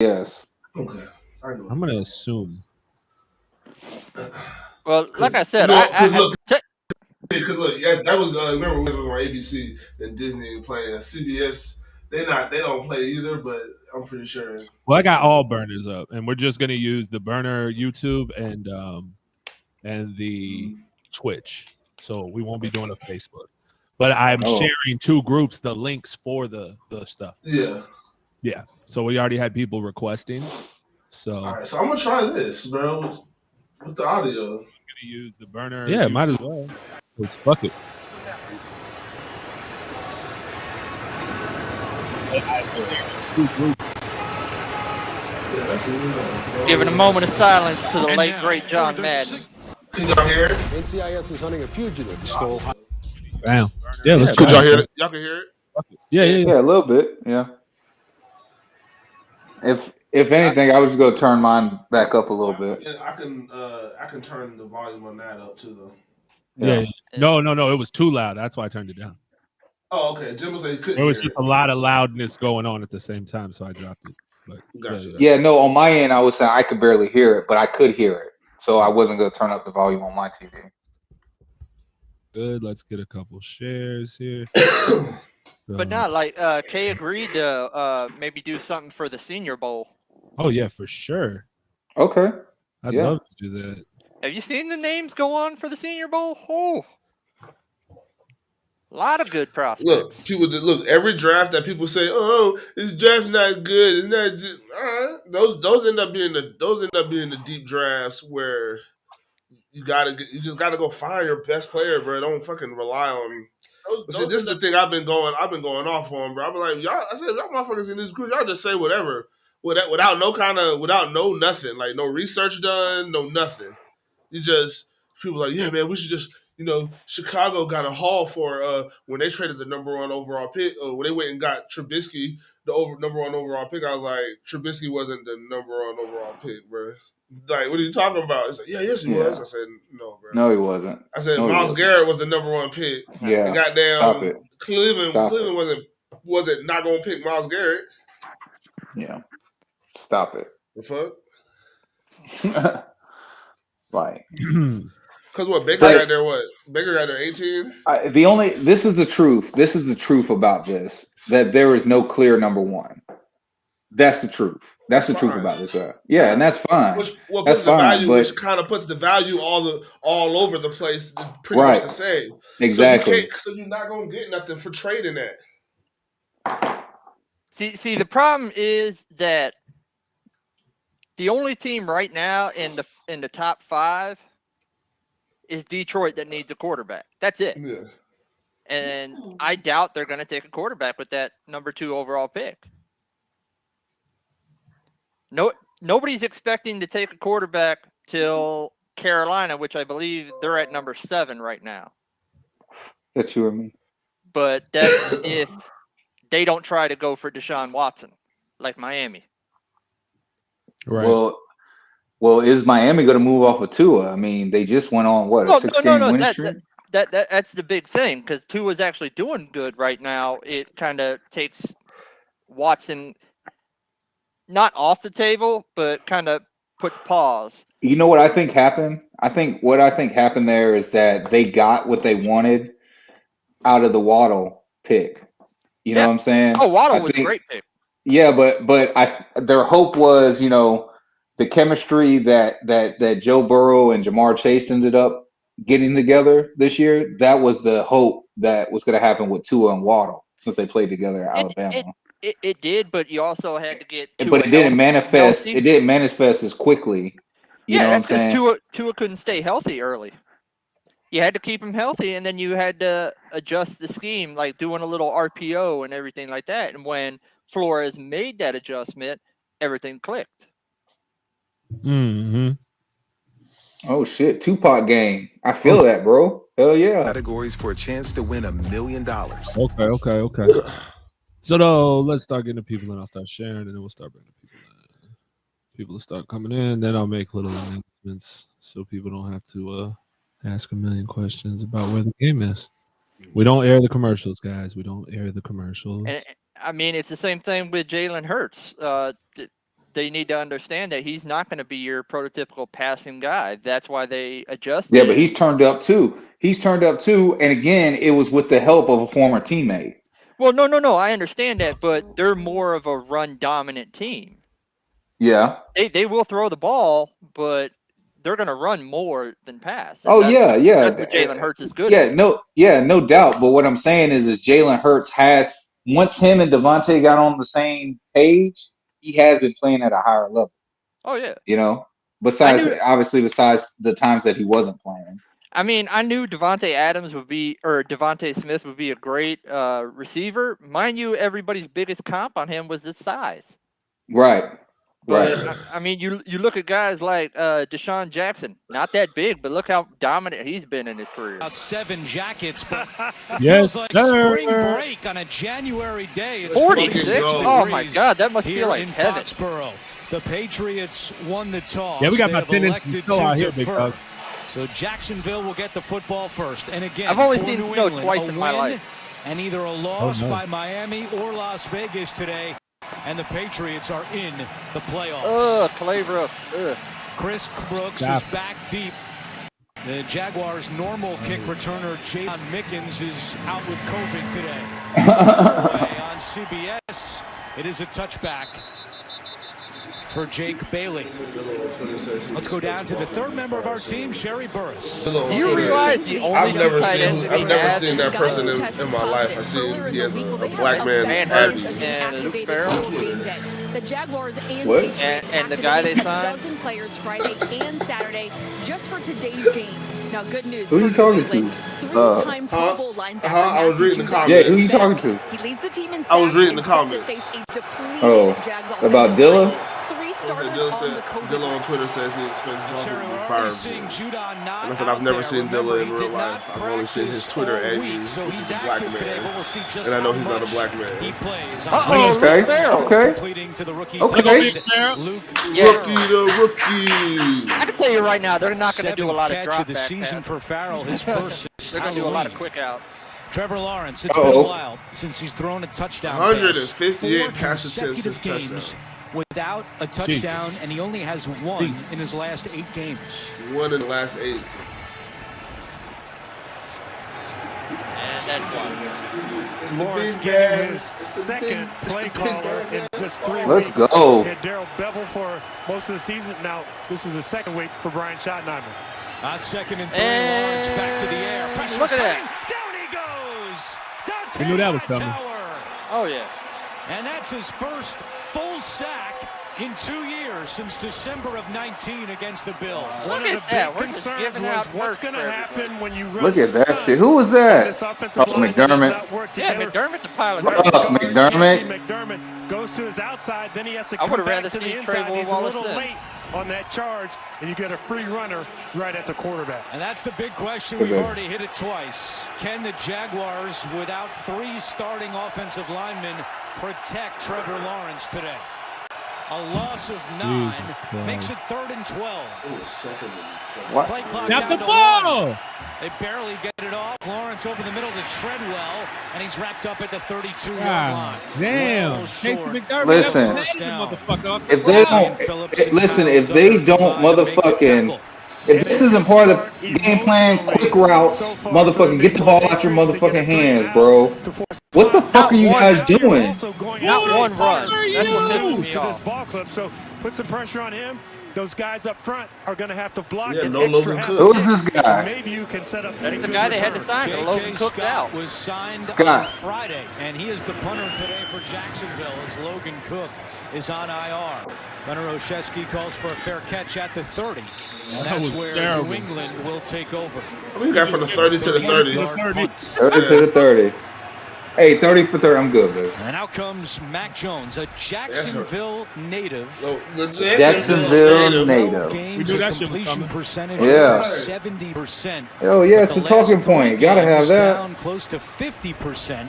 Yes. Okay. I'm gonna assume. Well, like I said, because look, yeah, that was remember we was on ABC and Disney playing CBS. They don't play either, but I'm pretty sure. Well, I got all burners up, and we're just gonna use the burner YouTube and the Twitch. So we won't be doing a Facebook. But I'm sharing two groups the links for the stuff. Yeah. Yeah. So we already had people requesting. So all right, so I'm gonna try this, bro, with the audio. I'm gonna use the burner. Yeah, might as well. Let's fuck it. Giving a moment of silence to the late great John Madden. Can y'all hear it? NCIS is hunting a fugitive. Stole. Bam. Yeah, let's Could y'all hear it? Y'all can hear it? Yeah, a little bit. Yeah. If anything, I was just gonna turn mine back up a little bit. I can turn the volume on that up too, though. Yeah. No. It was too loud. That's why I turned it down. Oh, okay. Jim was saying he couldn't. There was just a lot of loudness going on at the same time, so I dropped it. But gotcha. Yeah, no, on my end, I was saying I could barely hear it, but I could hear it, so I wasn't gonna turn up the volume on my TV. Good. Let's get a couple shares here. But not like Kay agreed to maybe do something for the Senior Bowl. Oh yeah, for sure. Okay. I'd love to do that. Have you seen the names go on for the Senior Bowl? Oh, a lot of good prospects. Look. Every draft that people say, "Oh, this draft's not good," it's not just all right. Those end up being the deep drafts where you just gotta go find your best player, bro. Don't fucking rely on. See, this is the thing I've been going off on, bro. I've been like, y'all. I said, y'all motherfuckers in this group, y'all just say whatever, without no nothing, like no research done, no nothing. You just people like, yeah, man, we should just. Chicago got a haul for when they traded the number 1 overall pick. When they went and got Trubisky, number 1 overall pick, I was like, Trubisky wasn't the number 1 overall pick, bro. Like, what are you talking about? He's like, yes, he was. I said, no, bro. No, he wasn't. I said, Myles Garrett was the number 1 pick. Yeah. And goddamn, Stop it. Cleveland wasn't not going to pick Myles Garrett. Yeah. Stop it. The fuck? Like. Because what Baker got there? What Baker got there? 18. This is the truth. This is the truth about this. That there is no clear number 1. That's the truth. That's the truth about this, right? Yeah, and that's fine. Which kind of puts the value all over the place. Is pretty much the same. Exactly. So you're not gonna get nothing for trading that. See, the problem is that the only team right now in the top 5 is Detroit that needs a quarterback. That's it. Yeah. And I doubt they're going to take a quarterback with that number 2 overall pick. Nobody's expecting to take a quarterback till Carolina, which I believe they're at number 7 right now. That's you or me. But that's if they don't try to go for Deshaun Watson like Miami. Right. Well, is Miami going to move off of Tua? I mean, they just went on a 6-game win streak. That's the big thing because Tua's actually doing good right now. It kind of takes Watson not off the table, but kind of puts pause. You know what I think happened? I think happened there is that they got what they wanted out of the Waddle pick. You know what I'm saying? Oh, Waddle was a great pick. Yeah, but their hope was, the chemistry that Joe Burrow and Jamar Chase ended up getting together this year. That was the hope that was going to happen with Tua and Waddle since they played together at Alabama. It did, but you also had to get Tua. But it didn't manifest. Healthy. It didn't manifest as quickly. You know what I'm saying? Tua couldn't stay healthy early. You had to keep him healthy, and then you had to adjust the scheme, like doing a little RPO and everything like that. And when Flores made that adjustment, everything clicked. Mm-hmm. Oh shit, Tupac game. I feel that, bro. Hell yeah. Categories for a chance to win $1 million. Okay. So let's start getting the people in. I'll start sharing, and then we'll start bringing people in. People will start coming in. Then I'll make little announcements so people don't have to ask a million questions about where the game is. We don't air the commercials, guys. We don't air the commercials. And, I mean, it's the same thing with Jalen Hurts. they need to understand that he's not going to be your prototypical passing guy. That's why they adjusted. Yeah, but he's turned up too. He's turned up too, and again, it was with the help of a former teammate. Well, no. I understand that, but they're more of a run-dominant team. Yeah. They will throw the ball, but they're going to run more than pass. Oh, yeah. That's what Jalen Hurts is good at. No doubt. But what I'm saying is Jalen Hurts had, once him and Devontae got on the same page, he has been playing at a higher level. Oh, yeah. You know, besides the times that he wasn't playing. I mean, I knew Devontae Smith would be a great receiver. Mind you, everybody's biggest comp on him was his size. Right. But, I mean, you look at guys like Deshaun Jackson, not that big, but look how dominant he's been in his career. About 7 jackets, but yes, feels like sir. spring break on a January day. It's 46? Oh, my God, that must feel like in heaven. Foxborough. The Patriots won the toss. Yeah, we got They about have 10 inches of elected snow to out here, big defer. dog. So Jacksonville will get the football first. And again, I've only for seen New snow England, twice a in my win life. And either a loss by Miami or Las Vegas today. And the Patriots are in the playoffs. Ugh, Clay Brooks. Ugh. Chris Brooks is back deep. The Jaguars' normal kick returner, John Mickens, is out with COVID today. On CBS, it is a touchback for Jake Bailey. Let's go down to the third member of our team, Sherry Burris. Do you realize the only I've never tight ends seen. that we I've never had- seen that person in my life. I see he has a black man Hurts Abby. and Luke Farrell. The Jaguars and What? Patriots And the guy they activated signed? a dozen players Friday and Saturday just for today's game. Now, good news. Who for you talking New to? England. Three-time Pro Bowl linebacker. I was reading the comments. Jay, who you talking to? He leads the team in sacks I was reading and the set to comments. face a depleted Oh, Jags about offensive Dilla? line. Three starters Dilla on the said, COVID Dilla on list. Twitter says he expects Ball Sherry, to be we're already fired seeing soon. Judon not And I said out I've never there. seen Remember, Dilla in he real did not life. I've only seen his practice Twitter all AD, week, so which he's is a black active today, but man. we'll see just And I know how he's not a much black man. he plays. Uh-oh, Okay, Luke Farrell. okay. Completing to the rookie Okay. tight end, Luke Yeah. Rookie the rookie. I can tell you right now, they're not going to do a lot of catch drop of the back season passes. for Farrell, his first. They're going to do a lot of quick outs. Trevor Lawrence, it's been a while since he's thrown a touchdown. 158 pass. pass 4 attempts since consecutive games without a touchdown, and he only has one in his last 8 games. One in the last 8. And that's one. Lawrence big getting man. his It's the second big- play it's the big caller man. in just 3 Let's weeks. go. Had Darrell Bevel for most of the season. Now, this is the second week for Brian Schottenheimer. On 2nd and 3, And Lawrence back to the air. Pressure look at coming. that. Down he goes. We knew that was coming. Tower. Oh, yeah. And that's his first full sack in 2 years since December of 19 against the Bills. One Look of at the that. big We're just concerns giving was out what's first going to for happen when you run Look at that stunts. shit. Who was that? This offensive Oh, line does McDermott. not work Yeah, together. McDermott's a pilot. What up, McDermott? McDermott goes to his outside, then he has to I come would've back rather to the seen inside. Trevor He's a Lawrence little then. late on that charge, and you get a free runner right at the quarterback. And that's the big question. We've already hit it twice. Can the Jaguars, without 3 starting offensive linemen, protect Trevor Lawrence today? A loss of 9 makes it 3rd and 12. What? Play clock Snap down the to ball. 1. They barely get it off. Lawrence over the middle to Treadwell, and he's wrapped up at the 32-yard line. Damn. Well Casey short. McDermott. Listen. First down. Motherfucker. If they if they don't motherfucking, if this isn't part of the game plan, quick routes, motherfucking get the ball out your motherfucking hands, bro. What the fuck are you guys doing? Not one run. are That's what you? pisses me To this off. ball clip, so put some pressure on him. Those guys up front are going to have to block Yeah, an no extra Logan half Cook. Who is this guy? Maybe you can set up That's a the good guy they had to return. sign. J.K. Logan Cook's Scott out. was signed on Scott. Friday, and he is the punter today for Jacksonville as Logan Cook is on IR. Gunnar Olszewski calls for a fair catch at the 30, and That that's was where terrible. New England will take over. We got from the 30 to the 30. 30 to the 30. Hey, 30 for 30. I'm good, baby. And out comes Mac Jones, a Jacksonville native. No, the Jacksonville native. 12 games, We knew a that shit was completion coming. percentage Yeah. over 70%. Hell yeah, But it's the a talking last 3 point. Gotta have games that. down close to 50%.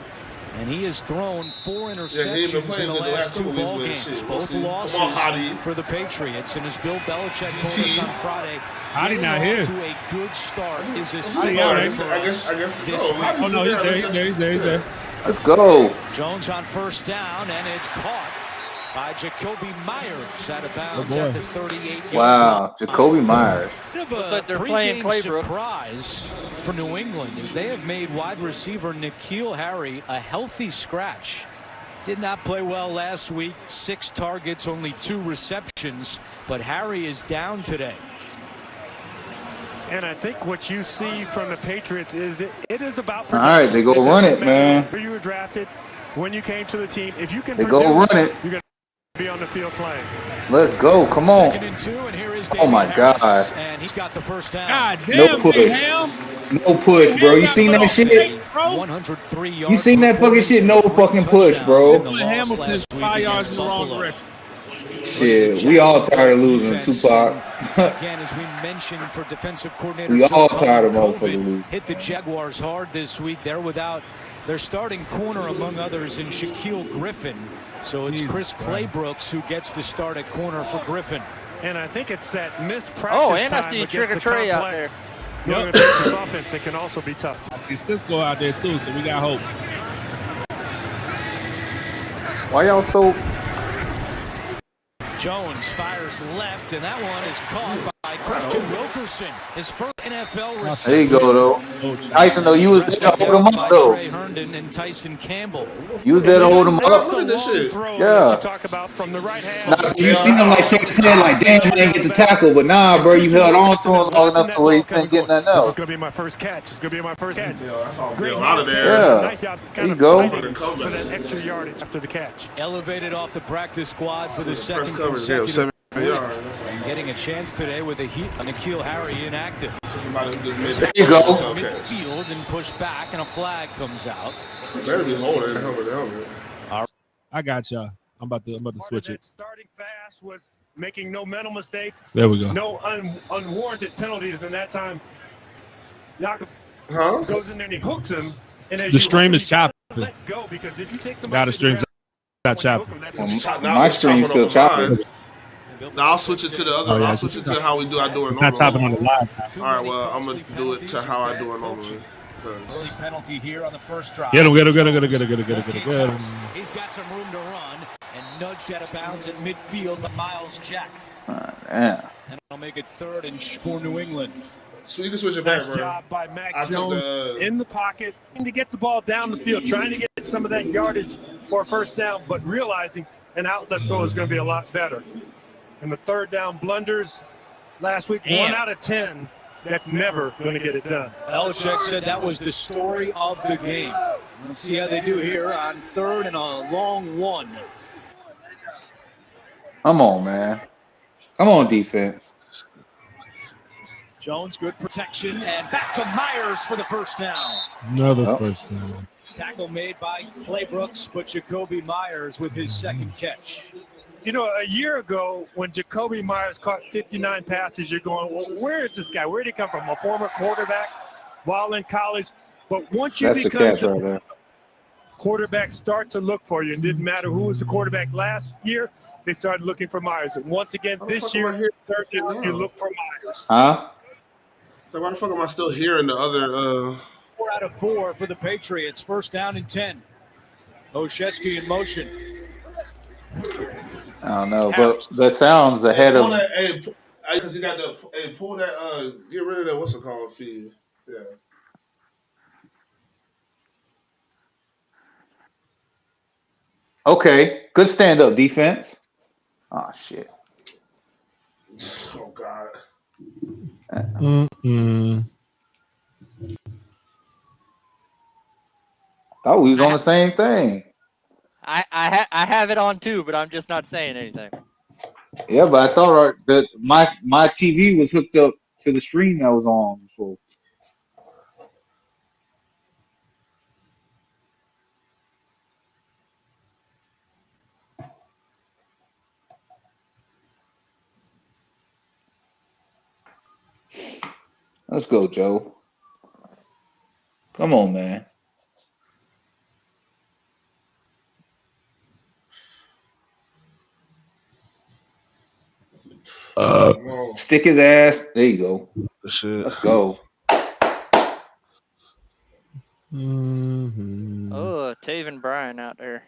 And he has thrown 4 Yeah, he ain't been interceptions playing in the good the last last 2 couple ball weeks, man. games. Shit, we'll Both see. Come on, losses Hottie. for the Patriots. And as Bill Belichick told GT. us on Friday, Hottie getting not off here. to a good start is Hottie essential out, I right? guess, for I us guess, I guess, this no. week. Oh, no, he's there. He's there. He's there. He's there. Let's go. Jones on first down, and it's caught by Jacoby Myers out of bounds at the 38-yard Wow, Jacoby Myers. Looks like they're playing Claybrook. Surprise for New England as they have made wide receiver N'Keal Harry a healthy scratch. Did not play well last week. 6 targets, only 2 receptions, but Harry is down today. And I think what you see from the Patriots is it is about production. All right, they go run it, man. Where you were drafted, when you came to the team, if you can they go run it, you're going to be on the field playing. Let's go, come on. 2nd and 2, and here is oh my Harris, God. and he's got the first down. God damn, no push. No push, bro. You seen that shit? 103 yards. You seen that fucking shit? No fucking push, bro. Hamilton 5 yards in the wrong direction. Shit, we all tired of losing, Tupac. Again, as we mentioned, for defensive coordinator, we all tired of motherfucking losing. Hit the Jaguars hard this week. They're without their starting corner, among others, in Shaquille Griffin. So it's Chris Claybrooks who gets the start at corner for Griffin. And I think it's that missed practice and I see Trigger Trey out there. Yep. This offense, it can also be tough. I see Cisco out there too, so we got hope. Why y'all so? Jones fires left, and that one is caught by Christian Wilkerson. His first NFL reception. There you go, though. Tyson, though, you was there to hold him up, though. Trey Herndon and Tyson Campbell. You was there to hold him up. Look at this shit. Yeah. You talk about from the right hand. Nah, you seen him like shake his head like, damn, I didn't get the tackle. But nah, bro, you held on to him long enough to where you couldn't get nothing This else. is going to be my first catch. It's going to be my first catch. Yeah, that's all Great out of there. Yeah. Nice job. There you go. For that extra yardage after the catch. Elevated off the practice squad for the second coverage, consecutive yeah, and getting a chance today with a N'Keal Harry inactive. There you go. Midfield and push back, and a flag comes out. Better be holding the helmet. I got y'all. I'm about to switch it. Starting fast was making no mental mistakes. There we go. No unwarranted penalties in that time. Jakob Huh? goes in there and he hooks him. And as The stream is chopping. let go because if you take somebody Got a stream not chopping. My stream's still chopping. Now I'll switch it to the other. I'll switch it to how we do. I do it normally. Not chopping on the live. All right. Well, I'm gonna do it to how I do it normally. Early penalty here on the first drive. Get him. He's got some room to run and nudged out of bounds at midfield by Miles Jack. Yeah. And I'll make it 3rd and for New England. So you can switch it back, Nice bro. job by Mac I took Jones in the pocket to get the ball down the field, trying to get some of that yardage for a first down, but realizing an outlet throw is going to be a lot better. And the 3rd down blunders last week, 1 out of 10. That's never going to get it done. Belichick said that was the story of the game. Let's see how they do here on 3rd and a long 1. Come on, man. Come on, defense. Jones, good protection, and back to Myers for the first down. Another first down. Tackle made by Claybrooks, but Jacoby Myers with his 2nd catch. You know, a year ago when Jacoby Myers caught 59 passes, you're going, well, where is this guy? Where did he come from? A former quarterback while in college. But once you That's the become catch right there. quarterbacks start to look for you. It didn't matter who was the quarterback last year. They started looking for Myers. And once again, this year, 3rd down, you look for Myers. Huh? So why the fuck am I still hearing the other? 4 out of 4 for the Patriots. 1st down and 10. Oshesky in motion. I don't know, but the sound's ahead of. Because he got the pull that get rid of that what's it called feed. Yeah. Okay, good stand up defense. Oh shit. Oh God. Thought we was on the same thing. I have it on too, but I'm just not saying anything. Yeah, but I thought that my TV was hooked up to the stream that was on before. Let's go, Joe. Come on, man. Stick his ass. There you go. Shit. Let's go. Oh, Taven Bryan out there.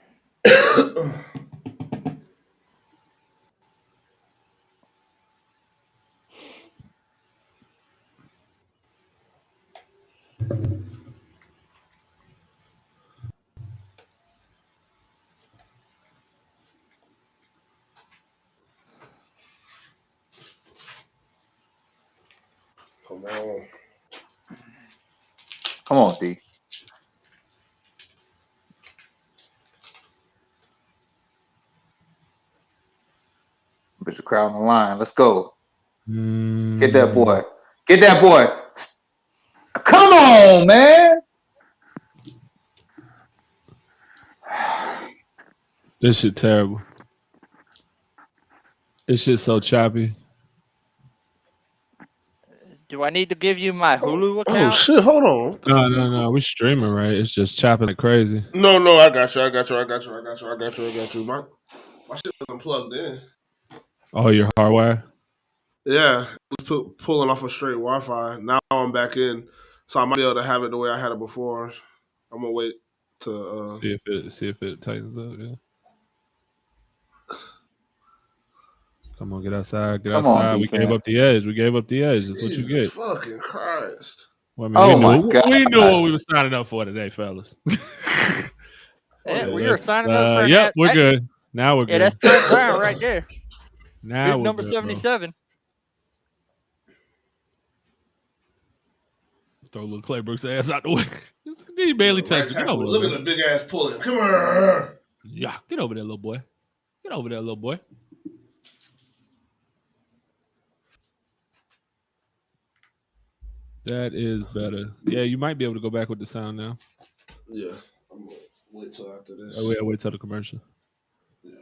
Come on. Come on, D. Put your crowd on the line. Let's go. Get that boy. Get that boy. Come on, man. This shit terrible. This shit's so choppy. Do I need to give you my Hulu account? Oh shit! Hold on. No. We're streaming, right? It's just chopping like crazy. No. I got you. My shit wasn't plugged in. Oh, your hardwire? Yeah, it was pulling off a straight Wi-Fi. Now I'm back in, so I might be able to have it the way I had it before. I'm gonna wait to see if it tightens up. Yeah. Come on, get outside. Get outside. We gave up the edge. That's what you get. Jesus fucking Christ. Well, I mean, we knew what we were signing up for today, fellas. Yeah, we were signing up for Yep, we're good. Now we're good. Yeah, that's Trent Brown right there. Now we're number good, 77. Throw little Claybrooks' ass out the way. He barely touched it. Look at the big ass pulling. Come here. Yeah, get over there, little boy. Get over there, little boy. That is better. Yeah, you might be able to go back with the sound now. Yeah, I'm gonna wait till after this. Oh, wait till the commercial. Yeah.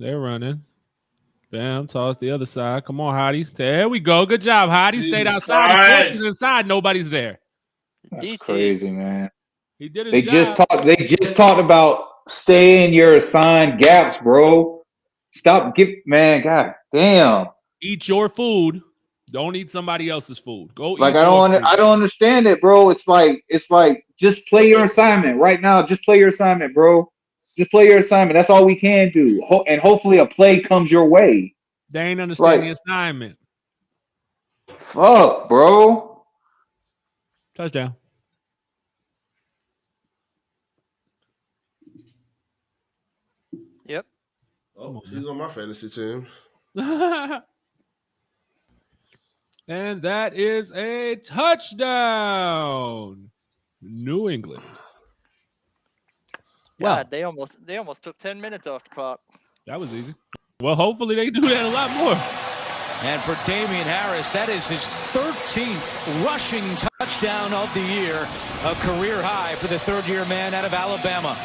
They're running. Bam, toss the other side. Come on, Hottie. There we go. Good job, Hottie. Stayed outside. He's inside. Nobody's there. That's crazy, man. He did his job. They just talked about stay in your assigned gaps, bro. Stop. Man, god damn. Eat your food. Don't eat somebody else's food. Go like eat I don't understand it, bro. It's like just play your assignment right now. Just play your assignment, bro. Just play your assignment. That's all we can do. And hopefully a play comes your way. They ain't understand the assignment. Fuck, bro. Touchdown. Yep. Oh, he's on my fantasy team. And that is a touchdown. New England. God, they almost took 10 minutes off the clock. That was easy. Well, hopefully they do that a lot more. And for Damian Harris, that is his 13th rushing touchdown of the year, a career high for the third-year man out of Alabama.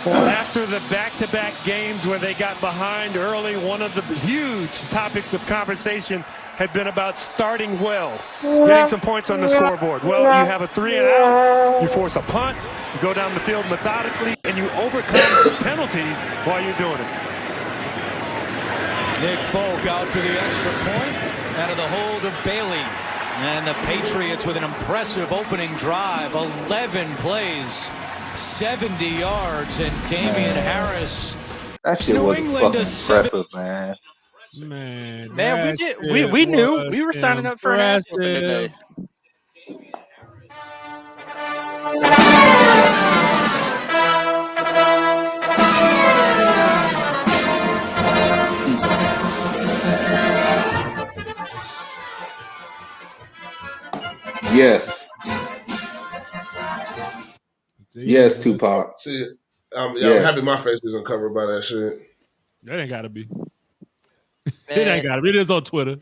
Well, after the back-to-back games where they got behind early, one of the huge topics of conversation had been about starting well, getting some points on the scoreboard. Well, you have a 3-and-out, you force a punt, you go down the field methodically, and you overcome penalties while you're doing it. Nick Folk out for the extra point out of the hold of Bailey. And the Patriots with an impressive opening drive, 11 plays. 70 yards, and Damian Harris. That shit was fucking impressive, man. Man, we knew we were signing up for an ass whooping today. Yes. Yes, Tupac. See, I'm happy my face isn't covered by that shit. That ain't gotta be. It ain't gotta be. It is on Twitter.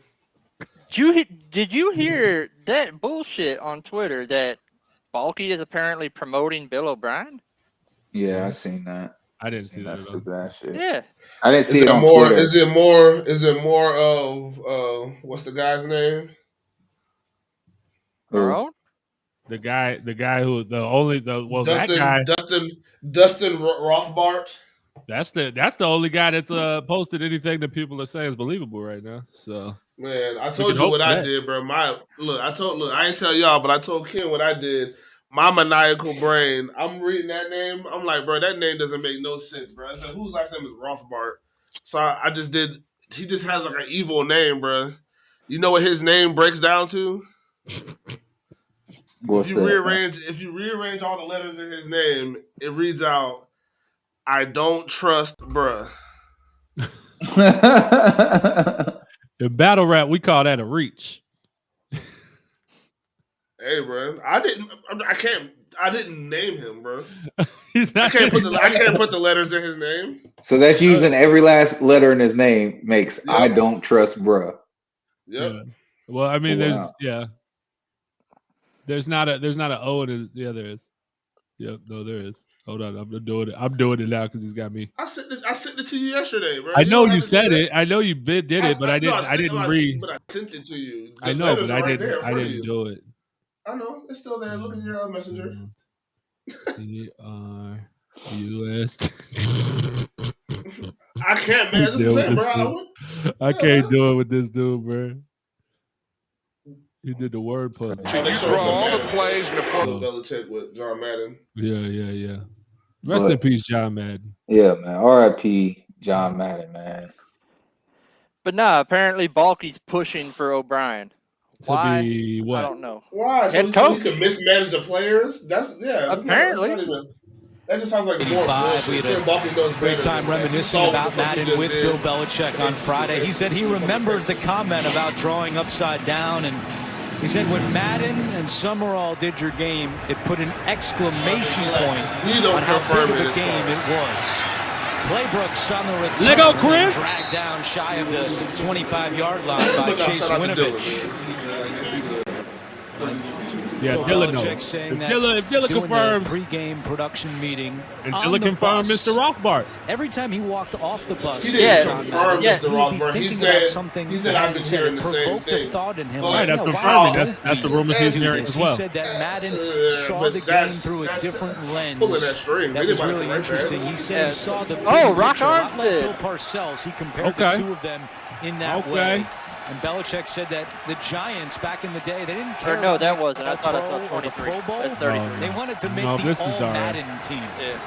Did you hear that bullshit on Twitter that Balky is apparently promoting Bill O'Brien? Yeah, I seen that. I didn't see that stupid ass shit. Yeah, I didn't see it on Twitter. Is it more of what's the guy's name? Marone? The guy who that guy Dustin Rothbart. That's the only guy that's posted anything that people are saying is believable right now. So man, I told you what I did, bro. I ain't tell y'all, but I told Ken what I did. My maniacal brain. I'm reading that name. I'm like, bro, that name doesn't make no sense, bro. I said, whose last name is Rothbart? So I just did. He just has like an evil name, bro. You know what his name breaks down to? What's if you that? rearrange all the letters in his name, it reads out, "I don't trust bruh." In battle rap, we call that a reach. Hey, bro, I didn't name him, bro. I I can't put the letters in his name. So that's using every last letter in his name makes Yep. I don't trust bruh. Yep. Yeah. Well, I mean, Wow. there's not an O in his. Yeah, there is. Yep, no, there is. Hold on, I'm doing it now because he's got me. I sent it to you yesterday, bro. I know you said it. I know you did it, but I didn't read. But I sent it to you. I know, but I didn't do it. I know it's still there. Look at your messenger. TRUS. I can't, man. This is it, bro. I can't do it with this dude, bro. He did the word puzzle. You draw all the plays before Belichick with John Madden. Yeah. Rest in peace, John Madden. Yeah, man. R.I.P. John Madden, man. But nah, apparently Balky's pushing for O'Brien. Why? What? I don't know. Why? So he can mismanage the players? Apparently. That just sounds like more bullshit. We had a great time reminiscing about Madden with Bill Belichick on Friday. He said he remembers the comment about drawing upside down, and he said when Madden and Summerall did your game, it put an exclamation point on how big of a game it was. Claybrooks on the return. Let go, Chris. Dragged down shy of the 25-yard line by Chase Winovich. Yeah, Dylan knows. If Dylan confirms pre-game production meeting, and Dylan confirmed Mr. Rothbart. Every time he walked off the bus, he didn't confirm Mr. Rothbart. He said I've been hearing the same thing. Right, that's confirming. That's the rumors he's hearing as well. He said that Madden saw the game through a different lens. That was really interesting. He said he saw the Rock Armstead. Bill Parcells. He compared the two of them in that way. And Belichick said that the Giants back in the day, they didn't care. No, that wasn't. I thought I saw 23. Pro Bowl. That's 33. They wanted to make the all-Madden team. Yeah.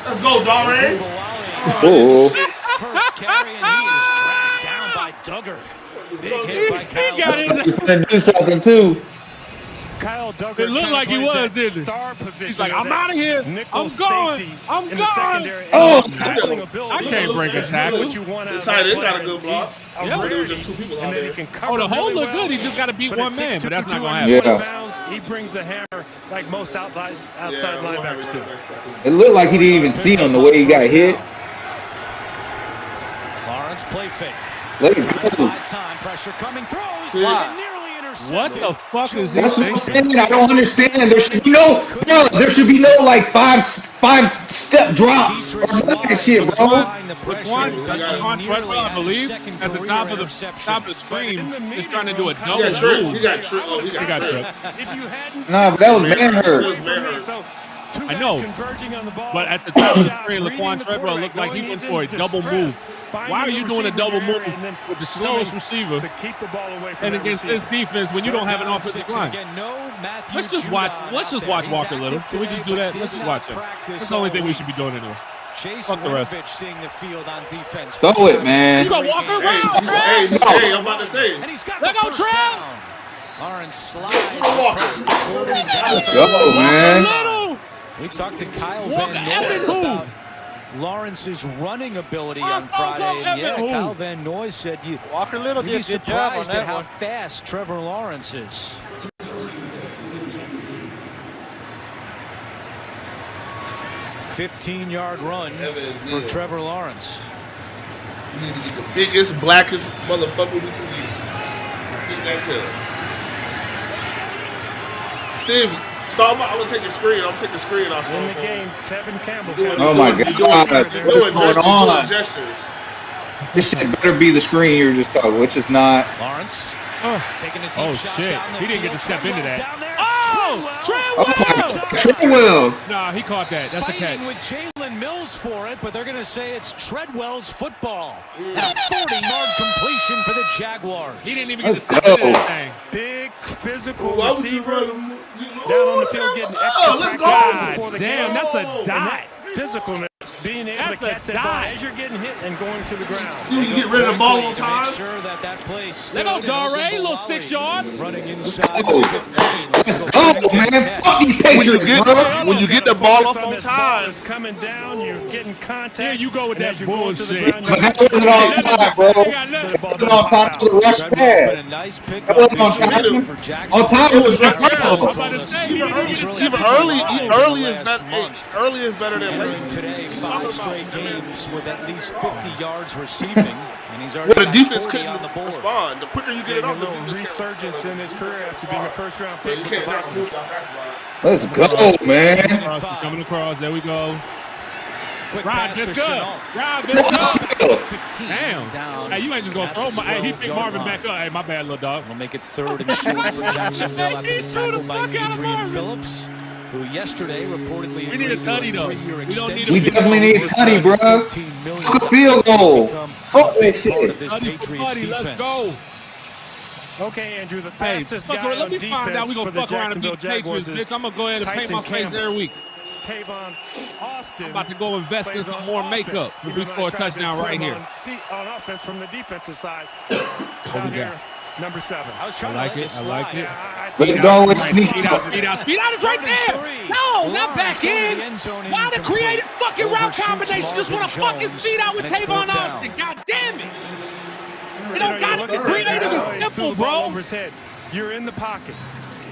Let's go, Dare. First carry, and he is dragged down by Duggar. Big hit by Kyle Duggar. He's going to do something, too. Kyle Duggar. It looked like he was, didn't it? He's like, I'm out of here. I'm going. I'm gone. Oh, I can't break a tackle. The tight end got a good block. There were just two people out there. The hole look good. He just got to beat one man, but that's not going to happen. Yeah. He brings the hammer like most outside linebackers do. It looked like he didn't even see him the way he got hit. Lawrence play fake. Let it go. Time pressure coming, throws. What the fuck is That's this? what I'm saying. I don't understand. There should be no like five step drops or none of that shit, bro. Trevor, I believe, at the top of the screen, is trying to do a double move. He got tripped. Nah, but that was man hurt. I know, but at the top of the screen, Laquan Trevor looked like he went for a double move. Why are you doing a double move with the slowest receiver and against this defense when you don't have an offensive line? Let's just watch Walker Little. Can we just do that? Let's just watch him. That's the only thing we should be doing anyway. Fuck the rest. Throw it, man. You got Walker around. Hey, I'm about to say. Let go, Trev. Lawrence slides across the Let's go, man. We talked to Kyle Van Noy about Lawrence's running ability on Friday. And yeah, Kyle Van Noy said Walker Little you'd be surprised at how fast Trevor Lawrence is. $15-yard run for Trevor Lawrence. You need to get the biggest, blackest motherfucker we can get. I think that's it. Steve, stop. I'm going to take the screen. I'm going to take the screen off. In the game, Tevin Campbell. Oh, my God. What's going on? This shit better be the screen you're just talking, which is not. Lawrence taking a deep Oh, shot shit. down the He didn't get to field. step into that. Down there. Treadwell. Nah, he caught that. That's a catch. Fighting with Jalen Mills for it, but they're going to say it's Treadwell's football. And a 40-yard completion for the Jaguars. He didn't even get to step into that thing. Big physical receiver down on the field getting extra. Let's go. God damn, that's a dot. Physicalness being able to catch that ball as you're getting hit and going to the ground. See, when you get rid of the ball on time. Sure that play Let go, Dare. Little 6 yards. Running inside Oh, 15. let's go, man. Fuck these Patriots, bro. When you get the ball off on This ball time, is coming down. You're getting contact. Here you go with and that as you're going to the bullshit. ground, But that wasn't on time, bro. That wasn't on time to the rush Trevor's pass. been a nice pickup That wasn't on this year time. for Jackson. On time It was was right right now. there. I'm about to say, even early is better. Early is better than late. Today, 5 straight games with at least 50 yards receiving, and he's already Well, the got defense 40 couldn't on the board. respond. The quicker you get it a off, the little defense can resurgence in his career after being a first-round So pick you with the can't knock Vikings. moves off that slide. Let's go, man. Coming across. There we go. Quick Rob, pass good to good. Chenault. Rob, good good. 15 Damn. down Hey, you ain't just gonna at throw the my. Hey, he picked 12-yard Marvin line. back up. Hey, my bad, little dog. We'll make it 3rd and short for Jacksonville after the tackle by Adrian Phillips, who yesterday reportedly We need a agreed to tutty, though. 3-year We don't need extension. We definitely need a tutty, bro. Fuck a field goal. Fuck that shit. Tutty for Buddy, let's go. Okay, Andrew, the Hey, fastest fuck guy around. Let on me find out. We defense gonna for the fuck around and Jacksonville beat Patriots, Jaguars is bitch. I'm gonna go ahead and paint Tyson my face Campbell. every week. Tavon Austin. I'm about to go invest in plays some on more offense. makeup if we Even score a though I tried to touchdown put right him here. on offense from the defensive side. we Down here, got? number 7. I was I trying like to let it. you I like slide. it. But it always sneak Speed out. out, speed out, speed out is right there. No, not back in. Why the creative fucking route combination? Just want to fucking speed out with Tavon Austin. God damn it. It don't got it. Creative is simple, bro. Over his head. You're in the pocket.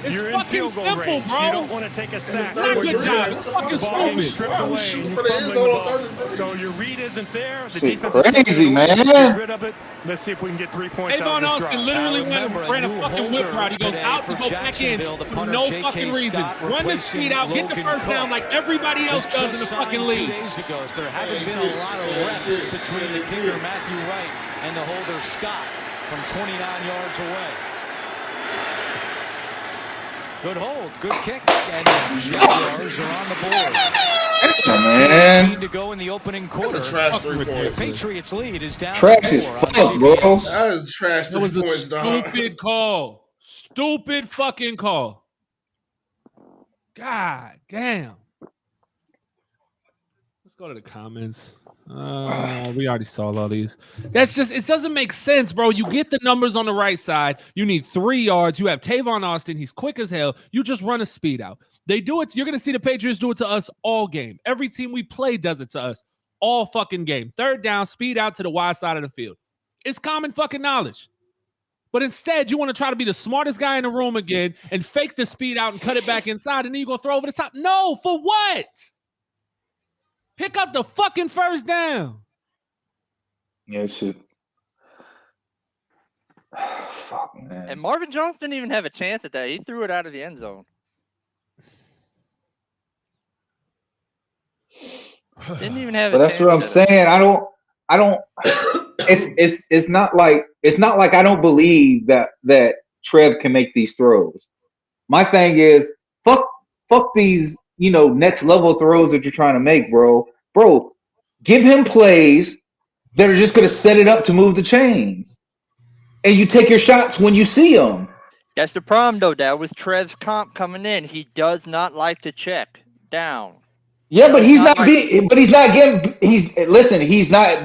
It's You're in fucking field goal simple, range. bro. You don't want to take a sack. Not a where good you're job. in. It's fucking The ball getting stupid. stripped away. Shooting and for the you're end fumbling zone the on ball. 3rd and 3. So your read isn't there. The Shit defense is taking crazy, it away. man. Get rid of it. Let's see if we can get 3 points out Tavon of this Austin drive. literally ran a fucking whip route. He goes out to go back in for no fucking reason. Run the speed out, get the first down like everybody else does in the fucking league. 2 days ago, so there haven't been a lot of reps between the kicker Matthew Wright and the holder Scott from 29 yards away. Good hold, good kick, and the Jaguars are on the board. Man. To go in the opening quarter. That's a trash 3 The points. Patriots lead is down. Trash as 4 fuck, on bro. CBS. That is trash That 3 was a points, dog. stupid call. Stupid fucking call. God damn. Let's go to the comments. We already saw all these. That's just, it doesn't make sense, bro. You get the numbers on the right side. You need 3 yards. You have Tavon Austin. He's quick as hell. You just run a speed out. They do it. You're going to see the Patriots do it to us all game. Every team we play does it to us all fucking game. 3rd down, speed out to the wide side of the field. It's common fucking knowledge. But instead, you want to try to be the smartest guy in the room again and fake the speed out and cut it back inside, and then you're going to throw over the top. No, for what? Pick up the fucking first down. Yeah, shit. Fuck, man. And Marvin Jones didn't even have a chance at that. He threw it out of the end zone. Didn't even have. But that's what I'm saying. I don't. It's not like I don't believe that Trev can make these throws. My thing is fuck these next level throws that you're trying to make, bro. Bro, give him plays that are just gonna set it up to move the chains, and you take your shots when you see them. That's the problem, though. That was Trev's comp coming in. He does not like to check down. Yeah, but he's not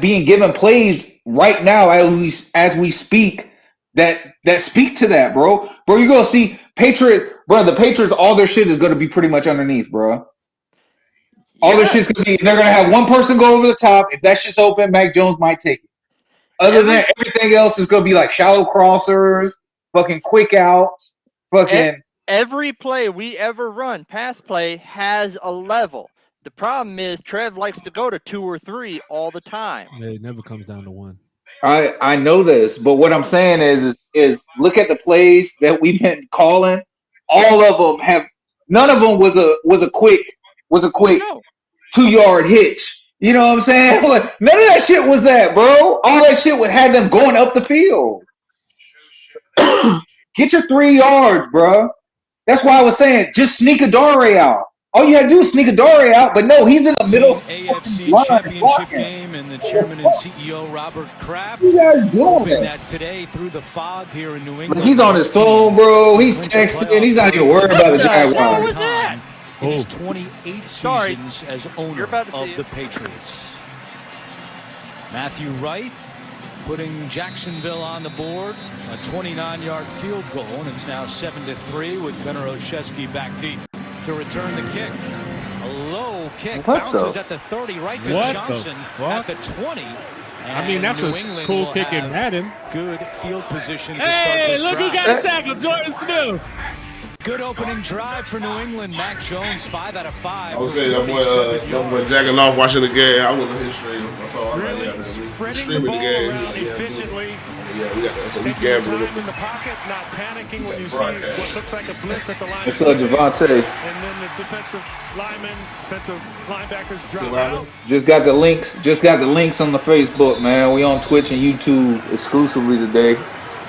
being given plays right now as we speak that speak to that, bro. Bro, you're gonna see the Patriots, all their shit is gonna be pretty much underneath, bro. All their shit's gonna be, they're gonna have one person go over the top. If that shit's open, Mac Jones might take it. Other than that, everything else is gonna be like shallow crossers, fucking quick outs, fucking every play we ever run, pass play, has a level. The problem is Trev likes to go to 2 or 3 all the time. Yeah, it never comes down to 1. I know this, but what I'm saying is look at the plays that we've been calling. All of them have. None of them was a quick 2-yard hitch. You know what I'm saying? Like, none of that shit was that, bro. All that shit would have them going up the field. Get your 3 yards, bro. That's why I was saying just sneak a Dare out. All you had to do is sneak a Dare out, but no, he's in the middle. AFC Championship game, and the chairman and CEO Robert Kraft. What you guys doing? That today through the fog here in New England. He's on his phone, bro. He's texting. He's not even worried about the Jaguars. in his 28 seasons as owner of the Patriots. Matthew Wright putting Jacksonville on the board, a 29-yard field goal, and it's now 7-3 with Gunnar Olszewski back deep to return the kick. A low kick, bounces at the 30, right to Johnson at the 20. I mean, that's a cool kick in Madden. Good field position to start this drive. Hey, look who got a tackle, Jordan Smith. Good opening drive for New England. Mac Jones, 5 out of 5. I was saying that boy jacking off watching the game. I wasn't his stream. That's all I really spreading the ball around efficiently. Yeah, we got that. So we taking your time in the pocket, not panicking when you see what looks like a blitz at the line. What's up, Javante? And then the defensive linebackers drop out. Just got the links. Just got the links on the Facebook, man. We on Twitch and YouTube exclusively today.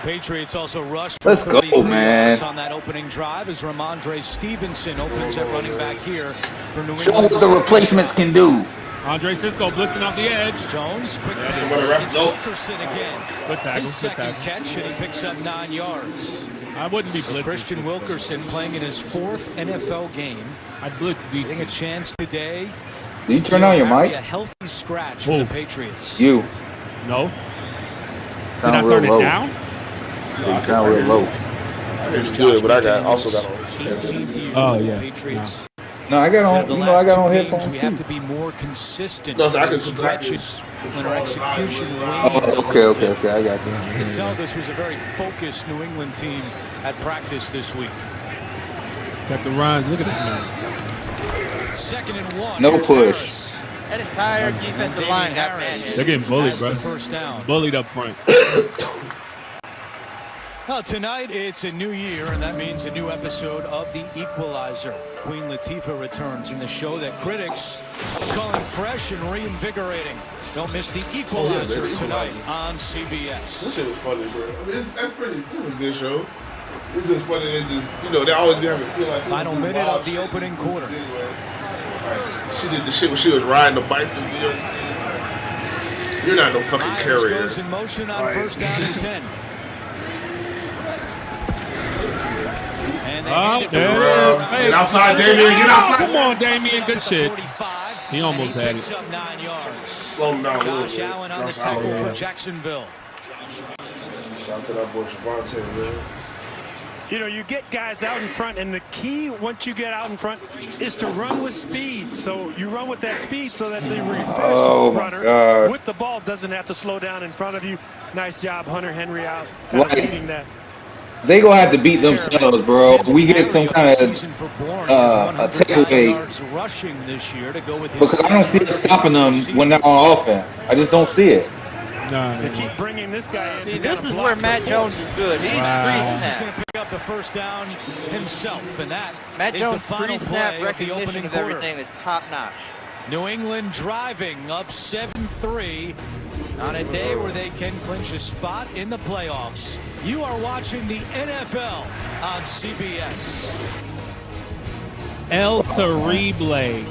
Patriots also rushed. Let's go, man. On that opening drive as Ramondre Stevenson opens at running back here for New England. Show what the replacements can do. Andre Cisco blitzing off the edge. Jones, quick pass. It's Wilkerson again. Good tackle. His second catch, and he picks up 9 yards. I wouldn't be blitzing. Christian Wilkerson playing in his 4th NFL game. I'd blitz deep. Getting a chance today. Did you turn on your mic? A healthy scratch for the Patriots. You. No. Did I turn it down? You sound real low. It's good, but I also got on. Oh yeah. Patriots. No, I got on. You know, I got on headphones We have to be more consistent. No, so I can stretches when our execution. Oh, okay. I got you. You can tell this was a very focused New England team at practice this week. Got the runs. Look at this man. 2nd and 1. No push. That entire defensive line got managed. They're getting bullied, bro. First down. Bullied up front. Well, tonight it's a new year, and that means a new episode of The Equalizer. Queen Latifah returns in the show that critics are calling fresh and reinvigorating. Don't miss The Equalizer tonight on CBS. This shit was funny, bro. I mean, this is a good show. It's just funny. They always be having feel like final minute of the opening quarter. Like, she did the shit when she was riding the bike in New York City. You're not no fucking carrier. Goes in motion on first down and 10. Get outside, Damien. Get outside. Come on, Damien. Good shit. He almost had it. Slow him down a little bit. Josh Allen on the tackle for Jacksonville. Shout out to that boy Javante, man. You know, you get guys out in front, and the key once you get out in front is to run with speed. So you run with that speed so that the runner with the ball doesn't have to slow down in front of you. Nice job, Hunter Henry out. Beating that. They gonna have to beat themselves, bro. We get some kind of a takeaway because I don't see it stopping them when they're on offense. I just don't see it. To keep bringing this guy in. See, this is where Matt Jones is good. He's Jones going to pick up the first down himself, and that Matt is Jones' the final pre-snap play of the opening recognition of quarter. everything is top notch. New England driving up 7-3 on a day where they can clinch a spot in the playoffs. You are watching the NFL on CBS. El Terrible.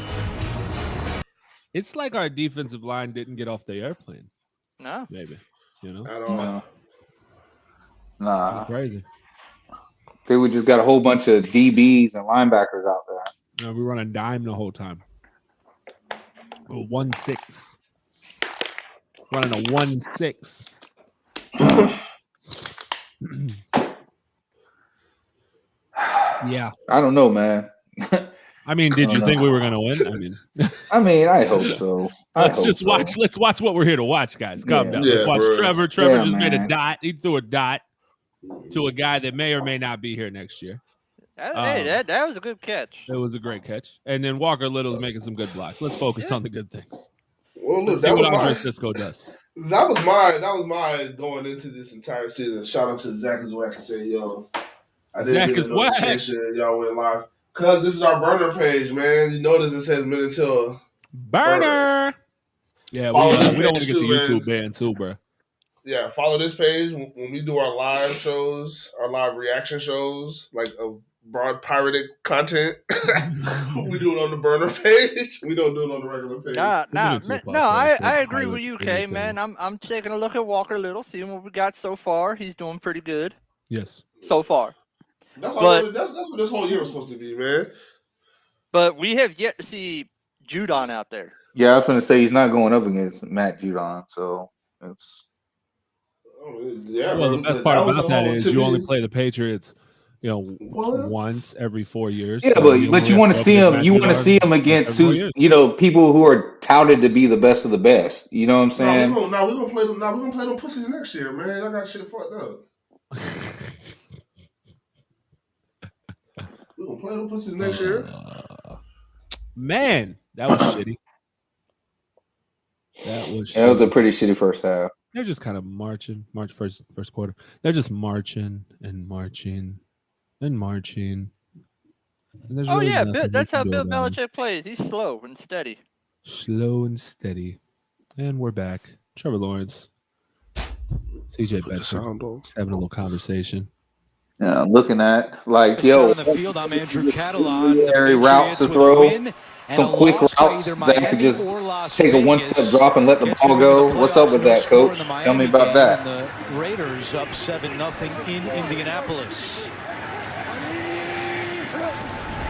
It's like our defensive line didn't get off the airplane. No. Maybe. You know? At all. Nah. Crazy. They would just got a whole bunch of DBs and linebackers out there. No, we run a dime the whole time. 1-6. Running a 1-6. Yeah. I don't know, man. I mean, did you think we were going to win? I mean, I hope so. Let's watch what we're here to watch, guys. Calm down. Let's watch Trevor. Trevor just made a dot. He threw a dot to a guy that may or may not be here next year. That was a good catch. It was a great catch. And then Walker Little's making some good blocks. Let's focus on the good things. Well, look, that was Andre Cisco does. That was mine going into this entire season. Shout out to Zach is Whack and say, yo, I didn't get a notification. Y'all went live. Because this is our burner page, man. You notice it says Minitil. Burner. Yeah, we don't want to get the YouTube ban too, bro. Yeah, follow this page when we do our live shows, our live reaction shows, like of broad pirated content. We do it on the burner page. We don't do it on the regular page. I agree with you, Kay, man. I'm taking a look at Walker Little, seeing what we got so far. He's doing pretty good. Yes. So far. That's what this whole year was supposed to be, man. But we have yet to see Judon out there. Yeah, I was going to say he's not going up against Matt Judon, so it's. Yeah, well, bro, the best but part was about the that whole is to you me- only play the Patriots, What? once every 4 years. Yeah, so but only you have want to go see up him. You want to against see him Matt against every 4 who's years. people who are touted to be the best of the best. You know what I'm No, saying? we're gonna play them. We're gonna play them pussies next year, man. I got shit fucked up. We're gonna play them pussies next year. Man, that was shitty. That was. Yeah, it was a shitty. pretty shitty first half. They're just kind of marching. First quarter. They're just marching and marching and marching. And there's Oh really yeah, nothing they that's can how do Bill about it. Belichick plays. He's slow and steady. Slow and steady. And we're back. Trevor Lawrence, CJ Put the Bedford, sound on. just having a little conversation. Yeah, looking at like Just down yo, on the field, I'm Andrew Catalan. The Preliminary routes to Patriots with a throw, win and some a quick loss by routes either that could Miami just or Las take a Vegas. one-step drop and let the Gets ball them into go. the What's up playoffs. with No that, score in coach? the Tell me Miami about game, that. and the Raiders up 7-0 in Indianapolis.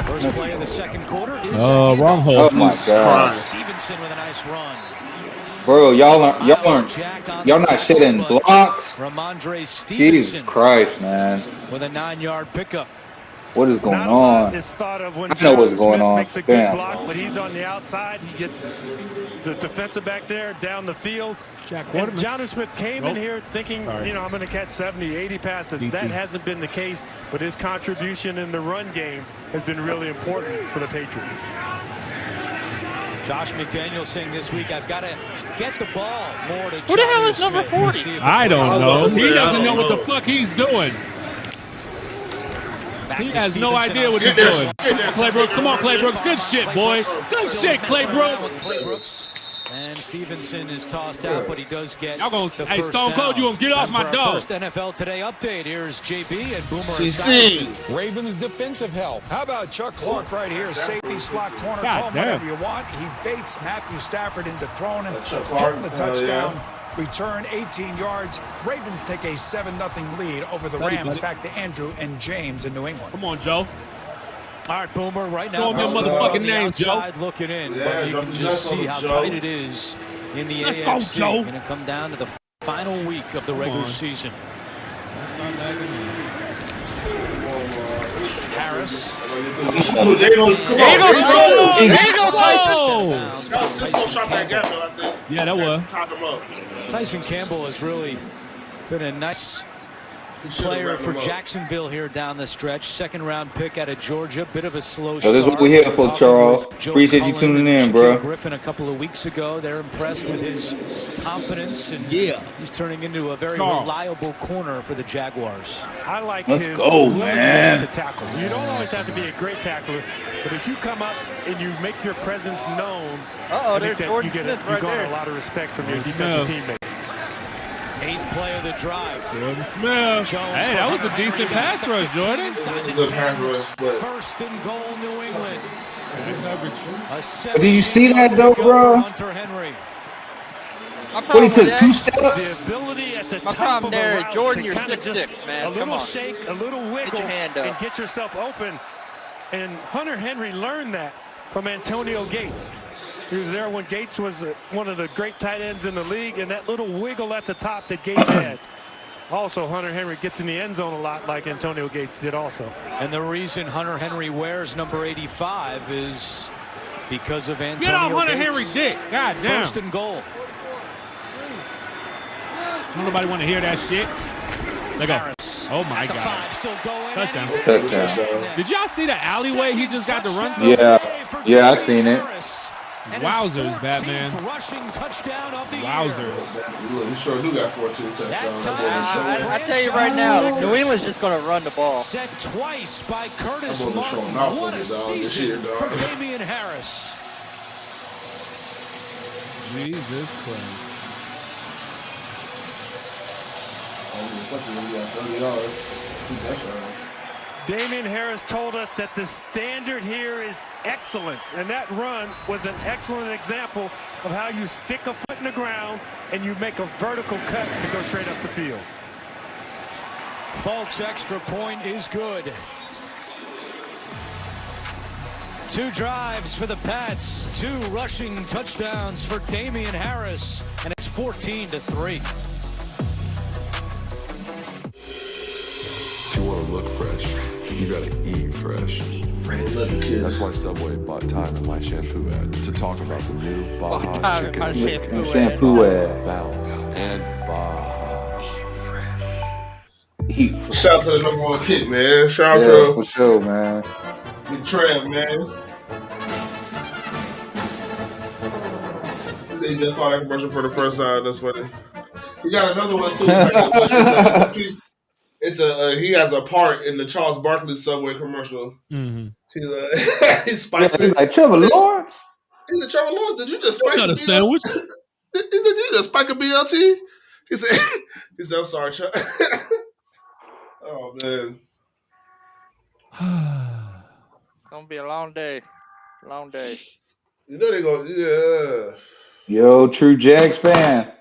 First play of the second quarter is Oh, wrong hole. Oh my god, Stevenson with a nice run. bro, y'all not shedding blocks. Ramondre Jesus Stevenson Christ, man, with a 9-yard pickup. what is going Not a lot on? is thought of when I know what's John going Smith on. makes a good Damn. block, but he's on the outside. He gets the defensive back there down the field. And John Smith came in here thinking, I'm going to catch 70, 80 passes. That hasn't been the case, but his contribution in the run game has been really important for the Patriots. Josh McDaniels saying this week, I've got to get the ball more to Who the hell is Jonnu number Smith. 40? See if it I don't plays. know. I He don't doesn't know know. what the fuck he's doing. Back He to has no Stevenson idea on what he's second. doing. Clay Brooks, come on, Clay Brooks. Good shit, boy. Good shit, Clay Brooks. And Stevenson is tossed out, but he does get Y'all gonna, the hey, first Stone Cold, down. you gonna get off Time my for our dog. First NFL Today update. Here's JB and Boomer CC. Esiason. Ravens defensive help. How about Chuck Clark right here, safety slot corner, God call him damn. whatever you want. He baits Matthew Stafford into throwing him, Chuck Clark, getting the touchdown. yeah. Return 18 yards. Ravens take a 7-0 lead over the Buddy, Rams. buddy. Back to Andrew and James in New England. Come on, Joe. All right, Boomer, right Throw now. him your Bell's motherfucking on the name, Joe. outside looking in, Yeah, but you drop can the just nuts on see him, how Joe. tight it is in the Let's AFC. go, Joe. Going to come down to the final week of the regular on. season. Harris. Oh, there you go. Come There you go, on. Joe. There you go, Tyson. Oh! That was Cisco shot that gap, though, I think. Yeah, that was. Tied him up. Tyson Campbell has really been a nice He should've player wrapped for him up. Jacksonville here down the stretch. Second-round pick out of Georgia. Bit of a slow So start. this is what we're here for, Talking Charles. with Joe Appreciate you Cullen tuning and in, Shaquille bro. Griffin a couple of weeks ago. They're impressed with his confidence, and he's turning into a very Charles. reliable corner for the Jaguars. I like Let's his go, willingness man. to tackle. You don't always have to be a great tackler, but if you come up and you make your presence known, Uh-oh, I there's think that Jordan you get Smith you right garner there. a lot of respect from your Jordan defensive Smith. teammates. 8th play of the drive. Jordan Smith. Jones Hey, that was a for decent Henry pass down to rush, 15 Jordan. inside the Good 10. pass rush, but First and goal, New England. But do you see that though, bro? Hunter Henry. My What, he problem took with 2 that, steps? The ability at the My top problem of there a is, route Jordan, to you're kinda 6'6", just man. a Come little on. shake, a little wiggle, hand up. and get yourself open. And Hunter Henry learned that from Antonio Gates. He was there when Gates was one of the great tight ends in the league, and that little wiggle at the top that Gates had. Also, Hunter Henry gets in the end zone a lot like Antonio Gates did also. And the reason Hunter Henry wears number 85 is because of Antonio Get off Hunter Gates. Henry dick. God damn. First and goal. Don't nobody want to hear that shit. Let go. Harris. Oh my The God. 5 still going. Touchdown. And he's Touchdown. in. Did y'all see the alleyway he just got to run through? Yeah, I seen it. Wowzers, Batman. Rushing touchdown of the Wowzers. look, he sure do got 14 touchdowns. That That boy time- I tell you right now, New England's just going to run the ball. Set twice by Curtis That boy was showing Martin. off What on a me, dog. This season year, dog. for Damian Harris. Jesus Christ. Damian Harris told us that the standard here is excellence, and that run was an excellent example of how you stick a foot in the ground and you make a vertical cut to go straight up the field. Folks, extra point is good. 2 drives for the Pats, 2 rushing touchdowns for Damian Harris, and it's 14-3. If you want to look fresh, you gotta eat fresh. That's why Subway bought time in my shampoo ad to talk about the new Baja chicken shampoo ad. Balance and Baja. Eat fresh. Shout out to the #1 pick, man. Shout out Yeah, for sure, man. to Trev, man. He just saw that commercial for the first time. That's funny. He got another one too. It's a piece. He has a part in the Charles Barkley Subway commercial. Mm-hmm. He spikes it. Like Trevor Lawrence. He's like, Trevor Lawrence, did you just spike Got a sandwich? He said, did you just spike a BLT? He said, I'm sorry, Chuck. Oh man. It's gonna be a long day. Long day. You know they're gonna, yeah. Yo, true Jags fan.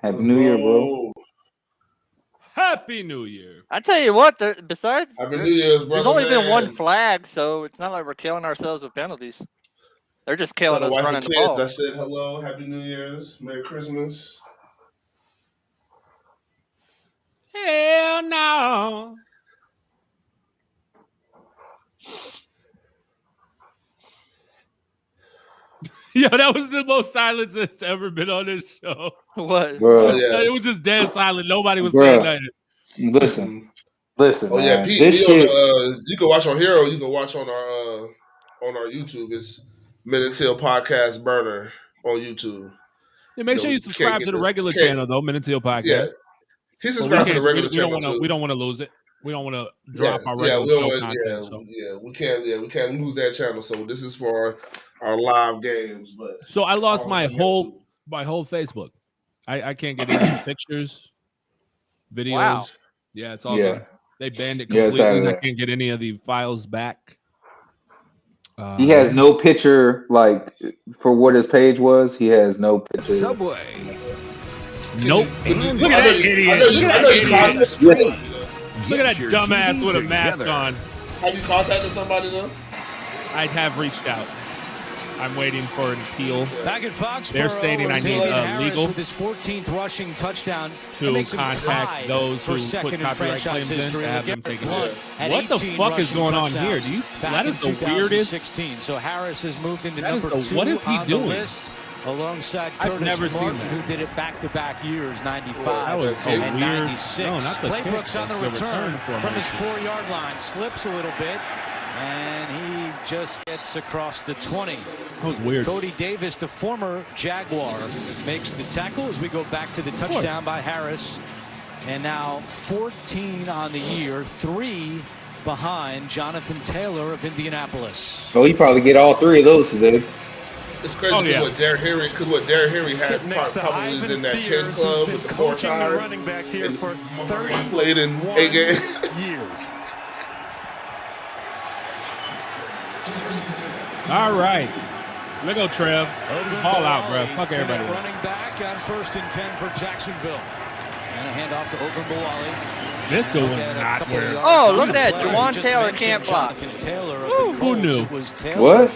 Happy New Year, bro. Happy New Year. I tell you what, besides Happy New Year's, brother. there's only man. been one flag, so it's not like we're killing ourselves with penalties. They're just killing So us the wife running and the kids, ball. I said hello, Happy New Year's, Merry Christmas. Hell no. Yo, that was the most silence that's ever been on this show. What? Bro. Oh, yeah. It was just dead silent. Nobody was Bruh. saying nothing. Listen, Oh yeah, man. Pete, This shit. you can watch on here or you can watch on our YouTube. It's Men and Till Podcast Burner on YouTube. Yeah, make sure you subscribe to the regular channel though, Men and Till Podcast. Yeah. He subscribed to the regular channel too. We don't want to lose it. We don't want to drop our regular show content. We can't lose that channel. So this is for our live games. But so I lost my whole Facebook. I can't get any pictures, videos. Wow. Yeah, it's all gone. They banned it Yeah, completely. I can't get any of the files back. He has no picture, like, for what his page was. He has no picture. Subway. Nope. Look at that idiot. Look at that dumbass with a mask on. Have you contacted somebody though? I'd have reached out. I'm waiting for an appeal. Back at Foxborough, they're stating I need legal with his 14th rushing touchdown to contact those who put copyright claims in to have them taken care of. What the fuck is going on here? That is the weirdest. 2016. So Harris has moved into number 2 what is he on doing? the list, alongside I've Curtis never seen Martin, that. who did it back-to-back years, 95 That was and weird. 96. No, not the Claybrook's kick, on the the return return from his 4-yard line, slips a little bit, and he just gets across the 20. That was weird. Cody Davis, the former Jaguar, makes the tackle as we go back to the touchdown by Harris. And now 14 on the year, 3 behind Jonathan Taylor of Indianapolis. Oh, he probably get all 3 of those today. It's crazy what Derrick Henry had probably was in that 10 club with the 4 times. Running backs here for 30 played in 8 games. years. All right. Let go, Trev. Ball out, bro. Fuck everybody. Running back on 1st and 10 for Jacksonville. And a handoff to Ogunbowale. This goal was not where. Oh, look at that. Jawan Taylor can't block. Who knew? What?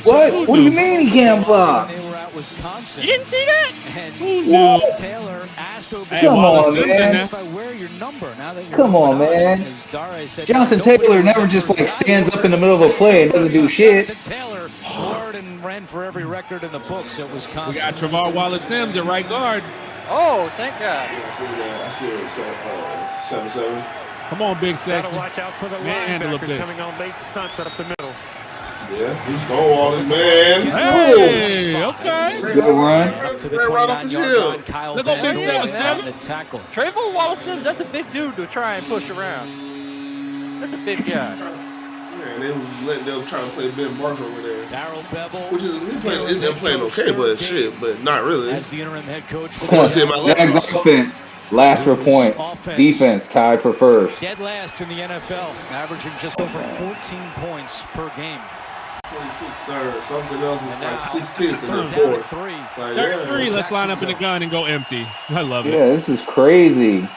What? What do you mean he can't block? They were at Wisconsin. You didn't see that? And Who knew? Taylor asked Come on, man. if I wear your number now that you're Come on, man. Jonathan Taylor never just like stands up in the middle of a play and doesn't do shit. Taylor scored and ran for every record in the books at Wisconsin. We got Trevor Wallace-Sims at right guard. Oh, thank God. I see it. 7-7. Come on, big Gotta section. watch out for the Handle a linebackers bit. coming on late stunts up the middle. Yeah, he's stonewalling, man. He's Hey, okay. Good run. Up to the right off his 29-yard hill. line, Kyle Let's go, Van big Noy 7-7. on the tackle. Trevor Wallace-Sims, that's a big dude to try and push around. That's a big guy. Man, they were trying to play Ben Barker over there. Darrell Bevel, Which is, they're playing okay, but not really. as the interim head coach for Come on, see my Jags offense, last for points. Defense tied for first. dead last in the NFL, averaging just over 14 points per game. 26th, third, something else is And now, like 16th and then third down at 4th. 3. Like, Third 3, let's line up in the gun and go empty. I love it. Yeah, this is crazy.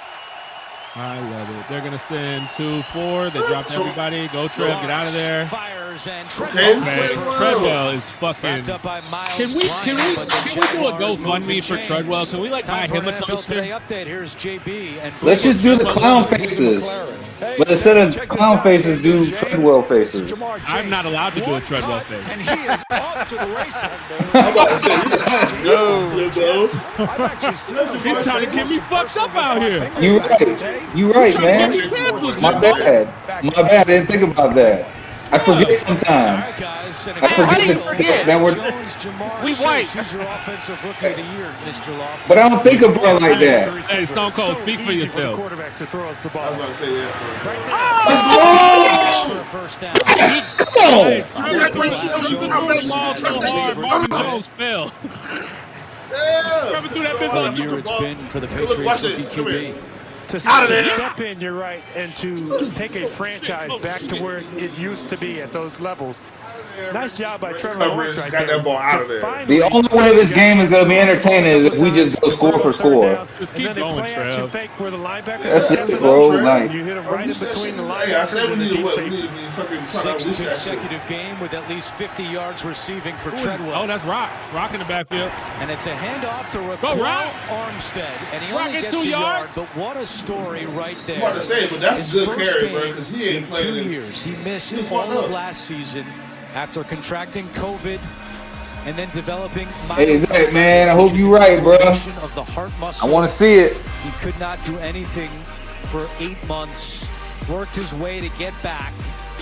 I love it. They're going to send 2-4. They dropped everybody. Go, Trev. Get out of there. Fires Treadwell is fucking. Can we do a GoFundMe for Treadwell? Can we buy him a toaster? Let's just do the clown faces. But instead of clown faces, do Treadwell faces. I'm not allowed to do a Treadwell face. And he is off to the races. He's trying to get me fucked up out here. You right, man. My bad. I didn't think about that. I forget sometimes. I forget that we're. We white. But I don't think of bro like that. Hey, Stone Cold, speak for yourself. Quarterbacks to throw us the ball. I was about to say yes. Marvin Jones fell. What a year it's been for the Patriots rookie QB. To step in, you're right, and to take a franchise back to where it used to be at those levels. Nice job by Trevor Lawrence right there. Got that ball out of there. The only way this game is going to be entertaining is if we just go score for score. Just keep going, Trev. That's it, bro. Like, you hit him right in between the Hey, I said we need to safety. fucking Sixth consecutive game with at least 50 yards receiving for Treadwell. Oh, that's Rock in the backfield. And it's a handoff to Rock. Armstead. And he Rock only at gets 2 a yard, yards. but what a story right there. I'm about to say, but that's His good first carry, bro, game because he ain't in playing 2 years. He missed all of last season after contracting COVID and then developing hey, Zach, man, I hope you're right, bro. of the heart muscle. I want to see it. He could not do anything for 8 months. Worked his way to get back.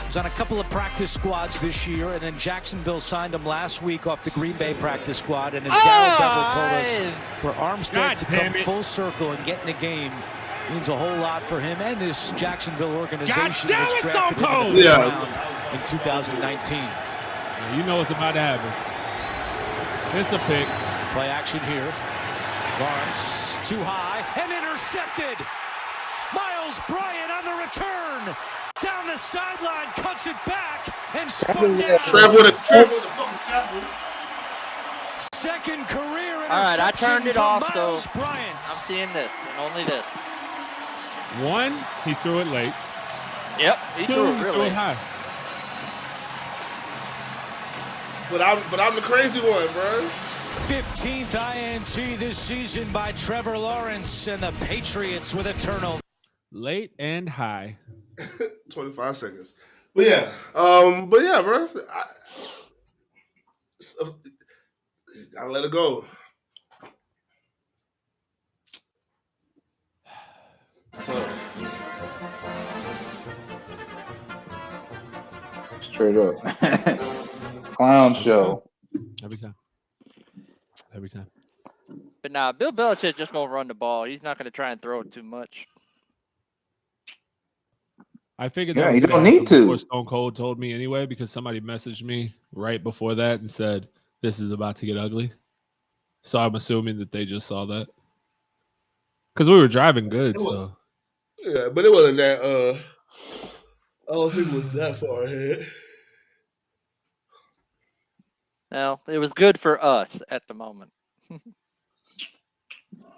Was on a couple of practice squads this year, and then Jacksonville signed him last week off the Green Bay practice squad. And as Darryl Bevel told us, for Armstead to come full circle and get in the game means a whole lot for him and this Jacksonville organization, which drafted him in the first round in 2019. You know what's about to happen. It's a pick. Play action here. Lawrence too high and intercepted. Miles Bryant on the return. Down the sideline, cuts it back and spun down. Trev with a fucking tackle. Second career interception. All right, I turned it off, so Bryant. I'm seeing this and only this. 1, he threw it late. Yep, he 2, threw it he real threw it late. high. But I'm the crazy one, bro. 15th INT this season by Trevor Lawrence and the Patriots with a turnover. Late and high. 25 seconds. But yeah, bro. Gotta let it go. It's tough. Straight up. Clown show. Every time. But nah, Bill Belichick just gonna run the ball. He's not gonna try and throw it too much. I figured Yeah, that you was don't gonna need happen to. before Stone Cold told me anyway, because somebody messaged me right before that and said, this is about to get ugly. So I'm assuming that they just saw that. Because we were driving good, so. Yeah, but it wasn't that, I don't think it was that far ahead. Well, it was good for us at the moment.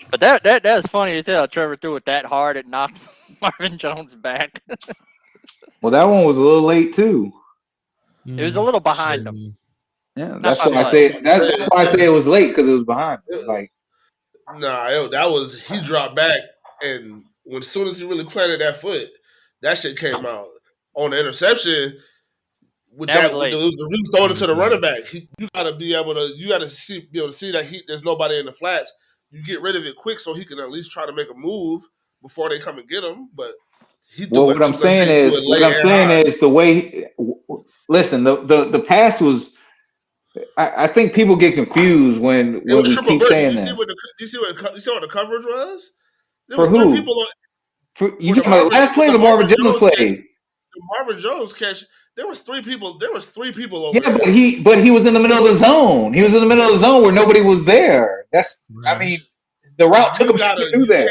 But that's funny as hell. Trevor threw it that hard it knocked Marvin Jones back. Well, that one was a little late too. It was a little behind him. Yeah, that's why I say that's why I say it was late, because it was behind him. Like, nah, that was, he dropped back, and as soon as he really planted that foot, that shit came out. On the interception, with that it was the reason throwing it to the running back. You gotta be able to see that there's nobody in the flats. You get rid of it quick so he can at least try to make a move before they come and get him. But what I'm saying is the way. Listen, the pass was. I think people get confused when we keep saying this. Do you see what the coverage was? For who? You talking about the last play, the Marvin Jones play? The Marvin Jones catch. There was three people over there. But he was in the middle of the zone. He was in the middle of the zone where nobody was there. I mean, the route took him through there.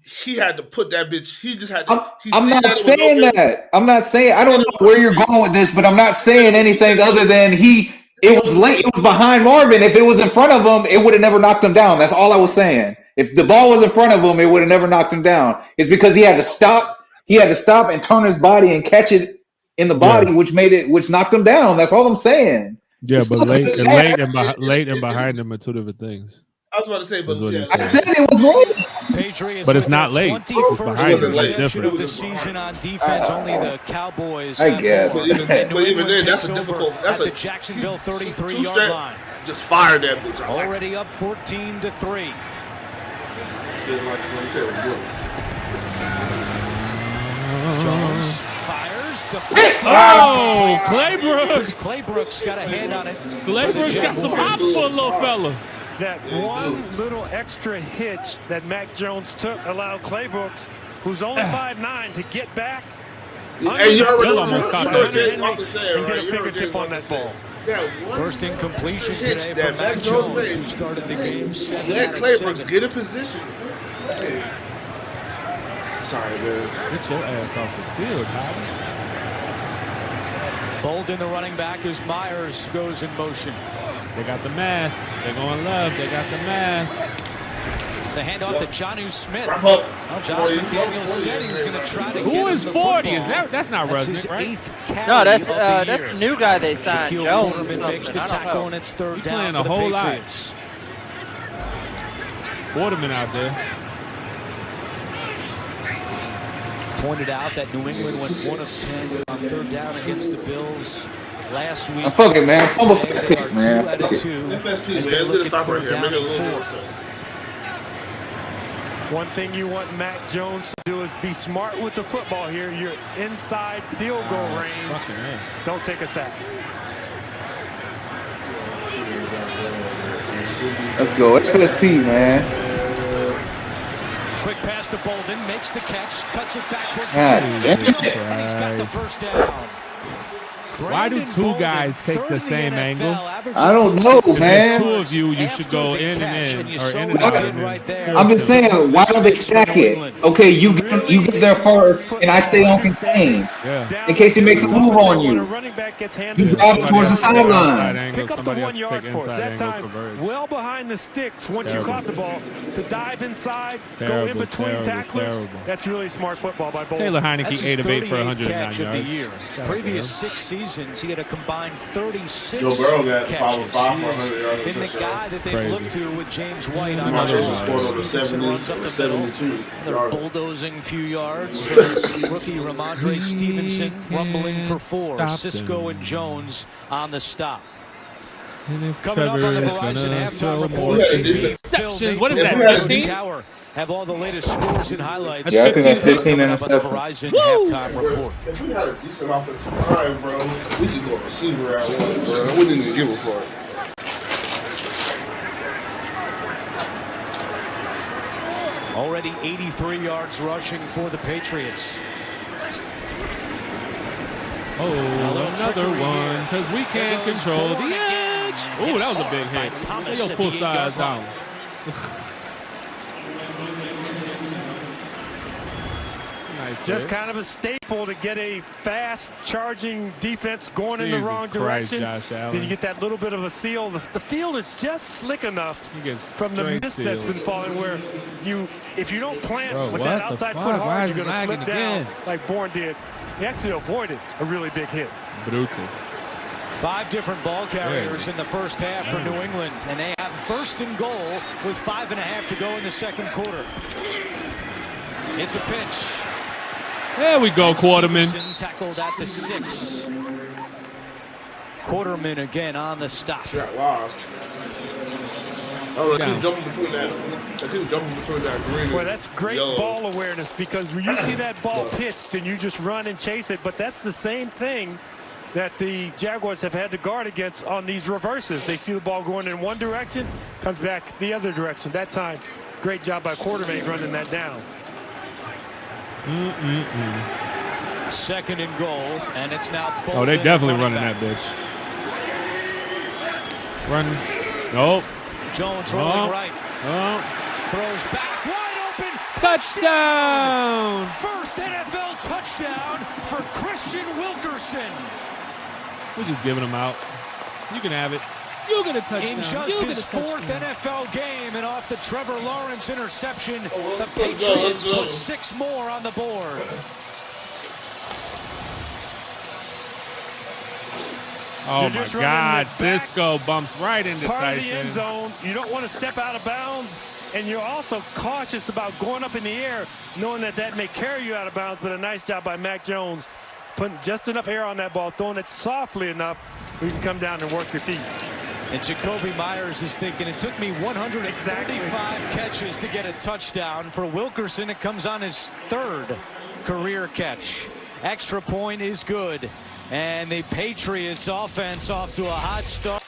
He had to put that bitch. He just had to. I'm not saying that. I'm not saying. I don't know where you're going with this, but I'm not saying anything other than it was late. It was behind Marvin. If it was in front of him, it would have never knocked him down. That's all I was saying. If the ball was in front of him, it would have never knocked him down. It's because he had to stop. He had to stop and turn his body and catch it in the body, which knocked him down. That's all I'm saying. Yeah, but late and behind him are two different things. I was about to say, but yeah, I said it was late. Patriots, but it's not late. It's behind him. It's different. Of the season on defense, only the Cowboys. I guess. But even then, that's a difficult. That's a Jacksonville 33-yard line. Just fired that bitch. Already up 14-3. Jones fires. Oh, Claybrooks. Claybrooks got a hand on it. Claybrooks got some hops for a little fella. That one little extra hitch that Mac Jones took allowed Claybrooks, who's only 5'9", to get back. Hey, you heard and get a fingertip on that ball. First incompletion today for Mac Jones, who started the game. Let Claybrooks get in position. Hey. Sorry, man. Get your ass off the field, Bobby. Bolden, the running back, as Myers goes in motion. They got the math. They're going left. They got the math. It's a handoff to Jonnu Smith. Well, Josh McDaniels said he was going to try to get Who is 40? Is that's not Resnick, right? No, that's the new guy they signed. Jones makes the tackle, and it's third down for the whole Patriots. Waterman out there. Pointed out that New England went 1 of 10 on third down against the Bills last week. Fuck it, man. Almost a pick, man. That's best pick, man. Let's get a stop right here. Make it a little more. One thing you want Mac Jones to do is be smart with the football here. You're inside field goal range. Don't take a sack. Let's go. FSP, man. Quick pass to Bolden, makes the catch, cuts it back towards the and he's got the first down. Why do two guys take the same angle? I don't know, man. Two of you should go in and in, or in and out. I'm just saying, why don't they stack it? Okay, you get there first, and I stay on contain. In case he makes a move on you. You drive towards the sideline. Pick up the 1 yard for us. That time, well behind the sticks once you caught the ball. To dive inside, go in between tacklers. That's really smart football by Bolden. Taylor Heineke 8 of 8 for 109 yards. Previous 6 seasons, he had a combined 36 Joe Burrow got catches. 5 for 100 yards. Been the guy that they've looked to with James White on the the scored over 72. They're bulldozing a few yards. Rookie Ramondre Stevenson rumbling for 4. Cisco and Jones on the stop. Coming up on the Verizon halftime report. Interceptions. What is that? 15? Have all the latest scores and highlights. Yeah, I think that's 15 interceptions. Halftime report. If we had a decent offensive line, bro, we could go receiver at one, bro. We didn't even give a fuck. Already 83 yards rushing for the Patriots. Oh, another one, because we can't control the edge. Oh, that was a big hit. They go full size out. Just kind of a staple to get a fast charging defense going in the wrong direction. Then you get that little bit of a seal. The field is just slick enough from the mist that's been falling where if you don't plant with that outside foot hard, you're going to slip down like Bourne did. He actually avoided a really big hit. Brutal. 5 different ball carriers in the first half for New England, and they have first and goal with 5.5 to go in the second quarter. It's a pitch. There we go, Quarterman. Tackled at the 6. Quarterman again on the stop. Yeah, wow. Oh, keep jumping between that green. Well, that's great ball awareness because when you see that ball pitched and you just run and chase it, but that's the same thing that the Jaguars have had to guard against on these reverses. They see the ball going in one direction, comes back the other direction. That time, great job by Quarterman running that down. Second and goal, and it's now Bolden. Oh, they definitely running that bitch. Run. Nope. Jones rolling right. Throws back, wide open. Touchdown! First NFL touchdown for Christian Wilkerson. We're just giving him out. You can have it. You get a touchdown. In just his 4th NFL game and off the Trevor Lawrence interception, the Patriots put 6 more on the board. Oh, my God. Cisco bumps right into part Tyson. of the end zone. You don't want to step out of bounds, and you're also cautious about going up in the air, knowing that that may carry you out of bounds, but a nice job by Mac Jones putting just enough air on that ball, throwing it softly enough where you can come down and work your feet. And Jacoby Myers is thinking, it took me 135 catches to get a touchdown. For Wilkerson, it comes on his 3rd career catch. Extra point is good. And the Patriots offense off to a hot start.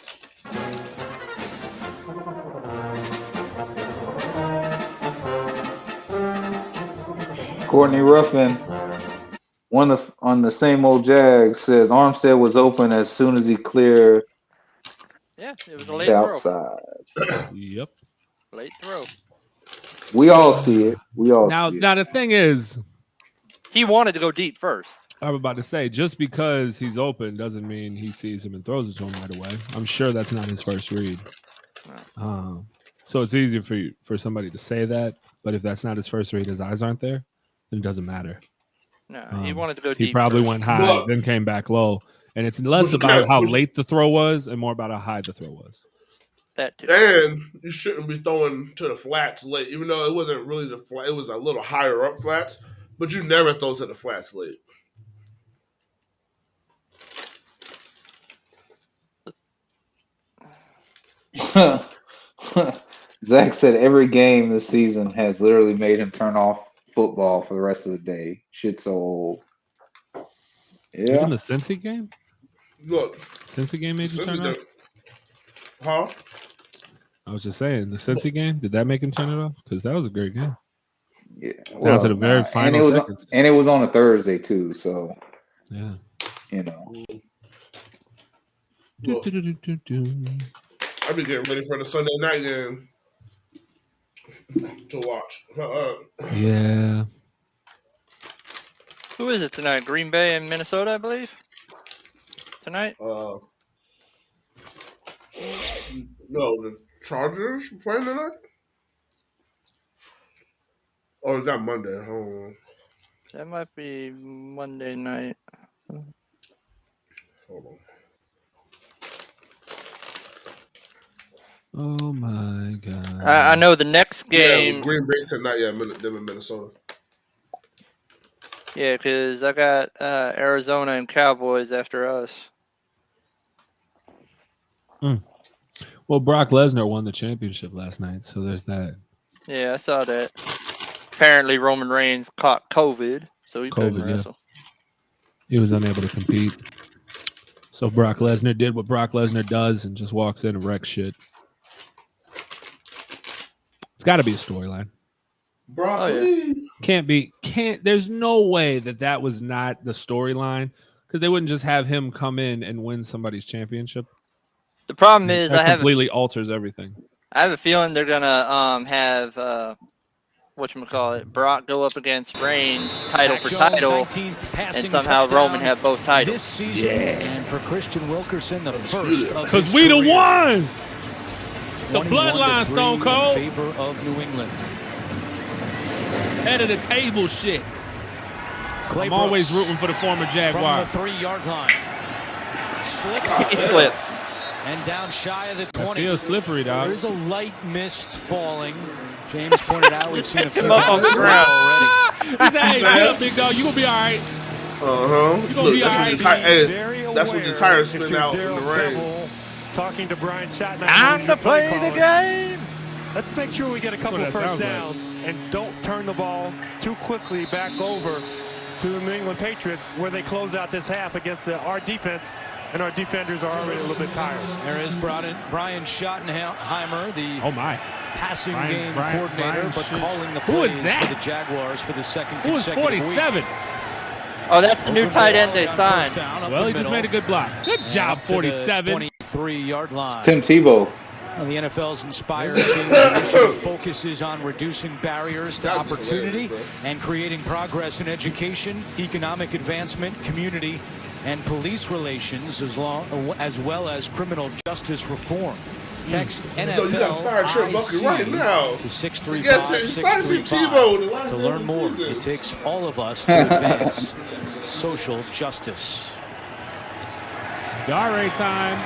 Courtney Ruffin, on the same old Jags, says Armstead was open as soon as he cleared. Yeah, it was a late the throw. outside. Yep. Late throw. We all see it. We all see it. Now the thing is, he wanted to go deep first. I was about to say, just because he's open doesn't mean he sees him and throws it to him right away. I'm sure that's not his first read. So it's easier for somebody to say that, but if that's not his first read, his eyes aren't there, then it doesn't matter. No, he wanted to go deep. He probably first. went high, then came back low. And it's less about how late the throw was and more about how high the throw was. That too. And you shouldn't be throwing to the flats late, even though it wasn't really the flat. It was a little higher up flats, but you never throw to the flats late. Zach said every game this season has literally made him turn off football for the rest of the day. Shit's so old. Yeah. Even the Cincy game? Look. Cincy game made you turn off? Huh? I was just saying, the Cincy game, did that make him turn it off? Because that was a great game. Yeah. Down to the very final seconds. And it was on a Thursday too, so yeah. You know. Look, I've been getting ready for the Sunday night game to watch. Yeah. Who is it tonight? Green Bay and Minnesota, I believe. Tonight? No, the Chargers playing tonight? Or is that Monday? I don't know. That might be Monday night. Hold on. Oh my God. I know the next game. Yeah, Green Bay's tonight, yeah, them in Minnesota. Yeah, because I got Arizona and Cowboys after us. Well, Brock Lesnar won the championship last night, so there's that. Yeah, I saw that. Apparently, Roman Reigns caught COVID, so he couldn't wrestle. He was unable to compete. So Brock Lesnar did what Brock Lesnar does and just walks in and wrecks shit. It's got to be a storyline. Broccoli. There's no way that was not the storyline, because they wouldn't just have him come in and win somebody's championship. The problem is that completely alters everything. I have a feeling they're gonna have Brock go up against Reigns title for title, and somehow Roman have both titles. This season, and for Christian Wilkerson, the first of because his we the career. ones. The bloodline, Stone Cold. In favor of New England. Head of the table shit. Clay I'm always rooting for the former Jaguar. From the 3-yard line. He slipped. And down shy of the 20. I feel slippery, dog. There is a light mist falling. James pointed out we've seen a few Come up on the ground already. He said, hey, get up, big dog. You gonna be all right. Uh-huh. You gonna be all right. That's when the tires spin out in the rain. Talking to Brian Shatner. Time to play the game. Let's make sure we get a couple first downs and don't turn the ball too quickly back over to the New England Patriots, where they close out this half against our defense, and our defenders are already a little bit tired. There is Brian Schottenheimer, the passing game coordinator, but calling the plays for the Jaguars for the second consecutive week. 47. Oh, that's the new tight end they signed. Well, he just made a good block. Good job, 47. 23-yard line. Tim Tebow. Well, the NFL's Inspire initiative focuses on reducing barriers to opportunity and creating progress in education, economic advancement, community, and police relations, as well as criminal justice reform. Text NFL You got to fire Trent Bucky right now. to 635-635 to learn more. It takes all of us to advance social justice. Dare time.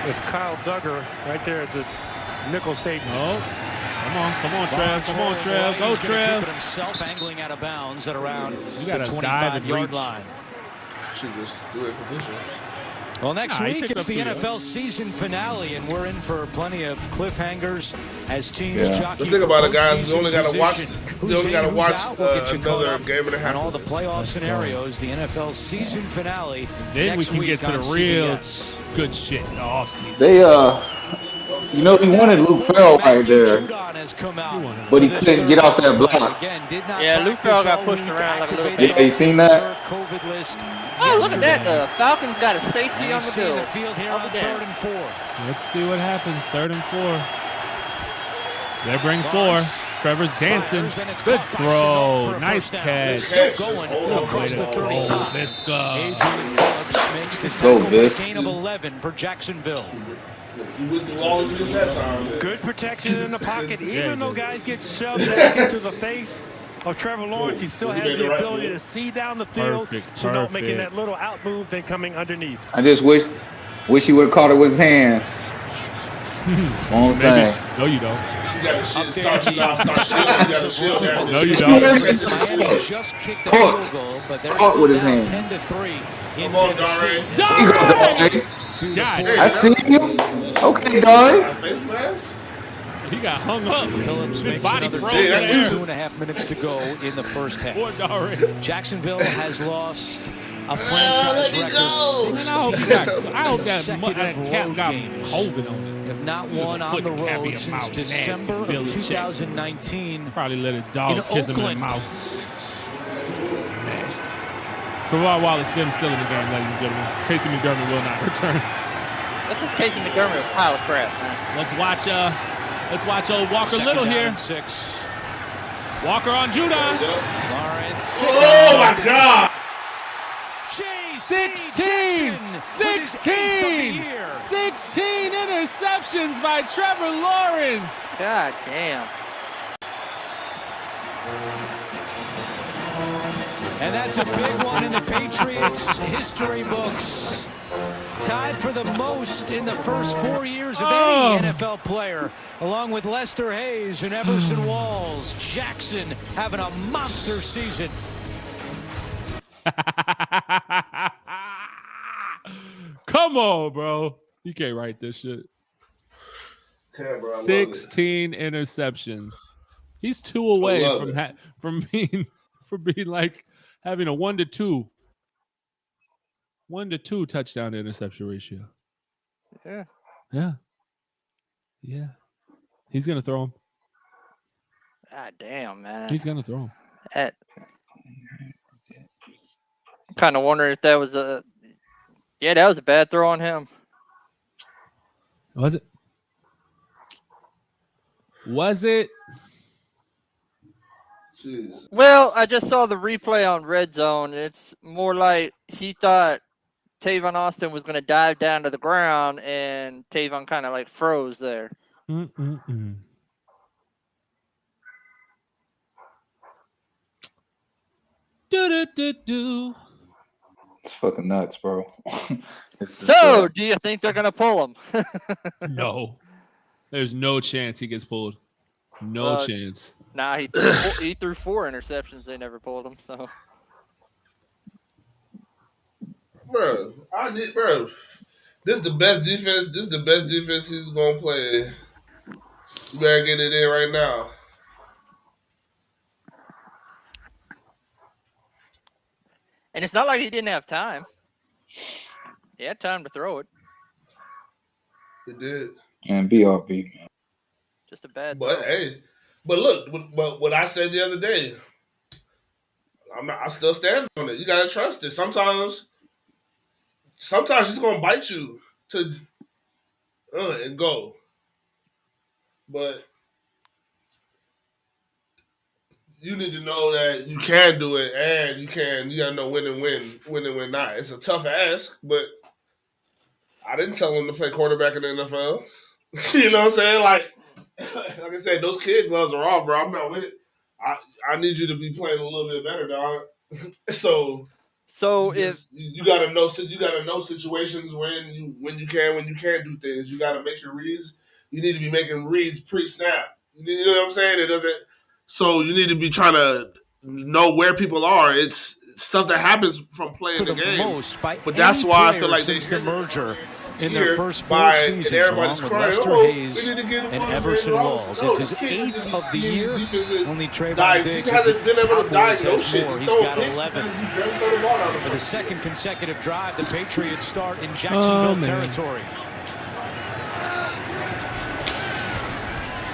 There's Kyle Duggar right there as a nickel safety. Oh, come on, Trev. Come on, Trev. Go, Trev. Keep it himself angling out of bounds at around You got the to dive and 25-yard reach. line. Should just do it for position. Well, next Nah, he week picked it's up the two, NFL season finale, and we're in for plenty of cliffhangers as teams jockey. The thing about it, guys, you postseason only got to watch. position. You Who's only in, got to who's watch out, we'll get you caught another up game and a half. on all the playoff scenarios. The NFL season finale. Then we next can week get to on the real CBS. good shit in the offseason. They you know, he wanted Luke Farrell right there, but he couldn't get off that block. Yeah, Luke Farrell got pushed around like a little Yeah, you seen that? Oh, look at that. The Falcons got a safety on the field. field here on Third and 4. Let's see what happens. 3rd and 4. They bring 4. Trevor's dancing. Good throw. Nice catch. Going across the 35. Let's go. Let's go, Vis. Gain of 11 for Jacksonville. He went through all of it that time. Man. Good protection in the pocket. Even though guys get shoved back into the face of Trevor Lawrence, he still has the ability to see down the field. So not making that little out move, then coming underneath. I just wish he would have caught it with his hands. One thing. No, you don't. You got to start shielding. You got to shield that. No, you don't. Just kicked the field goal, but they're Caught still with his down hands. 10-3 in Come on, Tennessee. He got God, I see you. Okay, Dari. Face mask? he got hung up. Phillips His makes body another froze 2 in the air. 2.5 minutes to go in the first half. Poor Dare. Jacksonville has lost a franchise record. Man, I hope that consecutive cap road got games. Hogan on it. Have not won on the road since December of 2019. Probably let a dog in kiss him in the Oakland. mouth. Terrell Wallace still in the game, ladies and gentlemen. Casey McDermott will not return. That's what Casey McDermott is a pile of crap, man. Let's watch old Walker Second Little down here. and 6. Walker on Judah. Lawrence. Oh my God! 16 interceptions by Trevor Lawrence. God damn. And that's a big one in the Patriots history books. Tied for the most in the first 4 years of any NFL player, along with Lester Hayes and Everson Walls. Jackson having a monster season. Come on, bro. You can't write this shit. Yeah, bro, I love 16 interceptions. He's 2 away from being like having a 1-to-2 touchdown to interception ratio. Yeah. He's gonna throw him. God damn, man. He's gonna throw him. I'm kind of wondering if that was that was a bad throw on him. Was it? Jeez. Well, I just saw the replay on Red Zone. It's more like he thought Tavon Austin was going to dive down to the ground, and Tavon kind of like froze there. Do. It's fucking nuts, bro. So, do you think they're going to pull him? No. There's no chance he gets pulled. No chance. Nah, he threw 4 interceptions. They never pulled him. So, Bro, this is the best defense. This is the best defense he's gonna play. You better get it in right now. and it's not like he didn't have time. He had time to throw it. He did. And BRB. Just a bad. But throw. hey, but look, what I said the other day, I still stand on it. You gotta trust it. Sometimes it's gonna bite you to and go. But you need to know that you can do it, and you gotta know when and when not. It's a tough ask, but I didn't tell him to play quarterback in the NFL. You know what I'm saying? Like I said, those kid gloves are off, bro. I'm not with it. I need you to be playing a little bit better, dog. So So you gotta know situations when you can't do things. You gotta make your reads. You need to be making reads pre-snap. You know what I'm saying? It doesn't. So you need to be trying to know where people are. It's stuff that happens from playing the game. But that's why I feel like since the merger in their their first 4 seasons, along with Lester Hayes and Everson Walls. It's his 8th of the year. Only Trevor Diggs hasn't been able to diagnose more. He's got 11. For the second consecutive drive, the Patriots start in Jacksonville territory.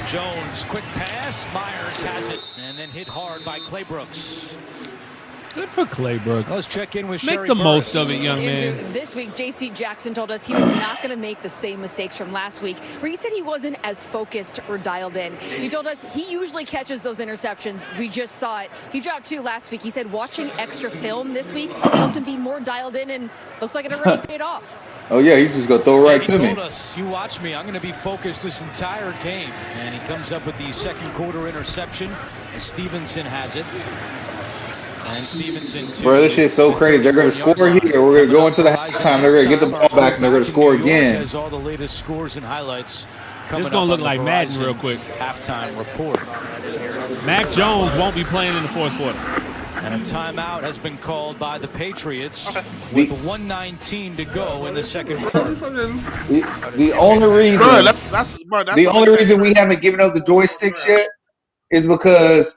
Jones, quick pass. Myers has it, and then hit hard by Claybrooks. Good for Claybrooks. Let's check in with Make Sherry the Burris. most of it, young Andrew, man. this week, J.C. Jackson told us he was not going to make the same mistakes from last week, where he said he wasn't as focused or dialed in. He told us he usually catches those interceptions. We just saw it. He dropped 2 last week. He said watching extra film this week helped him be more dialed in, and looks like it already paid off. Oh yeah, he's just gonna throw right to me. He told us, you watch me, I'm going to be focused this entire game. And he comes up with the second quarter interception as Stevenson has it. And Stevenson too. Bro, this shit's so crazy. They're gonna score here. We're gonna go into the halftime. They're gonna get the ball back and they're gonna score again. Has all the latest scores and highlights. It's gonna look like Madden real quick. Halftime report. Mac Jones won't be playing in the 4th quarter. And a timeout has been called by the Patriots with 1:19 to go in the second quarter. The only reason, the only reason we haven't given up the joysticks yet is because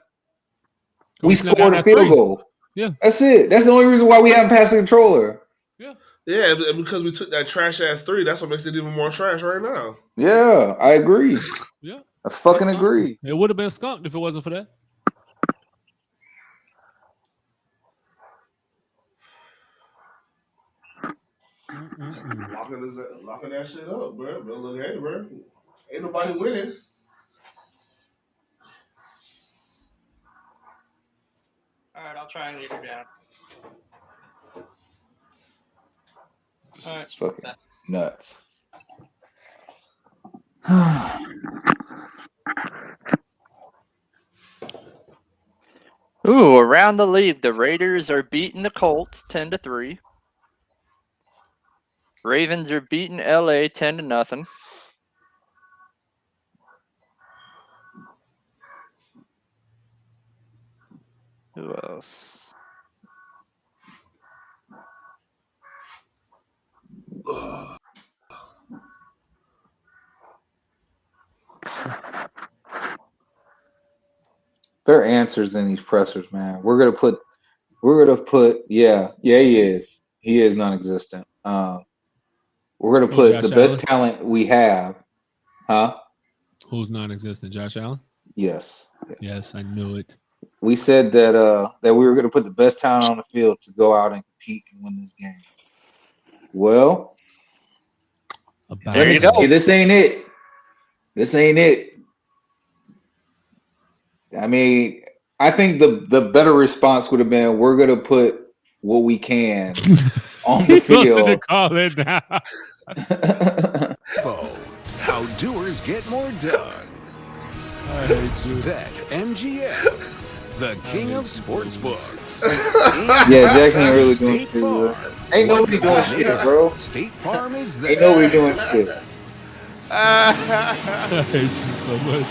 we scored a field goal. Yeah, that's it. That's the only reason why we haven't passed the controller. Yeah, because we took that trash ass 3. That's what makes it even more trash right now. Yeah, I agree. Yeah, I fucking agree. It would have been skunked if it wasn't for that. Locking that shit up, bro. But look, hey, bro, ain't nobody winning. All right, I'll try and get her down. It's fucking nuts. Ooh, around the league, the Raiders are beating the Colts 10-3. Ravens are beating LA 10-0. Who else? There are answers in these pressers, man. We're gonna put yeah, he is. He is non-existent. We're gonna put the best talent we have. Huh? Who's non-existent? Josh Allen? Yes. Yes, I knew it. We said that that we were gonna put the best talent on the field to go out and compete and win this game. Well, there you go. This ain't it. This ain't it. I mean, I think the better response would have been, we're gonna put what we can on the field. To call it now. How doers get more done. I hate you. Bet MGM, the king of sports books. Yeah, Jack ain't really doing shit, bro. Ain't nobody doing shit, bro. State Farm is there. Ain't nobody doing shit. I hate you so much.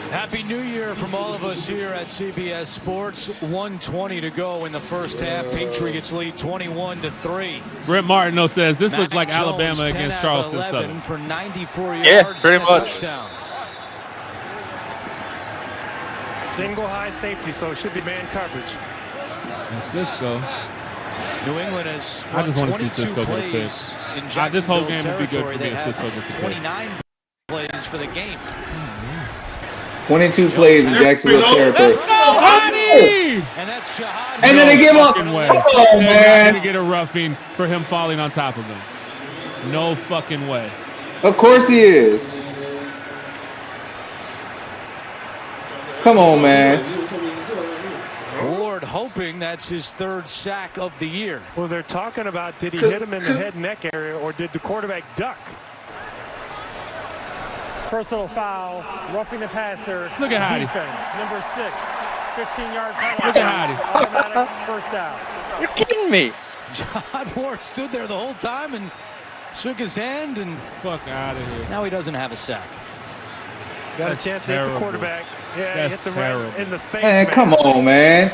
Happy New Year from all of us here at CBS Sports. 1:20 to go in the first half. Patriots lead 21-3. Brett Martineau says this looks like Jones, Alabama against Charleston Southern. For 94 yards. Yeah, pretty much. Touchdown. Single high safety, so it should be man coverage. And Cisco. New England has I just want to see 22 Cisco get a pick. plays in This whole Jacksonville game would be good territory. for me They if have Cisco gets a pick. 29 plays for the game. 22 plays in Jacksonville territory. And that's Jihad. And then they give up. Oh, man. To get a roughing for him falling on top of him. No fucking way. Of course he is. Come on, man. Ward hoping that's his 3rd sack of the year. Well, they're talking about, did he hit him in the head and neck area, or did the quarterback duck? Personal foul, roughing the passer. Look at Heidi. Defense, number 6, 15-yard penalty. Look at Hottie. Automatic first down. You're kidding me. John Ward stood there the whole time and shook his hand, and fuck out of here. Now he doesn't have a sack. Got a chance to hit the quarterback. Yeah, he hits him right in the face. Man, come on, man.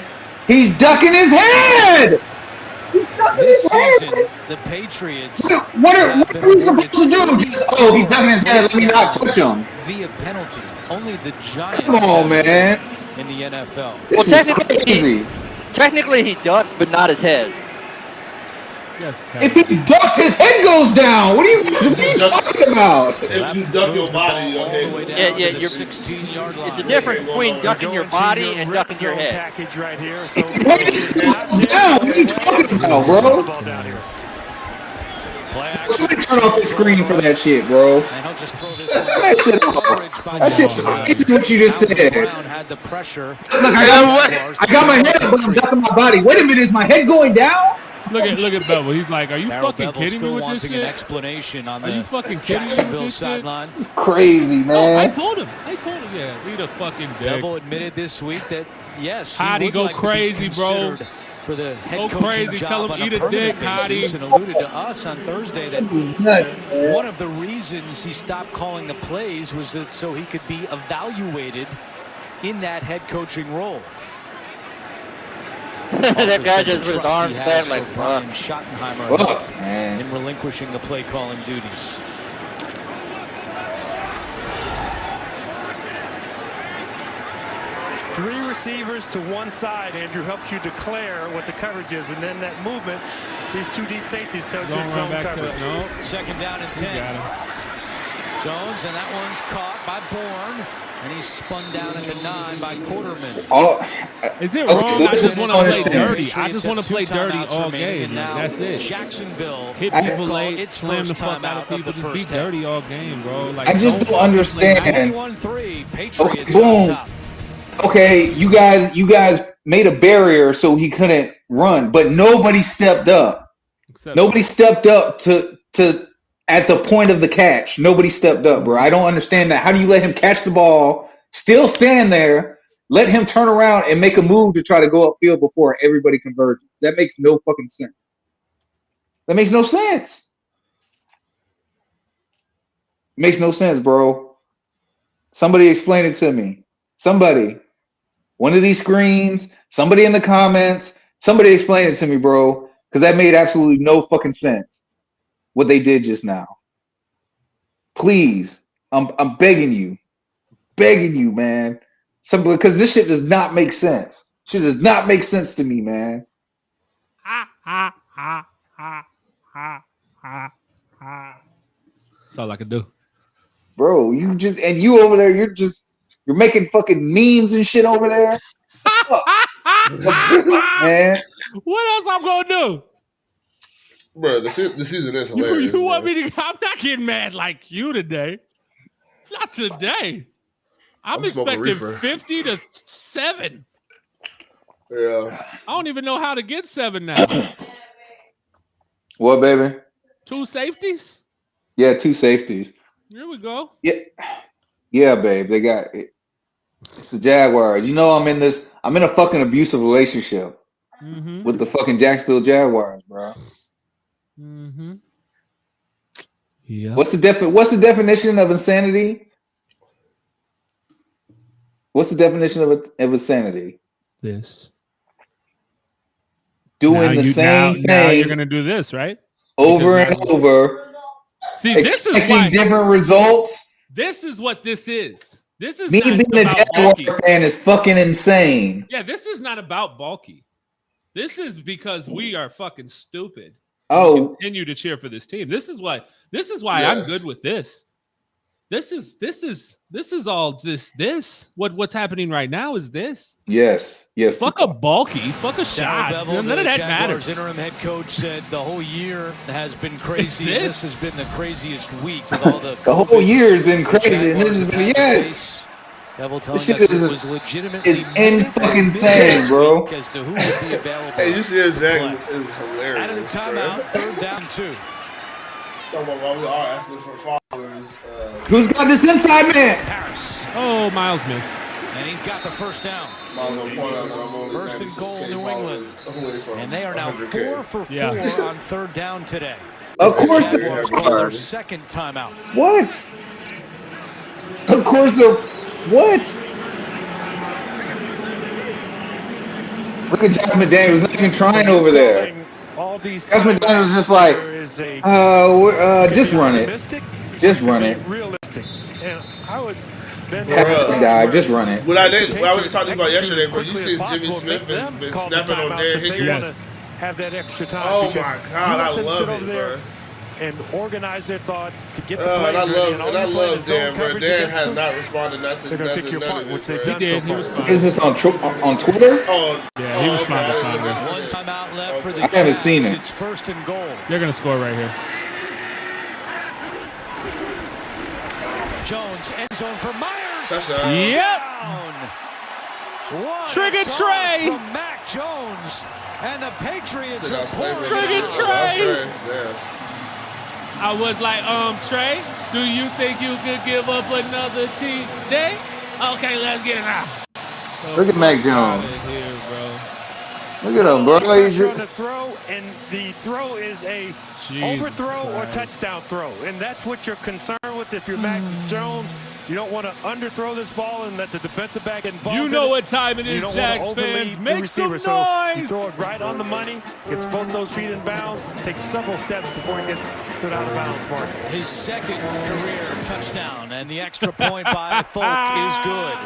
He's ducking his head. This season, the Patriots. What are we supposed to do? Just, he's ducking his head. Let me not touch him. Via penalty. Only the Giants. Come on, man. In the NFL. Well, technically he ducked, but not his head. If he ducked, his head goes down. What are you talking about? If you duck your body, your head. Yeah, you're 16-yard line. It's a difference between ducking your body and ducking your head. Package right here. So his head is down. What are you talking about, bro? Somebody turn off the screen for that shit, bro. That shit off. That shit's crazy what you just said. Had the pressure. Look, I got my head up, but I'm ducking my body. Wait a minute, is my head going down? Look at Bevel. He's like, "Are you fucking Bevel kidding me still with this wanting shit? an explanation on Are you the fucking kidding me with Jacksonville this shit?" sideline. It's crazy, man. I told him. Yeah, eat a fucking dick. Bevel admitted this week that yes, Hottie, he would go like crazy, to be bro. considered for the head Go coaching crazy. job Tell him on eat a a dick, permanent basis, Hottie. and alluded to us on Thursday that one of the reasons he stopped calling the plays was that so he could be evaluated in that head coaching role. That guy just with his arms bent like Brian fuck. Schottenheimer in relinquishing the play calling duties. Three receivers to one side, Andrew, helps you declare what the coverage is, and then that movement, these two deep safeties tell you zone coverage. No, second down and 10. Jones, and that one's caught by Bourne, and he's spun down at the 9 by Quarterman. Is it wrong? I just want to play dirty. I just want to play dirty all game. That's it. Jacksonville hit people late, slam the fuck out of people, just be dirty all game, bro. Like, I just don't understand. 21-3, Patriots boom. on top. Okay, you guys made a barrier so he couldn't run, but nobody stepped up. Nobody stepped up to at the point of the catch. Nobody stepped up, bro. I don't understand that. How do you let him catch the ball, still stand there, let him turn around and make a move to try to go upfield before everybody converges? That makes no fucking sense. That makes no sense. Makes no sense, bro. Somebody explain it to me. Somebody. One of these screens, somebody in the comments, somebody explain it to me, bro, because that made absolutely no fucking sense what they did just now. Please, I'm begging you, man. Because this shit does not make sense. Shit does not make sense to me, man. That's all I can do. Bro, you over there, you're making fucking memes and shit over there. Man. What else I'm gonna do? Bro, the season is hilarious. You want me to? I'm not getting mad like you today. Not today. I'm expecting 50 to 7. Yeah. I don't even know how to get 7 now. What, baby? 2 safeties? Yeah, 2 safeties. Here we go. Yeah, babe. They got it. It's the Jaguars. You know I'm in a fucking abusive relationship with the fucking Jacksonville Jaguars, bro. Yeah. What's the definition of insanity? What's the definition of insanity? This. Doing the same thing. Now you're gonna do this, right? Over and over. See, this is why different results. This is what this is. This is me being a Jaguar fan is fucking insane. Yeah, this is not about bulky. This is because we are fucking stupid. Oh, continue to cheer for this team. This is why I'm good with this. This is all this. What's happening right now is this. Yes. Fuck a bulky. Fuck a shot. Bevel, None of that Jaguars matters. Interim head coach said the whole year has been crazy. This has been the craziest week with all the. The whole year has been crazy, and this has been Bevel telling us it was legitimately fucking insane, bro. As to who would be available. Hey, UCF Jack is hilarious. Out of the timeout, 3rd down 2. Talking about why we are asking for followers. Who's got this inside man? Harris. Oh, Miles missed. And he's got the first down. First and goal, New England. And they are now 4 for 4 on third down today. Of course they Jaguars call their second timeout. What? Of course they're what? Look at Josh McDaniels not even trying over there. Josh McDaniels was just like, just run it. Just run it. Realistic. And I would just run it. What I was talking about yesterday, but you see Jimmy Smith been snapping on Dan Higgins. Have that extra time. Oh my God, I love it, bro. And organize their thoughts to get the and plays I ready. love Dan, bro. Dan has not responded not to they're going to pick you apart, which they've done so far. Is this on Twitter? Yeah, he responded finally. One timeout left for the I haven't seen it. It's first and goal. They're going to score right here. Jones, end zone for Myers. Touchdown. Yep. Trigger Trey. From Mac Jones. And the Patriots are Trigger Trey. I was like, Trey, do you think you could give up another day? Okay, let's get it out. Look at Mac Jones. Here, bro. Look at him, bro. Pressure on the throw, and the throw is a overthrow or touchdown throw. And that's what you're concerned with if you're Mac Jones. You don't want to underthrow this ball and let the defensive back get involved. You know what time it is, Jags fans. Make some noise. So you throw it right on the money, gets both those feet in bounds, takes several steps before he gets to the out of bounds mark. His second career touchdown, and the extra point by Folk is good.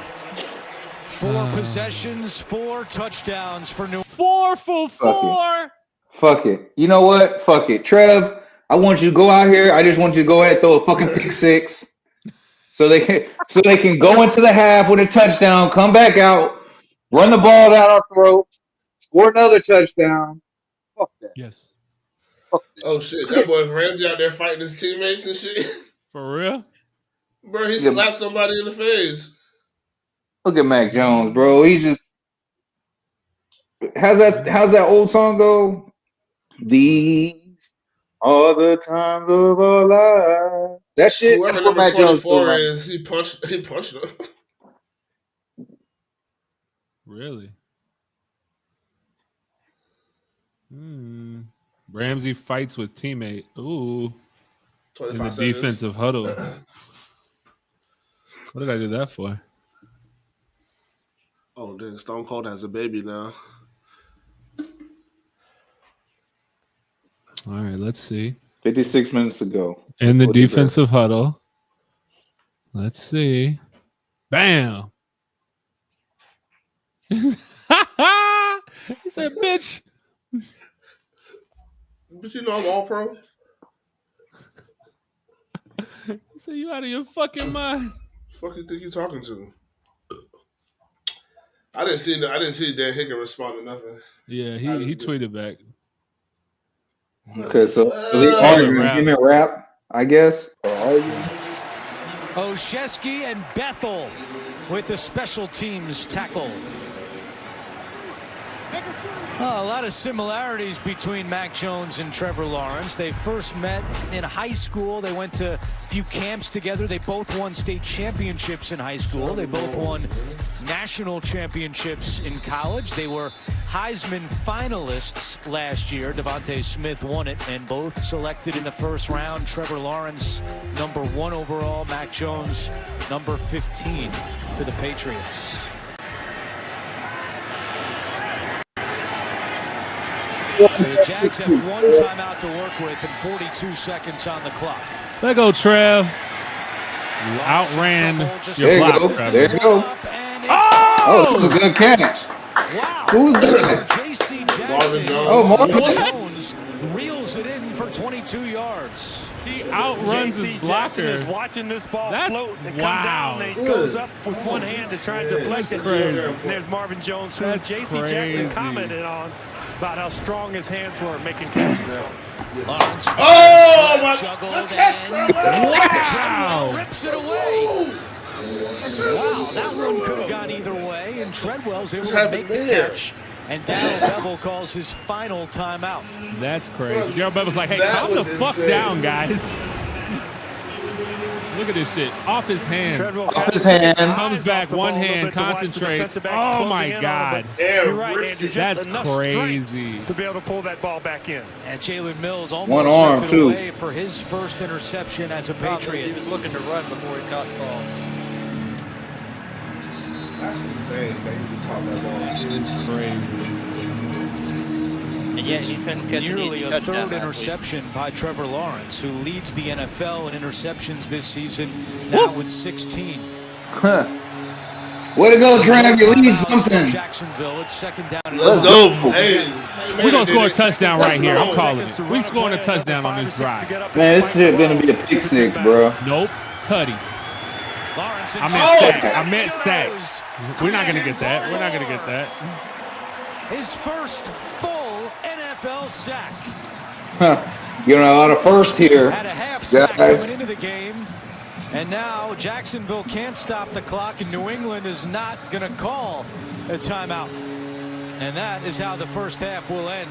4 possessions, 4 touchdowns for New. 4 for 4. Fuck it. You know what? Fuck it. Trev, I want you to go out here. I just want you to go ahead and throw a fucking pick 6. So they can go into the half with a touchdown, come back out, run the ball down our throats, score another touchdown. Fuck that. Yes. Oh shit, that boy Ramsey out there fighting his teammates and shit. For real? Bro, he slapped somebody in the face. Look at Mac Jones, bro. He's just how's that old song go? These are the times of our lives. That shit. Whoever That's what number Mac Jones 24 is, he punched him. Really? Ramsey fights with teammate. Ooh. In the defensive huddle. What did I do that for? Oh, dang. Stone Cold has a baby now. All right, let's see. 56 minutes ago. In the defensive huddle. Let's see. Bam. He said, bitch. But you know I'm all pro. He said, you out of your fucking mind. Fuck you think you talking to? I didn't see Dan Higgins respond to nothing. Yeah, he tweeted back. Okay, so they arguing him and rap, I guess. Or arguing. Olszewski and Bethel with the special teams tackle. A lot of similarities between Mac Jones and Trevor Lawrence. They first met in high school. They went to a few camps together. They both won state championships in high school. They both won national championships in college. They were Heisman finalists last year. Devontae Smith won it, and both selected in the first round. Trevor Lawrence, number 1 overall. Mac Jones, number 15 to the Patriots. So the Jags have 1 timeout to work with and 42 seconds on the clock. There go, Trev. You outran your block, Trev. There you go. Oh, that was a good catch. Wow. Who's that? J.C. Jackson. Oh, Marvin Jones reels it in for 22 yards. He outruns his J.C. blocker. Jackson is watching this ball float and come down. And he goes up with one hand to try and deflect it. And there's Marvin Jones, who J.C. Jackson commented on about how strong his hands were making catches. Lawrence my Wow. Rips it away. Wow, that one could have gone either way, and Treadwell's able to make the catch. And Darrell Bevel calls his final timeout. That's crazy. Darrell Bevel's like, hey, calm the fuck down, guys. Look at this shit. Off his hands. Off his hands. Comes back, one hand, concentrates. Oh my God. You're right, Andrew. That's crazy. To be able to pull that ball back in. And Jalen Mills almost one arm lifted too away for his first interception as a Patriot. He was looking to run before he caught the ball. That's insane that he just caught that ball. It's crazy. And yet he couldn't catch Nearly a third interception interception by Trevor Lawrence, who leads the NFL in interceptions this season, now with 16. Way to go, Trev. You lead something. Jacksonville, it's second down. Let's go. Hey, We're going to score a touchdown right here. I'm calling it. We're scoring a touchdown on this drive. Man, this shit going to be a pick six, bro. Nope. Tutty. I meant sacks. We're not going to get that. We're not going to get that. His first full NFL sack. You know, a lot of first here. Had a half sack guys. coming into the game. And now Jacksonville can't stop the clock, and New England is not going to call a timeout. And that is how the first half will end.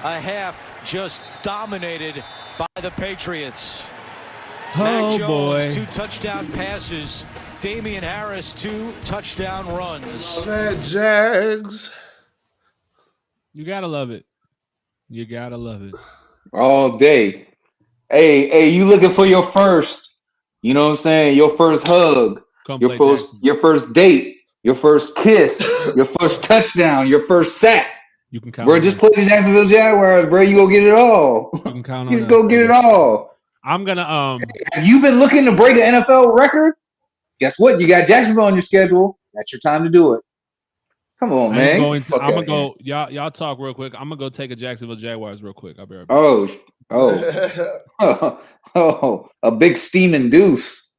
A half just dominated by the Patriots. Mac Jones, 2 touchdown passes. Damian Harris, 2 touchdown runs. That Jags. You got to love it. You got to love it. All day. Hey, you looking for your first. You know what I'm saying? Your first hug, your first date, your first kiss, your first touchdown, your first sack. You can count. Bro, just play the Jacksonville Jaguars, bro. You go get it all. You can count on You just go get it all. I'm gonna Have you been looking to break an NFL record? Guess what? You got Jacksonville on your schedule. That's your time to do it. Come on, man. I'm gonna go. Y'all talk real quick. I'm gonna go take a Jacksonville Jaguars real quick. I'll be right back. Oh, a big steaming deuce.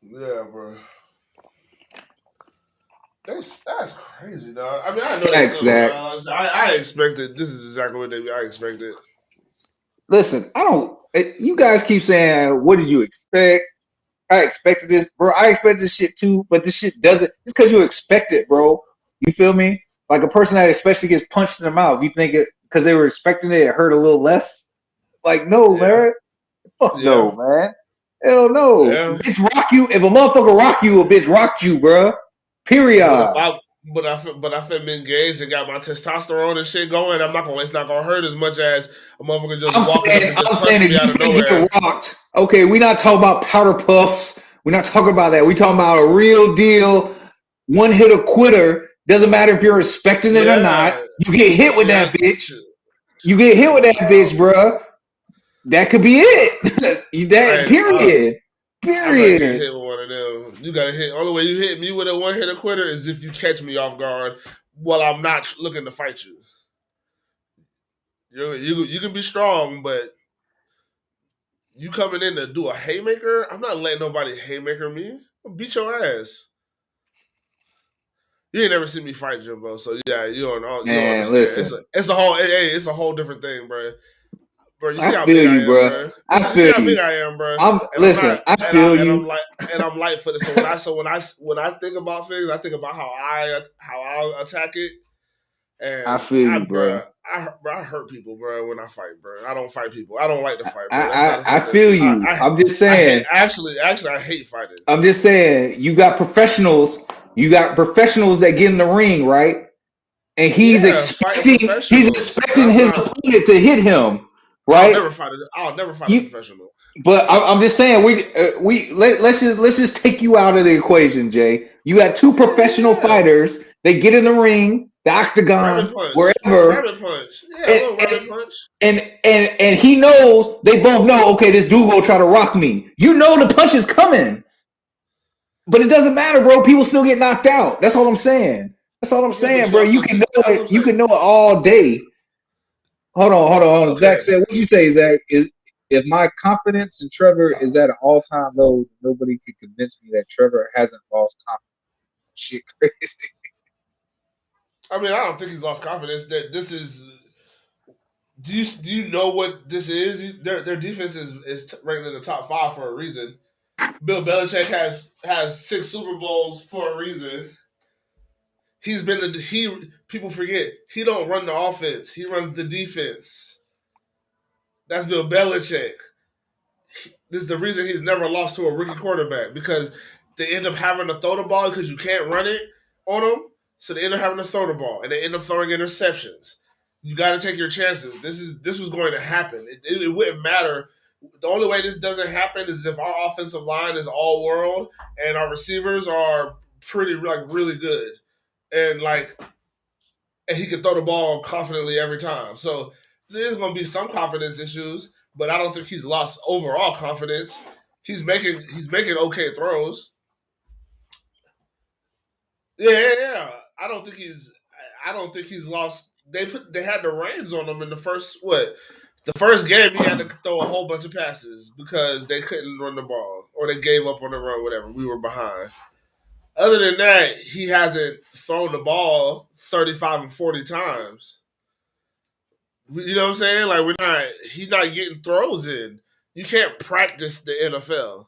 Yeah, bro. That's crazy, dog. I mean, I know that's I expected. This is exactly what I expected. Listen, you guys keep saying, what did you expect? I expected this, bro. I expected this shit too, but this shit doesn't. It's because you expect it, bro. You feel me? Like a person that especially gets punched in the mouth. You think it because they were expecting it hurt a little less? Like, no, man. Fuck no, man. Hell no. Yeah. Bitch rock you. If a motherfucker rock you, a bitch rocked you, bro. Period. But if I'm engaged and got my testosterone and shit going, it's not gonna hurt as much as a motherfucker just walking up and just punching me out of nowhere. Get rocked. Okay, we're not talking about powder puffs. We're not talking about that. We're talking about a real deal, one hitter quitter. Doesn't matter if you're expecting it or not. You get hit with that bitch. You get hit with that bitch, bro. That could be it. Period. Period. I hit with one of them. You gotta hit. Only way you hit me with a one hitter quitter is if you catch me off guard while I'm not looking to fight you. You can be strong, but you coming in to do a haymaker, I'm not letting nobody haymaker me. I'll beat your ass. You ain't never seen me fight, Jimbo. So yeah, you don't understand. Listen. It's a whole different thing, bro. Bro, you see how big I am, bro. I feel how big I am, bro. I feel you. I'm light-footed. So when I think about things, I think about how I'll attack it. And I feel you, bro. I hurt people, bro, when I fight, bro. I don't fight people. I don't like to fight, bro. I feel you. I'm just saying. Actually, I hate fighting. I'm just saying. You got professionals. You got professionals that get in the ring, right? And he's expecting his opponent to hit him, right? I'll never fight a professional. But I'm just saying, let's just take you out of the equation, Jay. You got 2 professional fighters. They get in the ring, the octagon, wherever. Rabbit punch. Yeah, a little rabbit punch. And he knows, they both know, okay, this dude will try to rock me. You know the punch is coming. But it doesn't matter, bro. People still get knocked out. That's all I'm saying. Bro. You can know it. You can know it all day. Hold on. Okay. Zach said, what'd you say, Zach? If my confidence in Trevor is at an all-time low, nobody could convince me that Trevor hasn't lost confidence. Shit crazy. I mean, I don't think he's lost confidence. That this is. Do you know what this is? Their defense is ranked in the top 5 for a reason. Bill Belichick has 6 Super Bowls for a reason. He's been people forget he don't run the offense. He runs the defense. That's Bill Belichick. This is the reason he's never lost to a rookie quarterback, because they end up having to throw the ball because you can't run it on them. So they end up having to throw the ball, and they end up throwing interceptions. You got to take your chances. This was going to happen. It wouldn't matter. The only way this doesn't happen is if our offensive line is all world and our receivers are really good, and he can throw the ball confidently every time. So there's going to be some confidence issues, but I don't think he's lost overall confidence. He's making okay throws. Yeah. I don't think he's lost. They had the reins on him in the first game. He had to throw a whole bunch of passes because they couldn't run the ball, or they gave up on the run, whatever. We were behind. Other than that, he hasn't thrown the ball 35 and 40 times. You know what I'm saying? Like he's not getting throws in. You can't practice the NFL.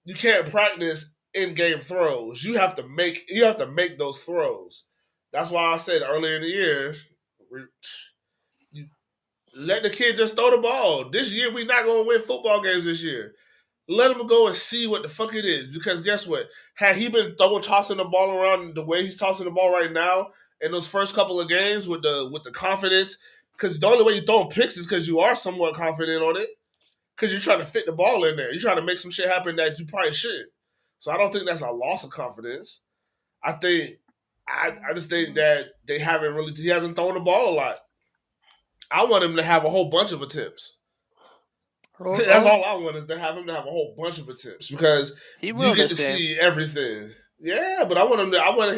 You can't practice in-game throws. You have to make those throws. That's why I said earlier in the year, you let the kid just throw the ball. This year, we're not going to win football games this year. Let him go and see what the fuck it is. Because guess what? Had he been tossing the ball around the way he's tossing the ball right now in those first couple of games with the confidence, because the only way you throw picks is because you are somewhat confident on it, because you're trying to fit the ball in there. You're trying to make some shit happen that you probably shouldn't. So I don't think that's a loss of confidence. I just think that he hasn't thrown the ball a lot. I want him to have a whole bunch of attempts. That's all I want, is to have him to have a whole bunch of attempts, because you get to see everything. Yeah, but I wanted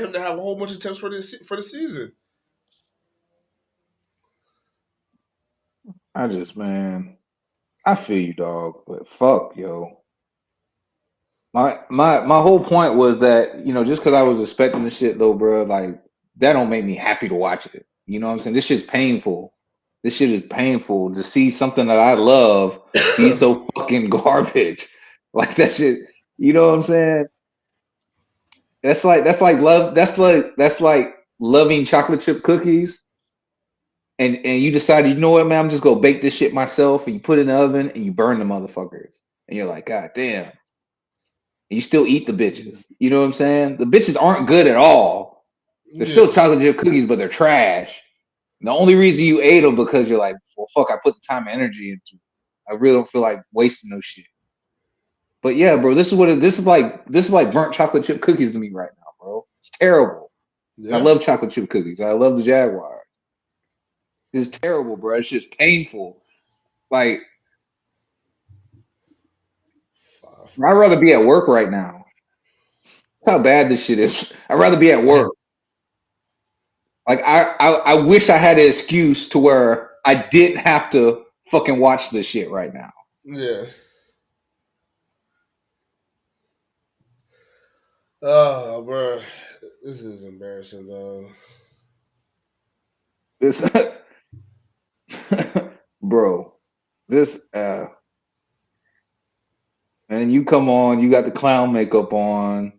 him to have a whole bunch of attempts for the season. I feel you, dog, but fuck, yo. My whole point was that, just because I was expecting the shit though, bro, like that don't make me happy to watch it. You know what I'm saying? This shit's painful. This shit is painful to see something that I love be so fucking garbage. Like that shit. You know what I'm saying? That's like love. That's like loving chocolate chip cookies. And you decide, you know what, man, I'm just gonna bake this shit myself, and you put it in the oven and you burn the motherfuckers. And you're like, God damn. And you still eat the bitches. You know what I'm saying? The bitches aren't good at all. They're still chocolate chip cookies, but they're trash. And the only reason you ate them because you're like, well, fuck, I put the time and energy into it. I really don't feel like wasting no shit. But yeah, bro, this is like burnt chocolate chip cookies to me right now, bro. It's terrible. Yeah. I love chocolate chip cookies. I love the Jaguars. It's terrible, bro. It's just painful. Like, I'd rather be at work right now. That's how bad this shit is. I'd rather be at work. Like, I wish I had an excuse to where I didn't have to fucking watch this shit right now. Yeah. Oh, bro. This is embarrassing, though. This, bro, this, and you come on, you got the clown makeup on.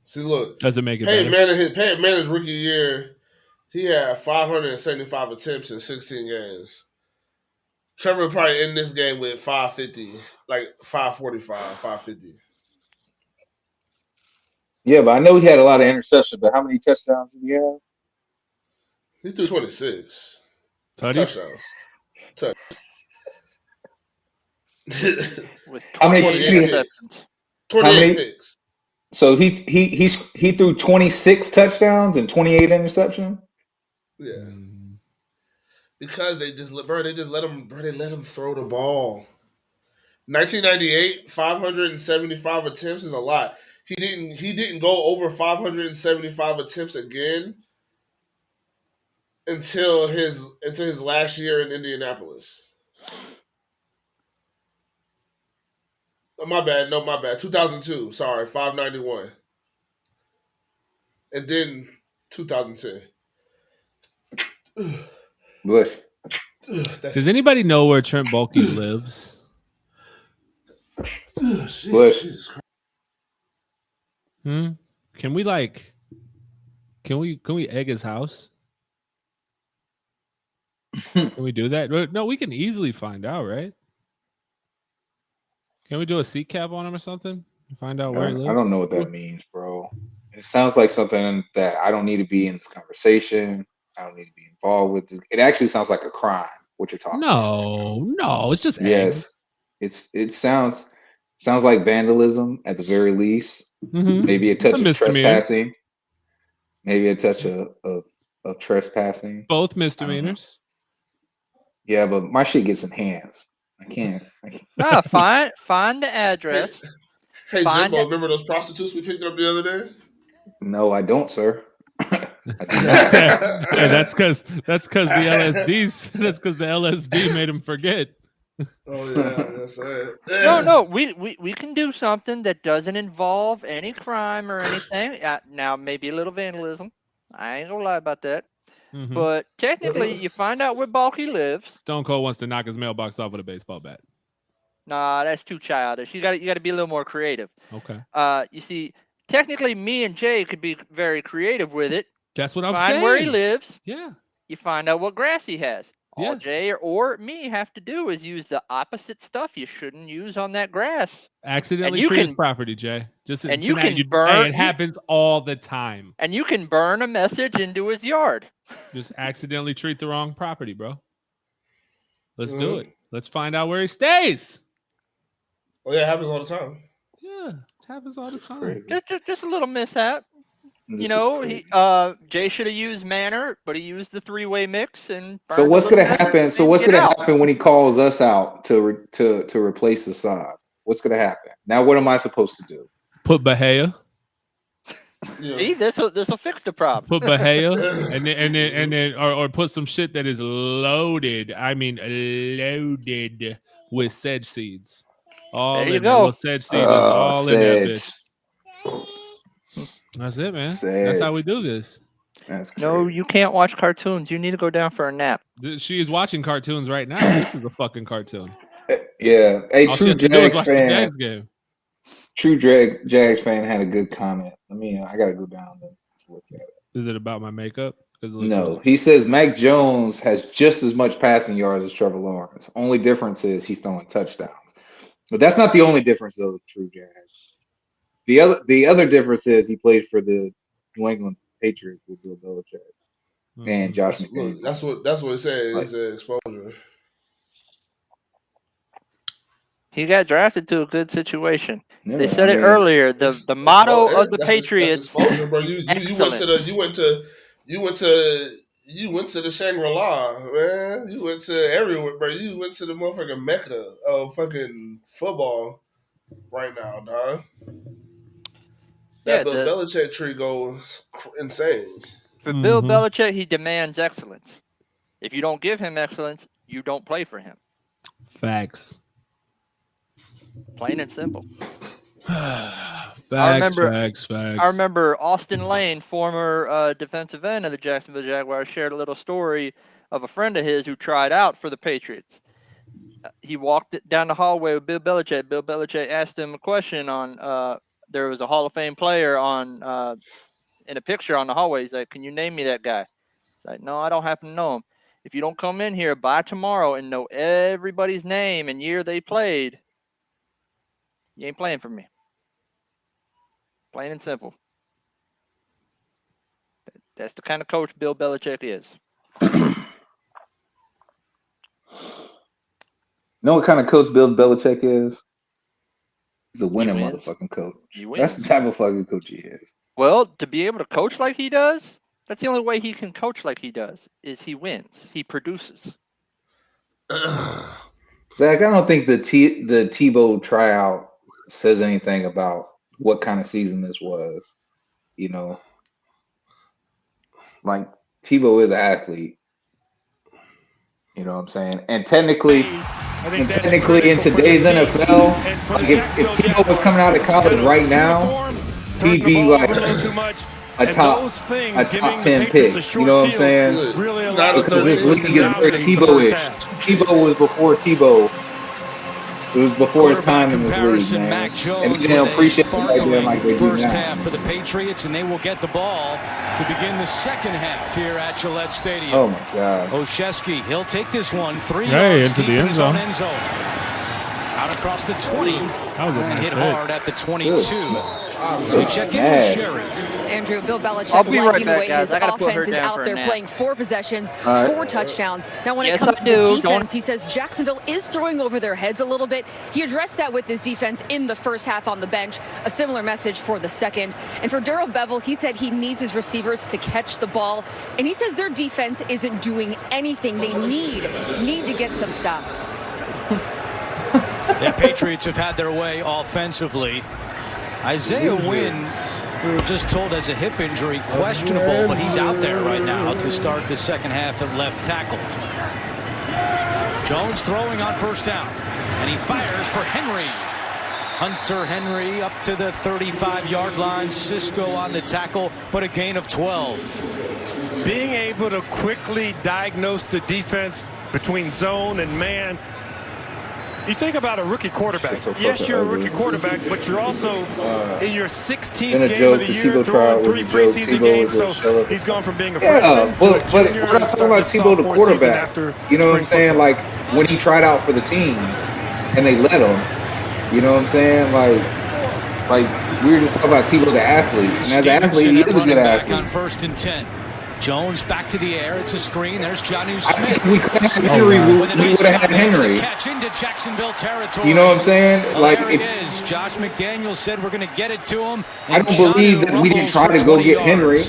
See, look. Does it make it better? Peyton Manning's rookie year, he had 575 attempts in 16 games. Trevor would probably end this game with 550, like 545, 550. Yeah, but I know he had a lot of interceptions, but how many touchdowns did he have? He threw 26. Touchdowns. With how many 28 picks. So he threw 26 touchdowns and 28 interceptions? Yeah. Because they let him throw the ball. 1998, 575 attempts is a lot. He didn't go over 575 attempts again until his last year in Indianapolis. Oh, my bad. 2002. Sorry, 591. And then 2010. Bush. Does anybody know where Trent Baalke lives? Bush. Can we egg his house? Can we do that? No, we can easily find out, right? Can we do a seat cap on him or something? Find out where he lives? I don't know what that means, bro. It sounds like something that I don't need to be in this conversation. I don't need to be involved with this. It actually sounds like a crime, what you're talking about. No, it's just eggs. It sounds like vandalism at the very least. Mm-hmm. Maybe a touch of trespassing. Maybe a touch of trespassing. Both misdemeanors. Yeah, but my shit gets enhanced. I can't. No, find the address. Hey, Jimbo, remember those prostitutes we picked up the other day? No, I don't, sir. Yeah, that's because the LSD made him forget. Oh yeah, that's right. No, we can do something that doesn't involve any crime or anything. Now maybe a little vandalism. I ain't gonna lie about that. Mm-hmm. But technically, you find out where Balky lives. Stone Cold wants to knock his mailbox off with a baseball bat. Nah, that's too childish. You got to be a little more creative. Okay. You see, technically, me and Jay could be very creative with it. That's what I'm saying. Find where he lives. Yeah. You find out what grass he has. All Yes. Jay or me have to do is use the opposite stuff you shouldn't use on that grass. Accidentally treat his property, Jay. And you can burn. It happens all the time. And you can burn a message into his yard. Just accidentally treat the wrong property, bro. Let's do it. Let's find out where he stays. Oh yeah, it happens all the time. Yeah, it happens all the time. Just a little mishap. Jay should have used Manor, but he used the three-way mix. And so what's gonna happen? So what's gonna happen when he calls us out to replace Assad? What's gonna happen? Now, what am I supposed to do? Put Bahia. Yeah. See, this will fix the problem. Put Bahia and then or put some shit that is loaded. I mean loaded with sedge seeds. All there you go. Sedge seeds is all in that bitch. That's it, man. That's how we do this. No, you can't watch cartoons. You need to go down for a nap. She is watching cartoons right now. This is a fucking cartoon. Yeah. Hey, all true Jags fan. True Jags fan had a good comment. I gotta go down and look at it. Is it about my makeup? No, he says Mac Jones has just as much passing yards as Trevor Lawrence. Only difference is he's throwing touchdowns. But that's not the only difference, though. True Jags. The other difference is he played for the New England Patriots with Bill Belichick and Josh McDaniels. That's what it says. It's an exposure. He got drafted to a good situation. Yeah, they said it earlier. The motto of the Patriots. That's exposure, bro. You went to the Shangri-La, man. You went to everywhere, bro. You went to the motherfucking Mecca of fucking football right now, dog. That Bill Belichick tree goes insane. For Bill Belichick, he demands excellence. If you don't give him excellence, you don't play for him. Facts. Plain and simple. Facts. I remember Austin Lane, former defensive end of the Jacksonville Jaguars, shared a little story of a friend of his who tried out for the Patriots. He walked down the hallway with Bill Belichick. Bill Belichick asked him a question on there was a Hall of Fame player on in a picture on the hallway. He's like, "Can you name me that guy?" He's like, "No, I don't happen to know him. If you don't come in here by tomorrow and know everybody's name and year they played, you ain't playing for me." Plain and simple. That's the kind of coach Bill Belichick is. You know what kind of coach Bill Belichick is? He's a winning motherfucking coach. That's the type of fucking coach he is. Well, to be able to coach like he does, that's the only way he can coach like he does, is he wins. He produces. Zach, I don't think the Tebow tryout says anything about what kind of season this was. You know, like Tebow is an athlete. You know what I'm saying? And technically in today's NFL, like if Tebow was coming out of college right now, he'd be like a top 10 pick. You know what I'm saying? Because this league is very Tebow-ish. Tebow was before Tebow. It was before his time in this league, man. Mac Jones And they didn't appreciate it right there like they do first now. half for the Patriots, and they will get the ball to begin the second half here at Gillette Stadium. Oh my God. Oshesky, he'll take this one 3 Hey, yards into deep the in end his zone. own end zone. Out across the 20 and hit hard at the 22. So we check in with Sherry. Andrew, Bill Belichick I'll be right liking the back, way guys. his I gotta put her offense is down out for a there nap. playing 4 possessions, All right. 4 touchdowns. Now, when it Yes, comes I to the do. defense, he says Jacksonville is throwing over their heads a little bit. He addressed that with his defense in the first half on the bench. A similar message for the second. And for Darrell Bevell, he said he needs his receivers to catch the ball. And he says their defense isn't doing anything. They need to get some stops. The Patriots have had their way offensively. Isaiah Wynn, we were just told has a hip injury, questionable, but he's out there right now to start the second half at left tackle. Jones throwing on first down, and he fires for Henry. Hunter Henry up to the 35-yard line. Cisco on the tackle, but a gain of 12. Being able to quickly diagnose the defense between zone and man. You think about a rookie quarterback. Yes, you're a rookie quarterback, but you're also in your 16th game of the year, throwing 3 preseason games. So he's gone from being a freshman to a junior. But we're not talking about Tebow the quarterback. You know what I'm saying? Like when he tried out for the team and they let him. You know what I'm saying? Like we were just talking about Tebow the athlete, and as an athlete, he is a good athlete. On 1st and 10. Jones back to the air. It's a screen. There's Jonnu Smith. If we could have Henry, we would have had Henry. Catch into Jacksonville territory. You know what I'm saying? Well, like there it is. Josh McDaniels said we're going to get it to him. I don't believe that we didn't try to go get Henry.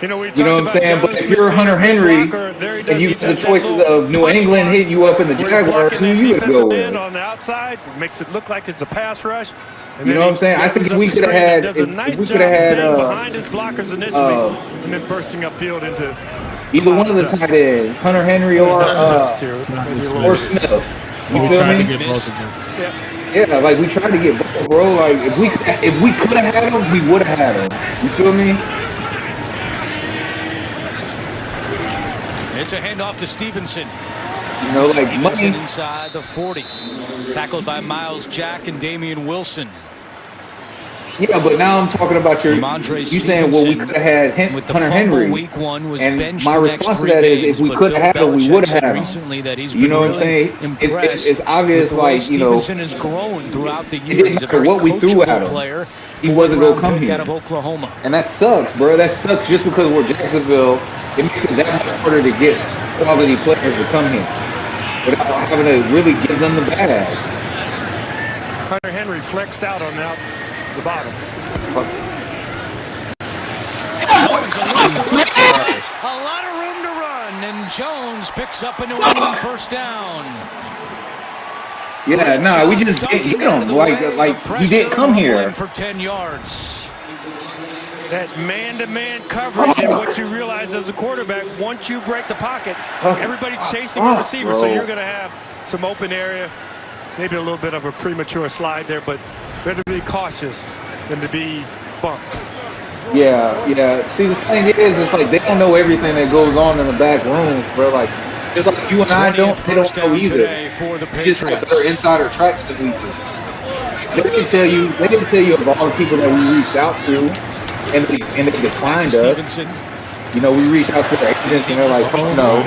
You know what I'm saying? But if you're Hunter Henry and you the choices of New England hitting you up in the Jaguars, who you would go with? On the outside makes it look like it's a pass rush. You know what I'm saying? I think if we could have had, if we could have had behind his blockers initially, and then bursting upfield into either one of the tight ends, Hunter Henry or Smith. You feel me? Yeah, like we tried to get both, bro. Like if we could have had him, we would have had him. You feel me? It's a handoff to Stevenson. You know, like money inside the 40. Tackled by Miles Jack and Damian Wilson. Yeah, but now I'm talking about you saying, well, we could have had Hunter Henry. And my response to that is, if we could have had him, we would have had him. You know what I'm saying? It's obvious, like, you know, Stevenson has grown throughout the it years. didn't matter what we threw at him. He wasn't going to come here. Out of Oklahoma. And that sucks, bro. That sucks just because we're Jacksonville. It makes it that much harder to get quality players to come here without having to really give them the bag. Hunter Henry flexed out on the bottom. A lot of room to run, and Jones picks up a New England first down. Yeah, nah, we just didn't get him. Like he didn't come here for 10 yards. That man-to-man coverage and what you realize as a quarterback, once you break the pocket, everybody's chasing a receiver, so you're going to have some open area, maybe a little bit of a premature slide there, but better be cautious than to be bumped. Yeah. See, the thing is, it's like they don't know everything that goes on in the back room, bro. Like, just like you and I don't, they don't know either. Just have better insider tracks than we do. They didn't tell you of all the people that we reached out to. And they declined us. You know, we reached out to their agents and they're like, oh no,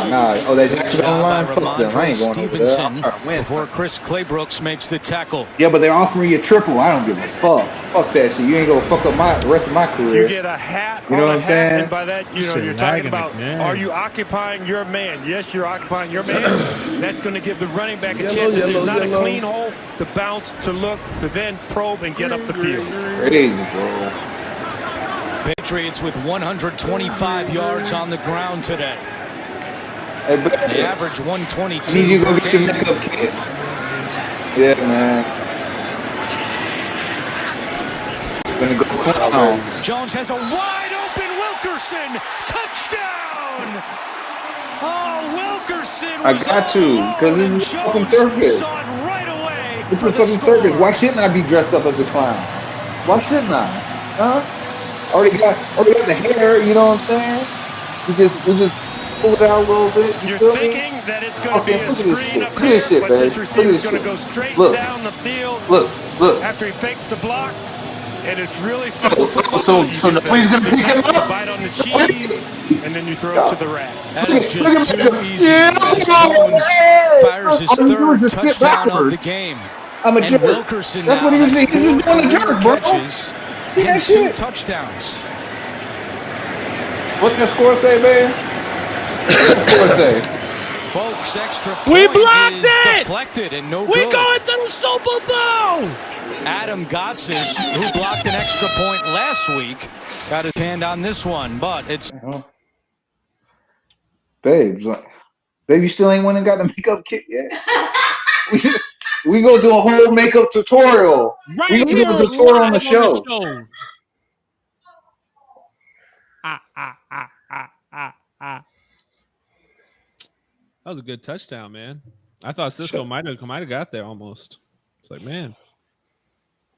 nah. Oh, that Jacksonville online? Fuck them. I ain't going over there. I'm trying to win. Before Chris Claybrooks makes the tackle. Yeah, but they're offering you a triple. I don't give a fuck. Fuck that shit. You ain't gonna fuck up the rest of my career. You get a hat. You know what I'm saying? And by that, you know, you're talking about, are you occupying your man? Yes, you're occupying your man. That's going to give the running back a chance. If there's not a clean hole to bounce, to look, to then probe and get up the field. Crazy, bro. Patriots with 125 yards on the ground today. Hey, they average 122. I need you to go get your makeup kit. Yeah, man. Gonna go Khlowns. Jones has a wide open Wilkerson. Touchdown! Oh, Wilkerson. I got to, because this is a fucking circus. Right this is a fucking circus. Why shouldn't I be dressed up as a clown? Why shouldn't I? Huh? Already got the hair, you know what I'm saying? We just move it out a little bit. You You're feel thinking me? that it's going to be a Look at this screen shit. up Look at this here, shit, but this babe. receiver's Look at going this to go shit. straight Look. down the field Look. after he fakes the block. And it's really simple football. So You get nobody's the gonna pick him defense to up. bite on the cheese, and then you throw it to the rack. That is just too easy as Jones fires his third touchdown of the game. I'm a And jerk. Wilkerson That's now what he was. has He's just 4 doing the career jerk, bro. catches See that and 2 shit? touchdowns. What's that score say, man? What's that score say? Folks, extra We point blocked is it! deflected and no We good. going to the Super Bowl! Adam Gotsis, who blocked an extra point last week, got his hand on this one, but it's... Babe, you still ain't went and got the makeup kit yet? we gonna do a whole makeup tutorial. Right We gonna here, do a tutorial on the live show. That was a good touchdown, man. I thought Cisco might have got there almost. It's like, man,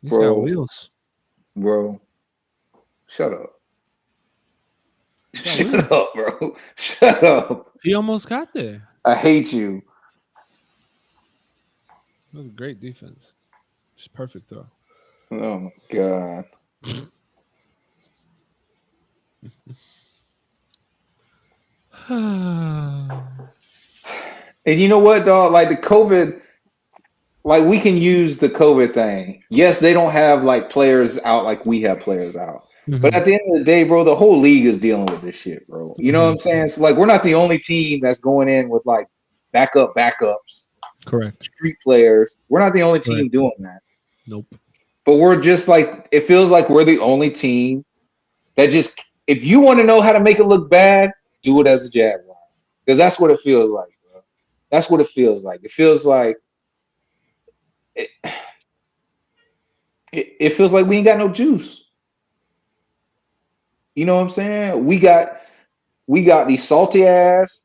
he's got wheels. Bro, shut up. Shut up, bro. Shut up. He almost got there. I hate you. That was a great defense. Just perfect throw. Oh my god. And you know what, dog? Like the COVID, like we can use the COVID thing. Yes, they don't have like players out like we have players out. But at the end of the day, bro, the whole league is dealing with this shit, bro. You know what I'm saying? So like we're not the only team that's going in with like backups. Correct. Street players. We're not the only team doing that. Nope. But we're just like, it feels like we're the only team that just, if you want to know how to make it look bad, do it as a Jaguar. Because that's what it feels like, bro. That's what it feels like. It feels like, it feels like we ain't got no juice. You know what I'm saying? We got these salty ass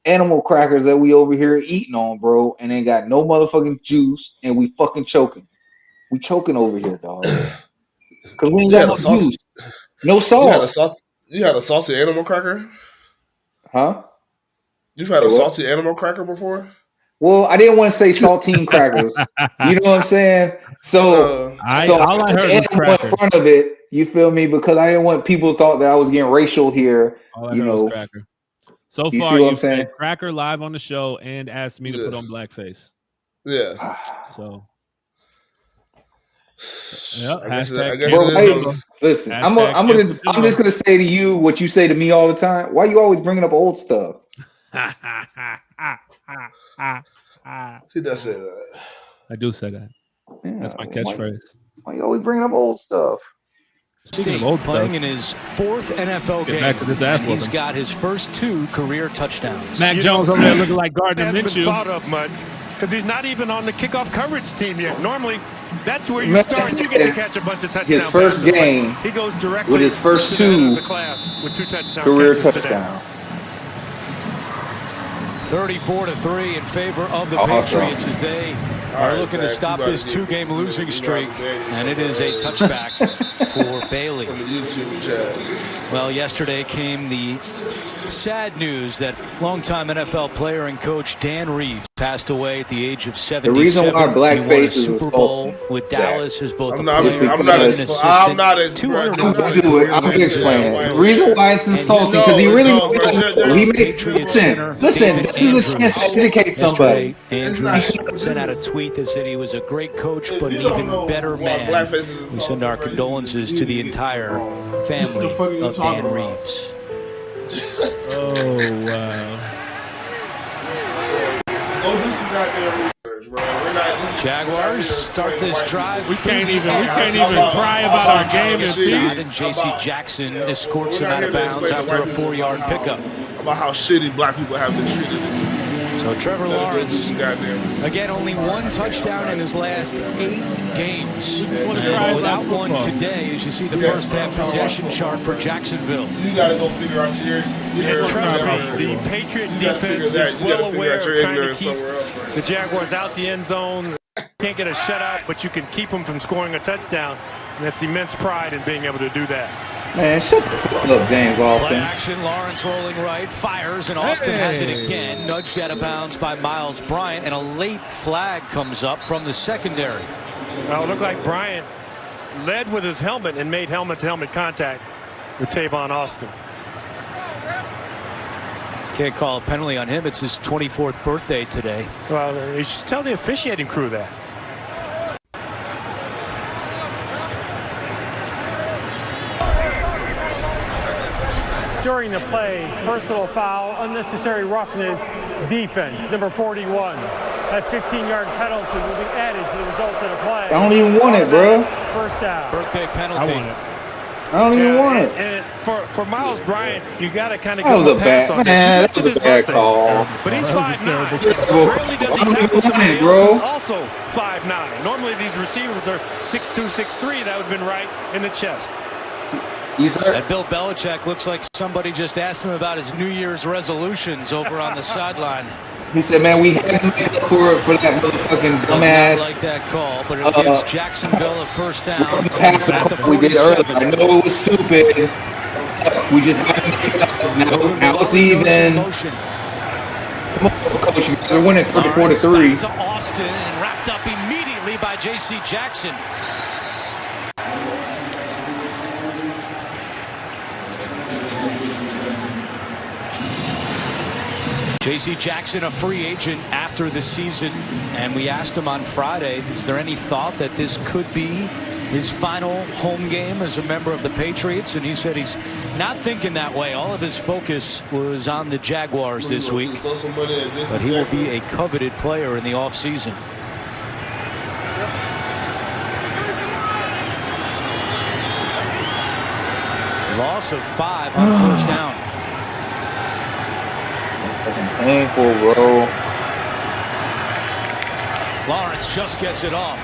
animal crackers that we over here eating on, bro, and ain't got no motherfucking juice, and we fucking choking. We choking over here, dog. Because we ain't got no juice. No sauce. You had a salty animal cracker? Huh? You've had a salty animal cracker before? Well, I didn't want to say saltine crackers. You know what I'm saying? So I heard in front of it. You feel me? Because I didn't want people thought that I was getting racial here. You know, cracker. So you far, see what I'm you've saying? said cracker live on the show and asked me to put on blackface. Yeah. So. Yep. I guess listen, I'm just gonna say to you what you say to me all the time. Why you always bringing up old stuff? He does say that. I do say that. Yeah, that's my catchphrase. Why you always bringing up old stuff? Speaking of old playing in his 4th NFL game, he's got his first 2 career touchdowns. Mac Jones over there looking like Gardner Hasn't Minshew. been thought of much because he's not even on the kickoff coverage team yet. Normally, that's where you start. You get to catch a bunch of touchdowns. His first game, he goes directly with his first to the end 2 of the class with 2 touchdowns. career touchdowns. 34-3 in favor of the Patriots as they are looking to stop this 2-game losing streak, and it is a touchback for Bailey. Well, yesterday came the sad news that longtime NFL player and coach Dan Reeves passed away at the age of 77. The reason why blackface is Super Bowl with Dallas as both a player and an assistant. I'm not I'm gonna explain it. The reason why it's insulting because he really listen. This is a chance to educate somebody. Andrew sent out a tweet that said he was a great coach, but an even better man. We send our condolences to the entire family of Dan Reeves. Oh, wow. Go do some goddamn research, bro. Jaguars start this drive. We can't even cry about our game in peace. And J.C. Jackson escorts him out of bounds after a 4-yard pickup. About how shitty black people have been treated in this game. So Trevor Lawrence, again, only 1 touchdown in his last 8 games. And without one today, as you see the first half possession chart for Jacksonville. You got to go figure out your trust me, the Patriot defense is well aware of trying to keep the Jaguars out the end zone. Can't get a shutout, but you can keep them from scoring a touchdown. And that's immense pride in being able to do that. Man, shut the fuck up, James Play Austin. action, Lawrence rolling right, fires, and Austin has it again. Nudged out of bounds by Miles Bryant, and a late flag comes up from the secondary. Well, it looked like Bryant led with his helmet and made helmet-to-helmet contact with Tavon Austin. Can't call a penalty on him. It's his 24th birthday today. Well, you should tell the officiating crew that. During the play, personal foul, unnecessary roughness, defense, number 41. That 15-yard penalty will be added to the result of the play. I don't even want it, bro. First down. Birthday penalty. I want it. I don't even want it. And for Miles Bryant, you got to kind of That give was him a pass on man. this. That was a bad call. But he's 5'9". Rarely does he I don't tackle even somebody want it, bro. else who's also 5'9". Normally these receivers are 6'2", 6'3". That would have been right in the chest. And Bill Belichick looks like somebody just asked him about his New Year's resolutions over on the sideline. He said, man, we had to make up for that motherfucking dumbass. Not like that call, but it gives Jacksonville a first down. Pass we did earlier. I know it was stupid. We just had to make it up. Now it's even. Come on, coach, you guys are winning 34-3. To Austin and wrapped up immediately by J.C. Jackson. J.C. Jackson, a free agent after the season, and we asked him on Friday, is there any thought that this could be his final home game as a member of the Patriots? And he said he's not thinking that way. All of his focus was on the Jaguars this week, but he will be a coveted player in the offseason. Loss of 5 on first down. Painful, bro. Lawrence just gets it off.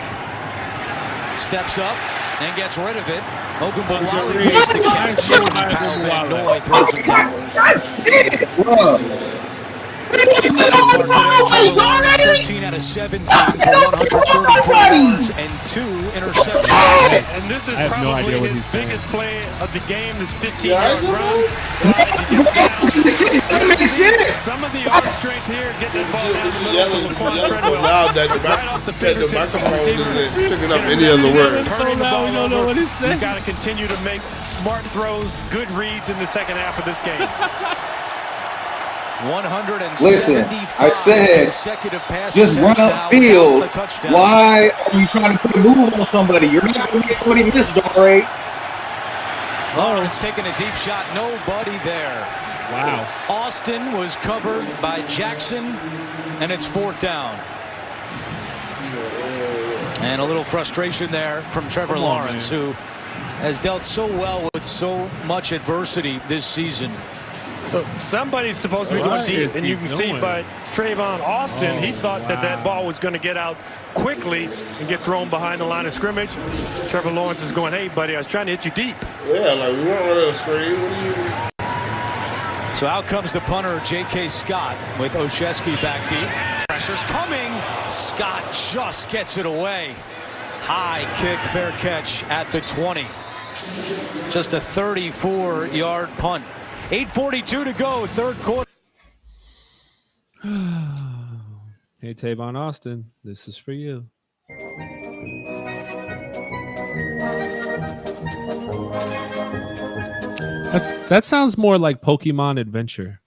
Steps up and gets rid of it. Ogunbowale makes the catch. Kyle Van Noy throws him down. 13 out of 17 for 134 yards and 2 interceptions. And this is no idea probably what his he's biggest play of the game, this 15-yard run. That makes sense. Some of the arm strength here, getting the ball down the middle to Laquan Treadwell. Loud that Right off the fingertips of the receiver. picking up any other word. Turning the ball we don't know over. what he's saying. You got to continue to make smart throws, good reads in the second half of this game. 175 Listen, I said, consecutive pass just run attempts now upfield. without the touchdown. Why are you trying to put a move on somebody? You're not going to make somebody miss, Dore. Lawrence taking a deep shot. Nobody there. Wow. Austin was covered by Jackson, and it's fourth down. And a little frustration there from Trevor Lawrence, who has dealt so well with so much adversity this season. So somebody's supposed to be going deep, and you can see by Trayvon Austin, he thought that ball was going to get out quickly and get thrown behind the line of scrimmage. Trevor Lawrence is going, hey, buddy, I was trying to hit you deep. Yeah, like we weren't running a screen. What are you? So out comes the punter, J.K. Scott, with Olszewski back deep. Pressure's coming. Scott just gets it away. High kick, fair catch at the 20. Just a 34-yard punt. 8:42 to go, third quarter. Hey, Tavon Austin, this is for you. That sounds more like Pokemon Adventure.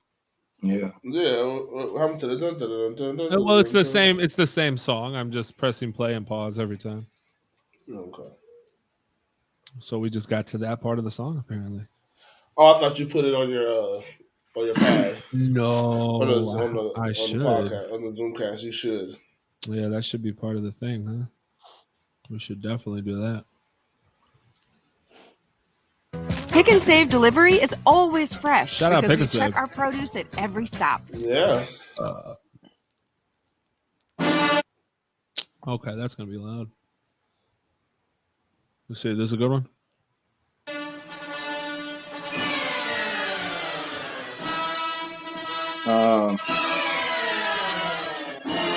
Yeah. Yeah. What happened to the dun, dun, dun, dun, dun, Well, it's the same. It's the same song. I'm just pressing play and pause every time. Okay. So we just got to that part of the song, apparently. Oh, I thought you put it on your pad. No, I should. The podcast, on the Zoomcast, you should. Yeah, that should be part of the thing, huh? We should definitely do that. Pick and Save delivery is always fresh Shout out because Pick we and check Save. our produce at every stop. Yeah. Okay, that's gonna be loud. Let's see. This is a good one.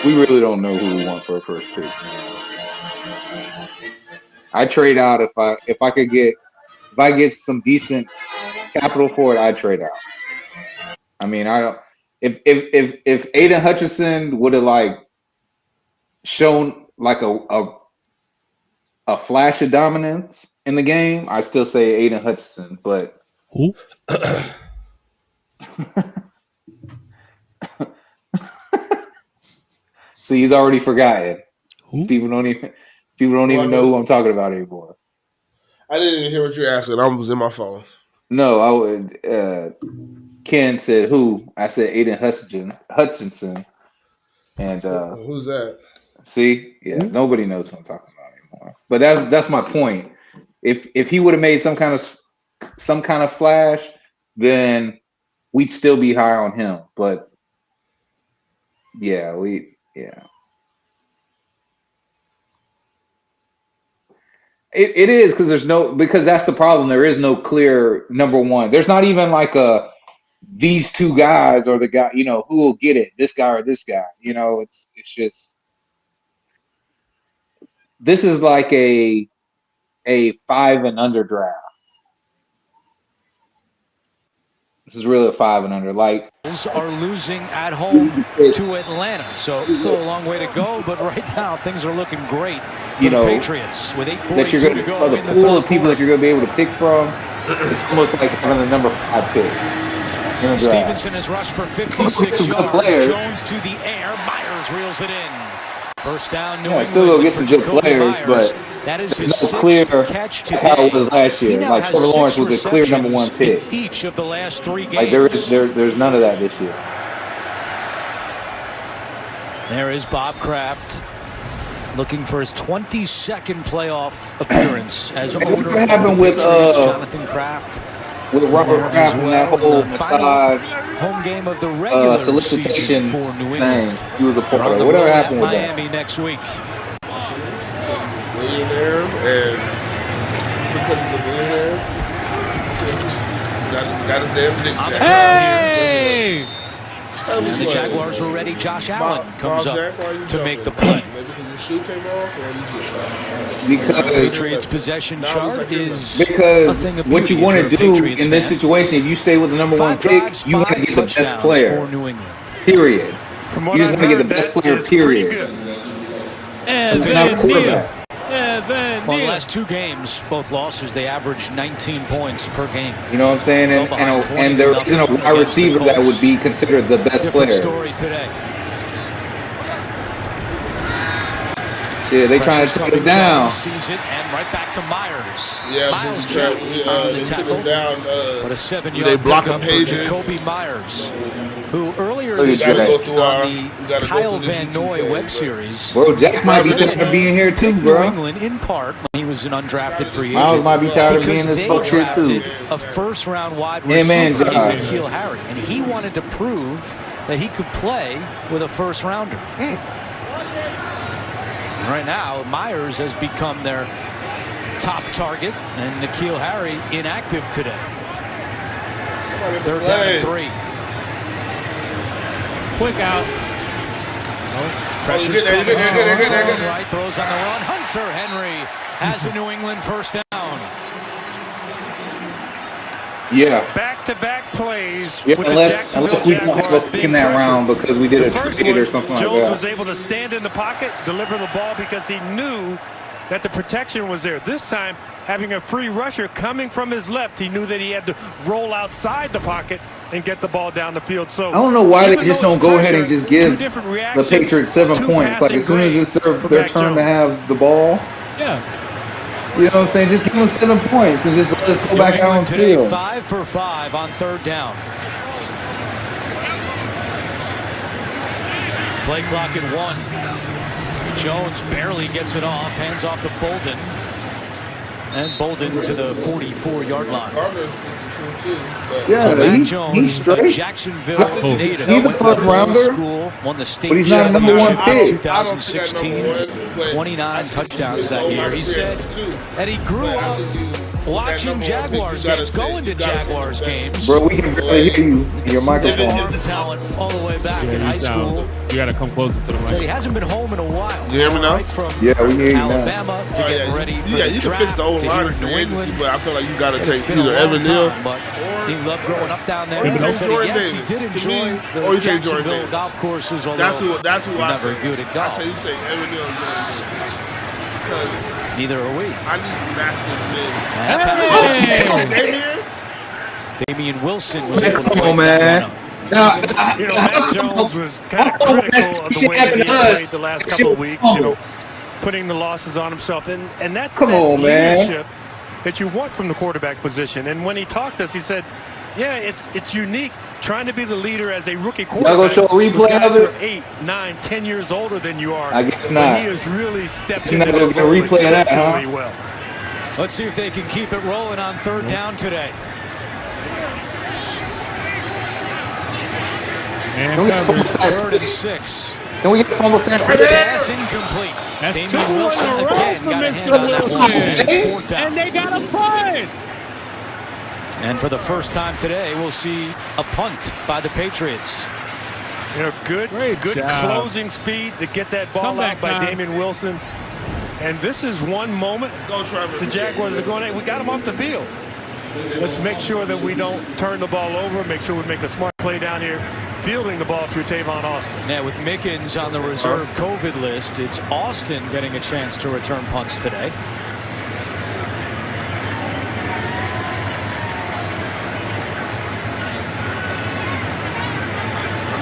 We really don't know who we want for our first pick. I trade out if I could get If I get some decent capital for it, I'd trade out. I mean, I don't. If Aiden Hutchinson would have like shown like a flash of dominance in the game, I still say Aiden Hutchinson. But who? See, he's already forgotten. Who? People don't even know who I'm talking about anymore. I didn't even hear what you're asking. I was in my phone. No, I would. Ken said who? I said Aiden Hutchinson. And who's that? See, yeah, nobody knows who I'm talking about anymore. But that's my point. If he would have made some kind of flash, then we'd still be high on him. But yeah. It is because that's the problem. There is no clear number one. There's not even like these two guys or the guy, who will get it, this guy or this guy. It's just this is like a 5 and under draft. This is really a 5 and under. Like are losing at home to Atlanta, so still a long way to go. But right now, things are looking great for the Patriots with 8:42 to go. The pool of people that you're going to be able to pick from, it's almost like having the number 5 pick. Stevenson has rushed for 56 yards. Jones to the air. Myers reels it in. First down, New England. Still go get some good players, but that is there's no clear catch today. How it was last year. Like Trevor Lawrence was a clear number 1 pick. Each of the last 3 games. Like there's none of that this year. There is Bob Kraft looking for his 22nd playoff appearance as owner. What happened with Jonathan Kraft? With Robert Kraft and that whole massage home game of the regular solicitation for New England. thing, he was a part of it. Whatever happened with that? Miami next week. Millionaire, and because he's a millionaire, got his damn dick jacked. Hey! And the Jaguars were ready. Josh Allen comes up to make the play. Maybe because your shoe came off, or because Patriots possession chart is because what you want to do in this situation, if you stay with the number 1 pick, you want to get the best player. Period. You just want to get the best player. Period. It's not a quarterback. Well, the last 2 games, both losses, they averaged 19 points per game. You know what I'm saying? And there isn't a wide receiver that would be considered the best player. Story today. Yeah, they trying to take it down. Sees it and right back to Myers. Yeah, Myers they took us down. But a 7-yard they blocked pickup the for Jacoby Myers, who earlier this year year on the Kyle Van Noy web series. Bro, Jack might be just for being here too, bro. New England, in part, when he was an undrafted free agent. Miles might be tired of being this fuck here too. A first-round wide receiver in Khlownuars Harry, and he wanted to prove that he could play with a first-rounder. Right now, Myers has become their top target, and N'Keal Harry inactive today. 3rd down and 3. Quick out. Pressure's coming. Jones right, throws on the run. Hunter Henry has a New England first down. Yeah. Back-to-back plays. Yeah, with unless we don't have a pick in that round because we did a trade or something like that. Jones was able to stand in the pocket, deliver the ball because he knew that the protection was there. This time, having a free rusher coming from his left, he knew that he had to roll outside the pocket and get the ball down the field. So I don't know why they just don't go ahead and just give the Patriots 7 points. Like as soon as it's their turn to have the ball. Yeah. You know what I'm saying? Just give them 7 points and just let us go back out on the field. 5 for 5 on 3rd down. Play clock at 1. Jones barely gets it off, hands off to Bolden. And Bolden to the 44-yard line. Yeah, so he's straight. Jacksonville native. He's a first rounder, won the state but he's not a number 1 pick. 2016, 29 touchdowns that year. He said that he grew up watching Jaguars games, going to Jaguars games. Bro, we can barely hear you. Your microphone. Arm talent all the way back in high school. You got to come closer to the mic. So he hasn't been home in a while. You hear me now? Right from Yeah, we hear you Alabama now. to get ready for the you can fix the old line in New England, but I feel like you got to take either Evan Neal but he loved growing up down there. or you take Jordan yes, Davis. he did enjoy Or you the take Jordan Jacksonville Davis. golf courses. That's who he's I never say. good at I golf. say you take Evan Neal and Jordan Davis. Because neither are we. I need massive men. Damian Wilson was able to come on, man. Matt Jones was kind of critical of the way that he played the last couple of weeks, putting the losses on himself. And that's leadership that you want from the quarterback position. And when he talked to us, he said, yeah, it's unique trying to be the leader as a rookie quarterback. Y'all gonna show a replay guys of it? Who are 8, 9, 10 years older than you are. I guess but not. he has really stepped You're not into gonna get a replay of that, huh? well. Let's see if they can keep it rolling on third down today. And third and 6. Can we get the fumble sack? Pass incomplete. Damian Wilson again got a hand on that one. And it's fourth down. And they got a punt. And for the first time today, we'll see a punt by the Patriots. Good closing speed to get that ball out by Damian Wilson. And this is one moment the Jaguars are going, hey, we got him off the field. Let's make sure that we don't turn the ball over, make sure we make a smart play down here, fielding the ball through Tavon Austin. Yeah, with Mickens on the reserve COVID list, it's Austin getting a chance to return punts today.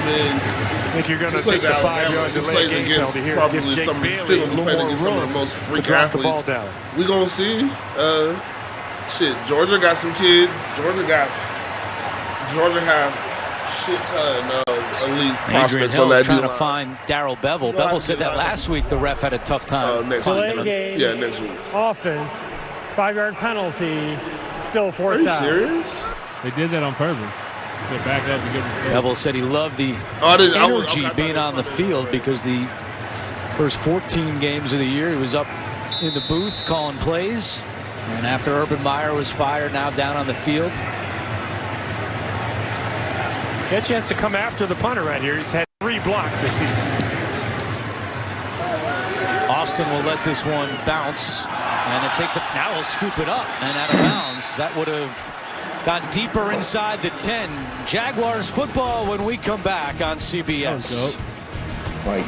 I think you're going to take the 5-yard delay game penalty here. Give Jake Bailey a little more room some of the most freak to drop the athletes. ball down. We gonna see. Georgia got some kids. Georgia has shit ton of elite prospects on that trying deal. to find Darrell Bevel. Bevel said that last week the ref had a tough time. Next Delay week. game. Yeah, next week. Offense, 5-yard penalty, still fourth Are you down. serious? They did that on purpose. To back up and give him Bevel said he loved the energy being on the field because the first 14 games of the year he was up in the booth calling plays. And after Urban Meyer was fired, now down on the field. He had a chance to come after the punter right here. He's had 3 blocked this season. Austin will let this one bounce. And it takes now he'll scoop it up and out of bounds. That would have gone deeper inside the 10. Jaguars football when we come back on CBS. Like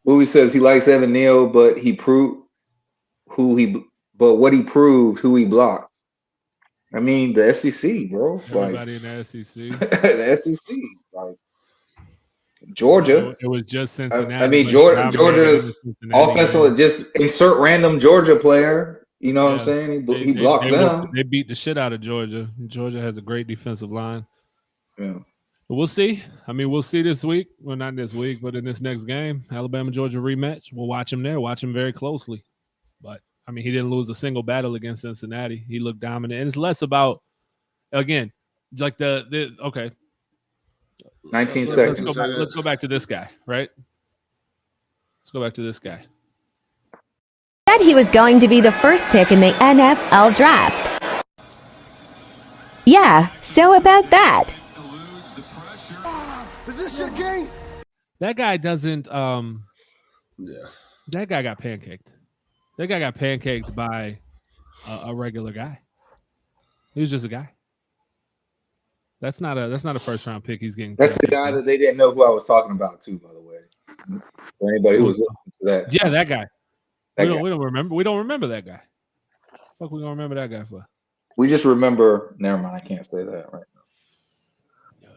Bowie says he likes Evan Neal, but he proved what he proved, who he blocked. I mean, the SEC, bro. Everybody in the SEC. The SEC, like Georgia. It was just Cincinnati. I mean, Georgia's offensive. Just insert random Georgia player. You know what I'm saying? He blocked them. They beat the shit out of Georgia. Georgia has a great defensive line. Yeah. But we'll see. I mean, we'll see this week. Well, not this week, but in this next game, Alabama-Georgia rematch. We'll watch him there. Watch him very closely. But, I mean, he didn't lose a single battle against Cincinnati. He looked dominant. And it's less about, again, like okay. 19 seconds. Let's go back to this guy, right? Let's go back to this guy. Said he was going to be the first pick in the NFL draft. Yeah, so about that. Is this your game? That guy doesn't that guy got pancaked. That guy got pancaked by a regular guy. He was just a guy. That's not a first round pick he's getting. That's the guy that they didn't know who I was talking about too, by the way. For anybody who was listening to that. Yeah, that guy. We don't remember that guy. Fuck, we gonna remember that guy for? We just remember. Never mind. I can't say that right now. No,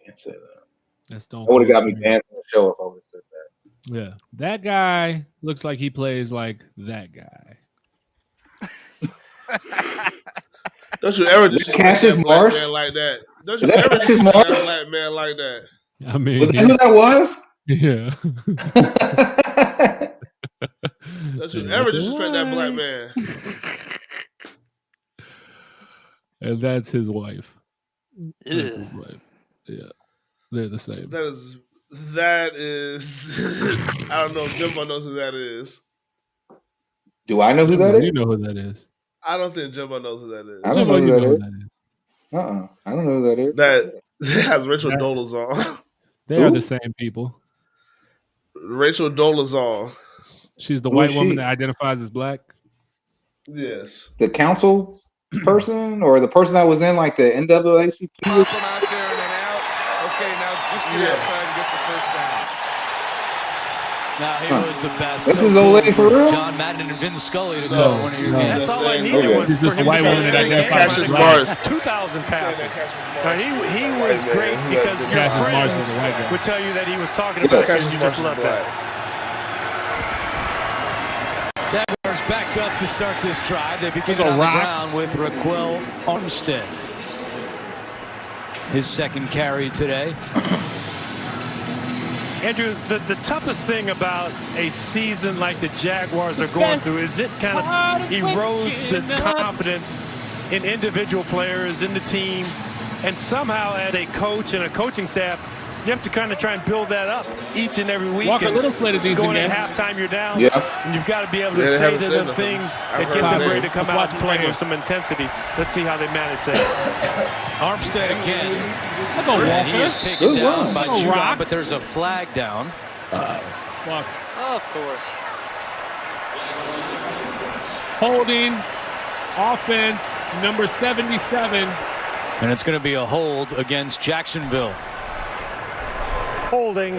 can't say that. That's don't. That would have got me banned from the show if I would have said that. Yeah, that guy looks like he plays like that guy. Don't you ever disrespect that black man like that? Don't you ever disrespect that black man like that? I mean, was that who that was? Yeah. Don't you ever disrespect that black man? And that's his wife. That's his wife. Yeah, they're the same. That is. I don't know if Jimbo knows who that is. Do I know who that is? You know who that is. I don't think Jimbo knows who that is. I don't know who that is. I don't know who that is. That has Rachel Dolezal. They are the same people. Rachel Dolezal. She's the white woman that identifies as black. Yes. The council person or the person that was in like the NAACP? Pop him out there and then out. Okay, now just get outside and get the first down. Now here was the best. This is old lady for real? John Madden and Vince Scully to call one of your games. That's all I needed was for him to catches bars. 2,000 passes. Now, he was great because your friends would tell you that he was talking about it because you just love that. Jaguars backed up to start this drive. They begin on the ground with Raquel Armstead. His second carry today. Andrew, the toughest thing about a season like the Jaguars are going through is it kind of erodes the confidence in individual players, in the team, and somehow as a coach and a coaching staff, you have to kind of try and build that up each and every week. Going at halftime, you're down. Yeah. And you've got to be able to say to them things that get them ready to come out and play with some intensity. Let's see how they manage that. Armstead again. And he is taken down by Judon, but there's a flag down. Of course. Holding offense number 77. And it's going to be a hold against Jacksonville. Holding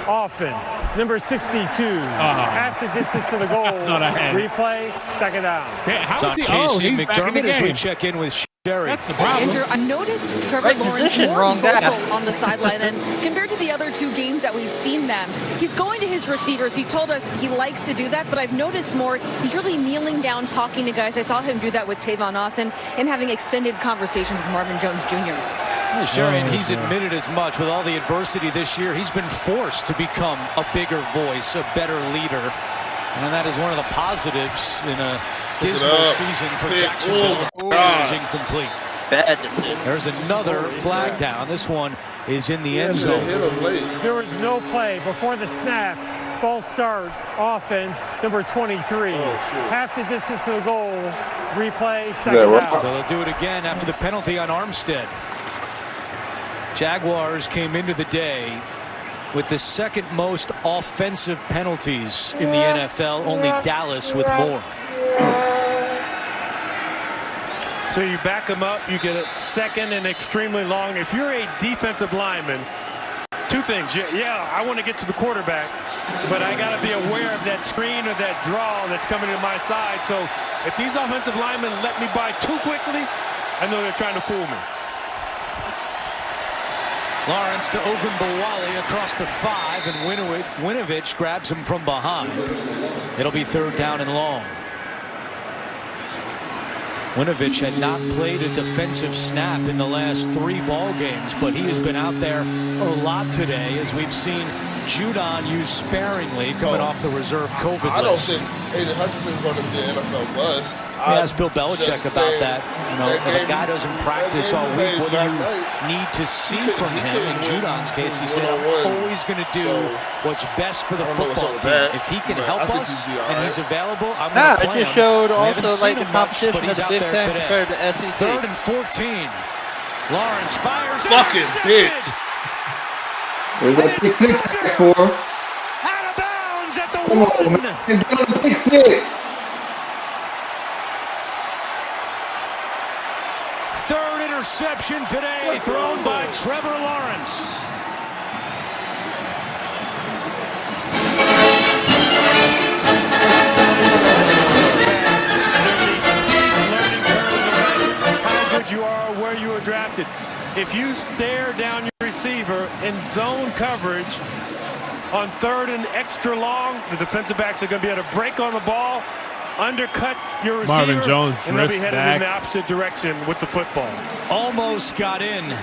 offense, number 62. Half the distance to the goal. Replay, second down. It's on Casey McDermott as we check in with Sherry. Andrew, I noticed Trevor Lawrence more vocal on the sideline, and compared to the other two games that we've seen them, he's going to his receivers. He told us he likes to do that, but I've noticed more, he's really kneeling down, talking to guys. I saw him do that with Tavon Austin and having extended conversations with Marvin Jones Jr. Sherry, and he's admitted as much with all the adversity this year. He's been forced to become a bigger voice, a better leader. And that is one of the positives in a dismal season for Jacksonville. This is incomplete. Bad decision. There's another flag down. This one is in the end zone. There was no play before the snap. False start, offense, number 23. Half the distance to the goal. Replay, second down. So they'll do it again after the penalty on Armstead. Jaguars came into the day with the second most offensive penalties in the NFL, only Dallas with more. So you back them up, you get a second and extremely long. If you're a defensive lineman, two things. Yeah, I want to get to the quarterback, but I got to be aware of that screen or that draw that's coming to my side. So if these offensive linemen let me by too quickly, I know they're trying to fool me. Lawrence to Ogunbowale across the 5, and Winovich grabs him from behind. It'll be third down and long. Winovich had not played a defensive snap in the last 3 ball games, but he has been out there a lot today, as we've seen Judon used sparingly coming off the reserve COVID list. I don't think Aiden Hutchinson is going to be an NFL bust. He asked Bill Belichick about that. You know, if a guy doesn't practice all week, what do you need to see from him? In Judon's case, he said, I'm always going to do what's best for the football team. If he can help us and he's available, I'm going to play him. It just showed We also like the competition but he's of out the Big there Ten today. compared to SEC. Third and 14. Lawrence fires. Fucking bitch. There's a pick 6 for. Out of bounds at the Come on, man. Get on the pick 6. Third interception today thrown by Trevor Lawrence. How good you are, where you were drafted. If you stare down your receiver in zone coverage on third and extra long, the defensive backs are going to be able to break on the ball, undercut your receiver, Marvin Jones and they'll be drifts headed back. in the opposite direction with the football. Almost got in,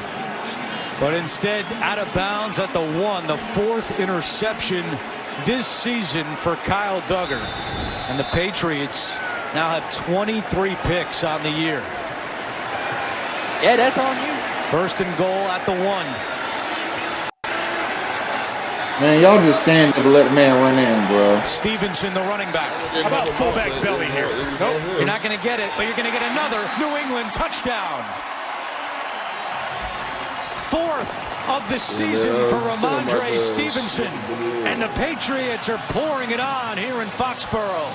but instead out of bounds at the 1, the 4th interception this season for Kyle Duggar. And the Patriots now have 23 picks on the year. Yeah, that's on you. First and goal at the 1. Man, y'all just stand there to let the man run in, bro. Stevenson, the running back. How about fullback belly here? Nope, you're not going to get it, but you're going to get another New England touchdown. Fourth of the season for Ramondre Stevenson. And the Patriots are pouring it on here in Foxborough.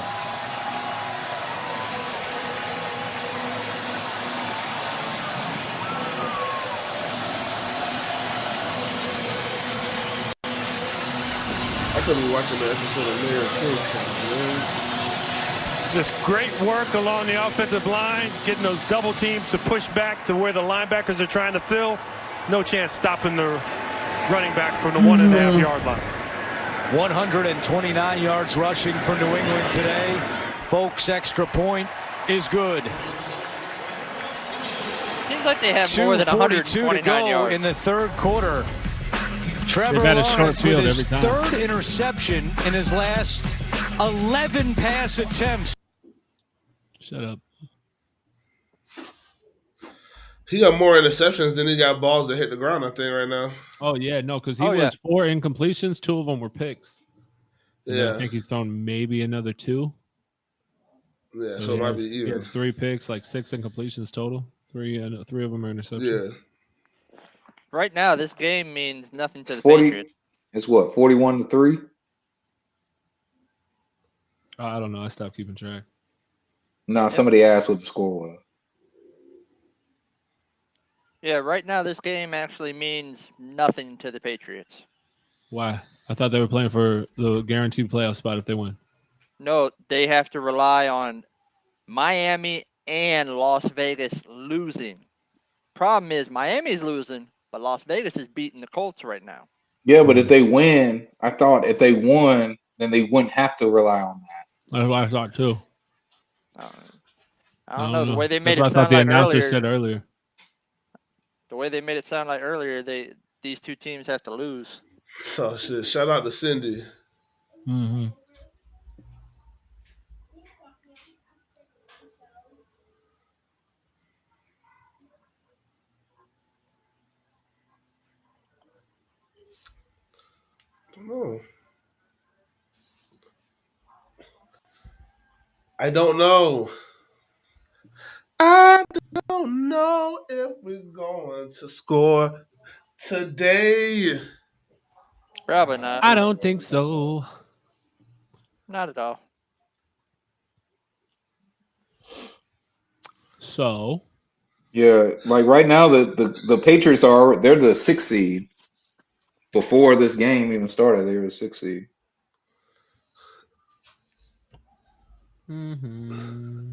I could be watching the episode of Mayor of Kingstown, man. Just great work along the offensive line, getting those double teams to push back to where the linebackers are trying to fill. No chance stopping the running back from the 1.5 yard line. 129 yards rushing for New England today. Folks, extra point is good. Seems like they have more than 129 to go yards in the third quarter. Trevor They've had a short Lawrence field with his every time. third interception in his last 11 pass attempts. Shut up. He got more interceptions than he got balls that hit the ground, I think, right now. Oh, yeah. No, because he was 4 incompletions. 2 of them were picks. And then Yeah. I think he's thrown maybe another 2. Yeah, so it might be He even. has 3 picks, like 6 incompletions total. 3 of them are interceptions. Yeah. right now. This game means nothing to the 40. Patriots. It's what, 41-3? I don't know. I stopped keeping track. No, somebody asked what the score was. Yeah, right now this game actually means nothing to the Patriots. Why? I thought they were playing for the guaranteed playoff spot if they win. No, they have to rely on Miami and Las Vegas losing. Problem is Miami's losing, but Las Vegas is beating the Colts right now. Yeah, but if they win, I thought if they won, then they wouldn't have to rely on that. That's what I thought too. I don't know. The way they made That's it what I thought sound the like announcer earlier. said earlier. The way they made it sound like earlier, these two teams have to lose. So shit. Shout out to Cindy. Mm-hmm. I don't know. I don't know if we're going to score today. Probably not. I don't think so. Not at all. So, yeah, like right now the Patriots they're the 6th seed. Before this game even started, they were the 6th seed. Mm-hmm.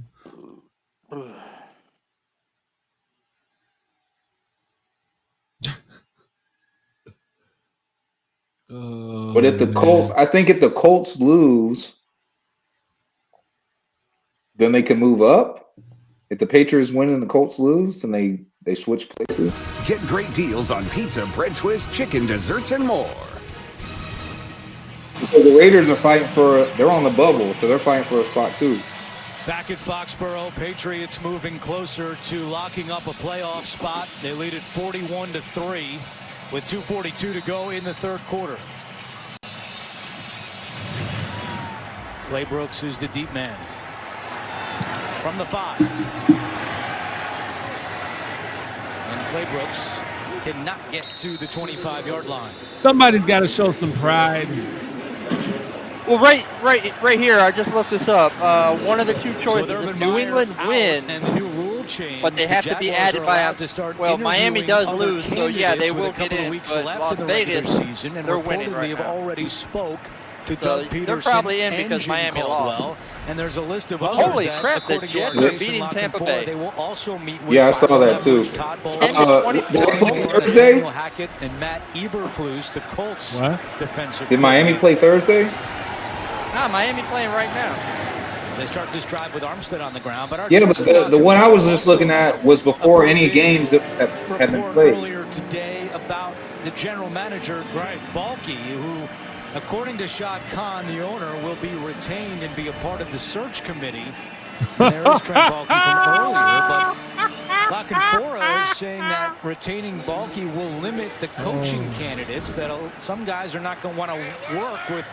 But if the Colts, I think if the Colts lose, then they can move up. If the Patriots win and the Colts lose, then they switch places. Get great deals on pizza, bread twists, chicken, desserts, and more. Because the Raiders are they're on the bubble, so they're fighting for a spot too. Back at Foxborough, Patriots moving closer to locking up a playoff spot. They lead it 41-3 with 2:42 to go in the third quarter. Clay Brooks is the deep man. From the 5. And Clay Brooks cannot get to the 25-yard line. Somebody's got to show some pride. Well, right here, I just looked this up. One of the two choices, if New England wins, and the new rule change, but they have to be added by Miami does lose, so yeah, they will get in. Weeks but left Las in the regular Vegas, season, and they're winning reportedly right have now. already spoke to So Doug Peterson. they're probably in because and Jim Miami Caldwell, lost. And there's a list of others Holy that, crap, the according to Jets our are Jason beating La Tampa Canfora, Bay. They will also meet with Yeah, I saw that too. Todd Bowles, Did they play Thursday? Nathaniel Hackett, and Matt Eberflus, the Colts defensive. Did Miami play Thursday? Nah, Miami playing right now. As they start this drive with Armstead on the ground, but our Yeah, but the one I was just looking at was before any games that had been played. earlier today about the general manager, Balky, who, according to Shad Khan, the owner, will be retained and be a part of the search committee. And there is Trent Balky from earlier, but La Canfora saying that retaining Balky will limit the coaching candidates, that some guys are not going to want to work with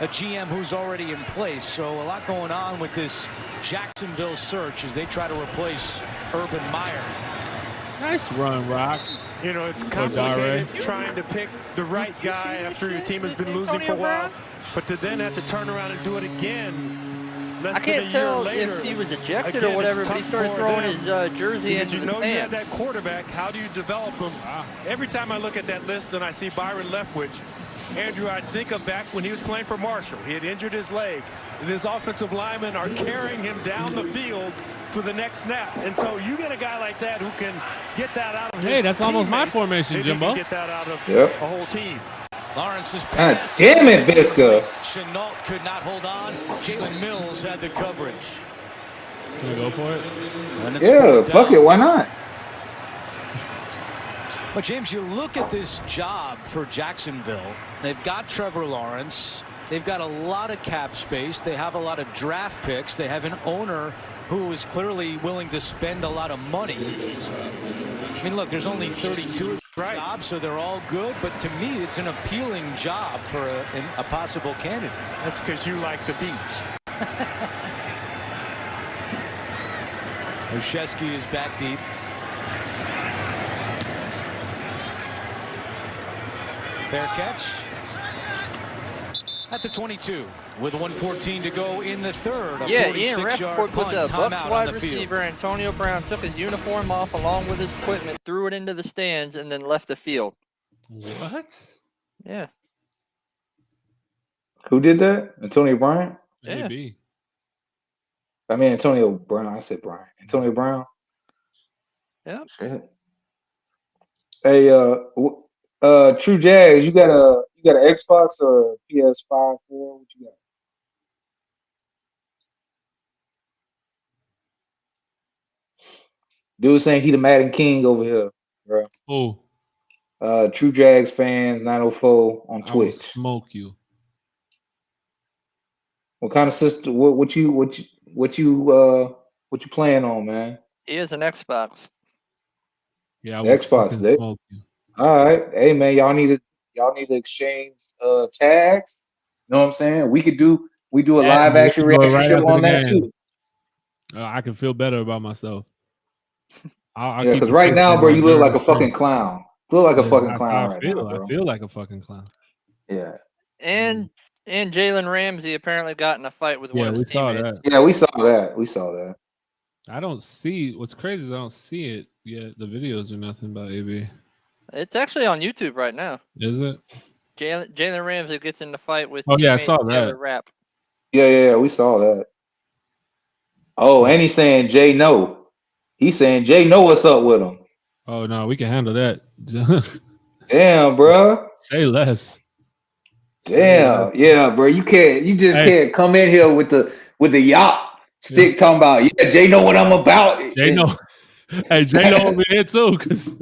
a GM who's already in place. So a lot going on with this Jacksonville search as they try to replace Urban Meyer. Nice run, Rock. You know, it's complicated trying to pick the right guy after your team has been losing for a while, but to then have to turn around and do it again. I can't tell if he was ejected or whatever, but he started throwing his jersey into the stands. You have that quarterback. How do you develop him? Every time I look at that list and I see Byron Leftwich, Andrew, I think of back when he was playing for Marshall. He had injured his leg, and his offensive linemen are carrying him down the field for the next snap. And so you get a guy like that who can get that out of his that's almost my formation, Jimbo. Jimbo. Get that out of a whole team. Lawrence's God pass. damn it, Bisca. Chenault could not hold on. Jalen Mills had the coverage. Can I go for it? Yeah, fuck it. Why not? But James, you look at this job for Jacksonville. They've got Trevor Lawrence. They've got a lot of cap space. They have a lot of draft picks. They have an owner who is clearly willing to spend a lot of money. I mean, look, there's only 32 jobs, so they're all good. But to me, it's an appealing job for a possible candidate. That's because you like the beach. Olszewski is back deep. Fair catch at the 22 with 1:14 to go in the third. Yeah, Ian Rappaport put the Bucs wide receiver Antonio Brown, took his uniform off along with his equipment, threw it into the stands, and then left the field. What? Yeah. Who did that? Antonio Brown? Yeah. Maybe. I mean Antonio Brown. I said Brian. Antonio Brown. Yeah. Shit. Hey, True Jags, you got an Xbox or a PS5 4? What you got? Dude saying he the Madden King over here, bro. Oh. True Jags fans 904 on I will Twitch. smoke you. What kind of system? What you playing on, man? He is an Xbox. Yeah, I The will Xbox. fucking smoke you. All right, hey man, y'all need to exchange tags. You know what I'm saying? We do a live action reaction show on that too. I can feel better about myself. Yeah, because right now, bro, you look like a fucking clown. You look like a fucking clown right now, bro. I feel like a fucking clown. Yeah. And Jalen Ramsey apparently got in a fight with one of his teammates. Yeah, we saw that. We saw that. I don't see. What's crazy is I don't see it yet. The videos or nothing about AB. It's actually on YouTube right now. Is it? Jalen Ramsey gets in the fight with. Oh yeah, I saw that. Rap. Yeah, we saw that. Oh, and he's saying Jay no. He's saying Jay know what's up with him. Oh no, we can handle that. Damn, bro. Say less. Damn, yeah, bro. You just can't come in here with the yacht stick talking about, yeah, Jay know what I'm about. Jay know. Hey, Jay know over here too, because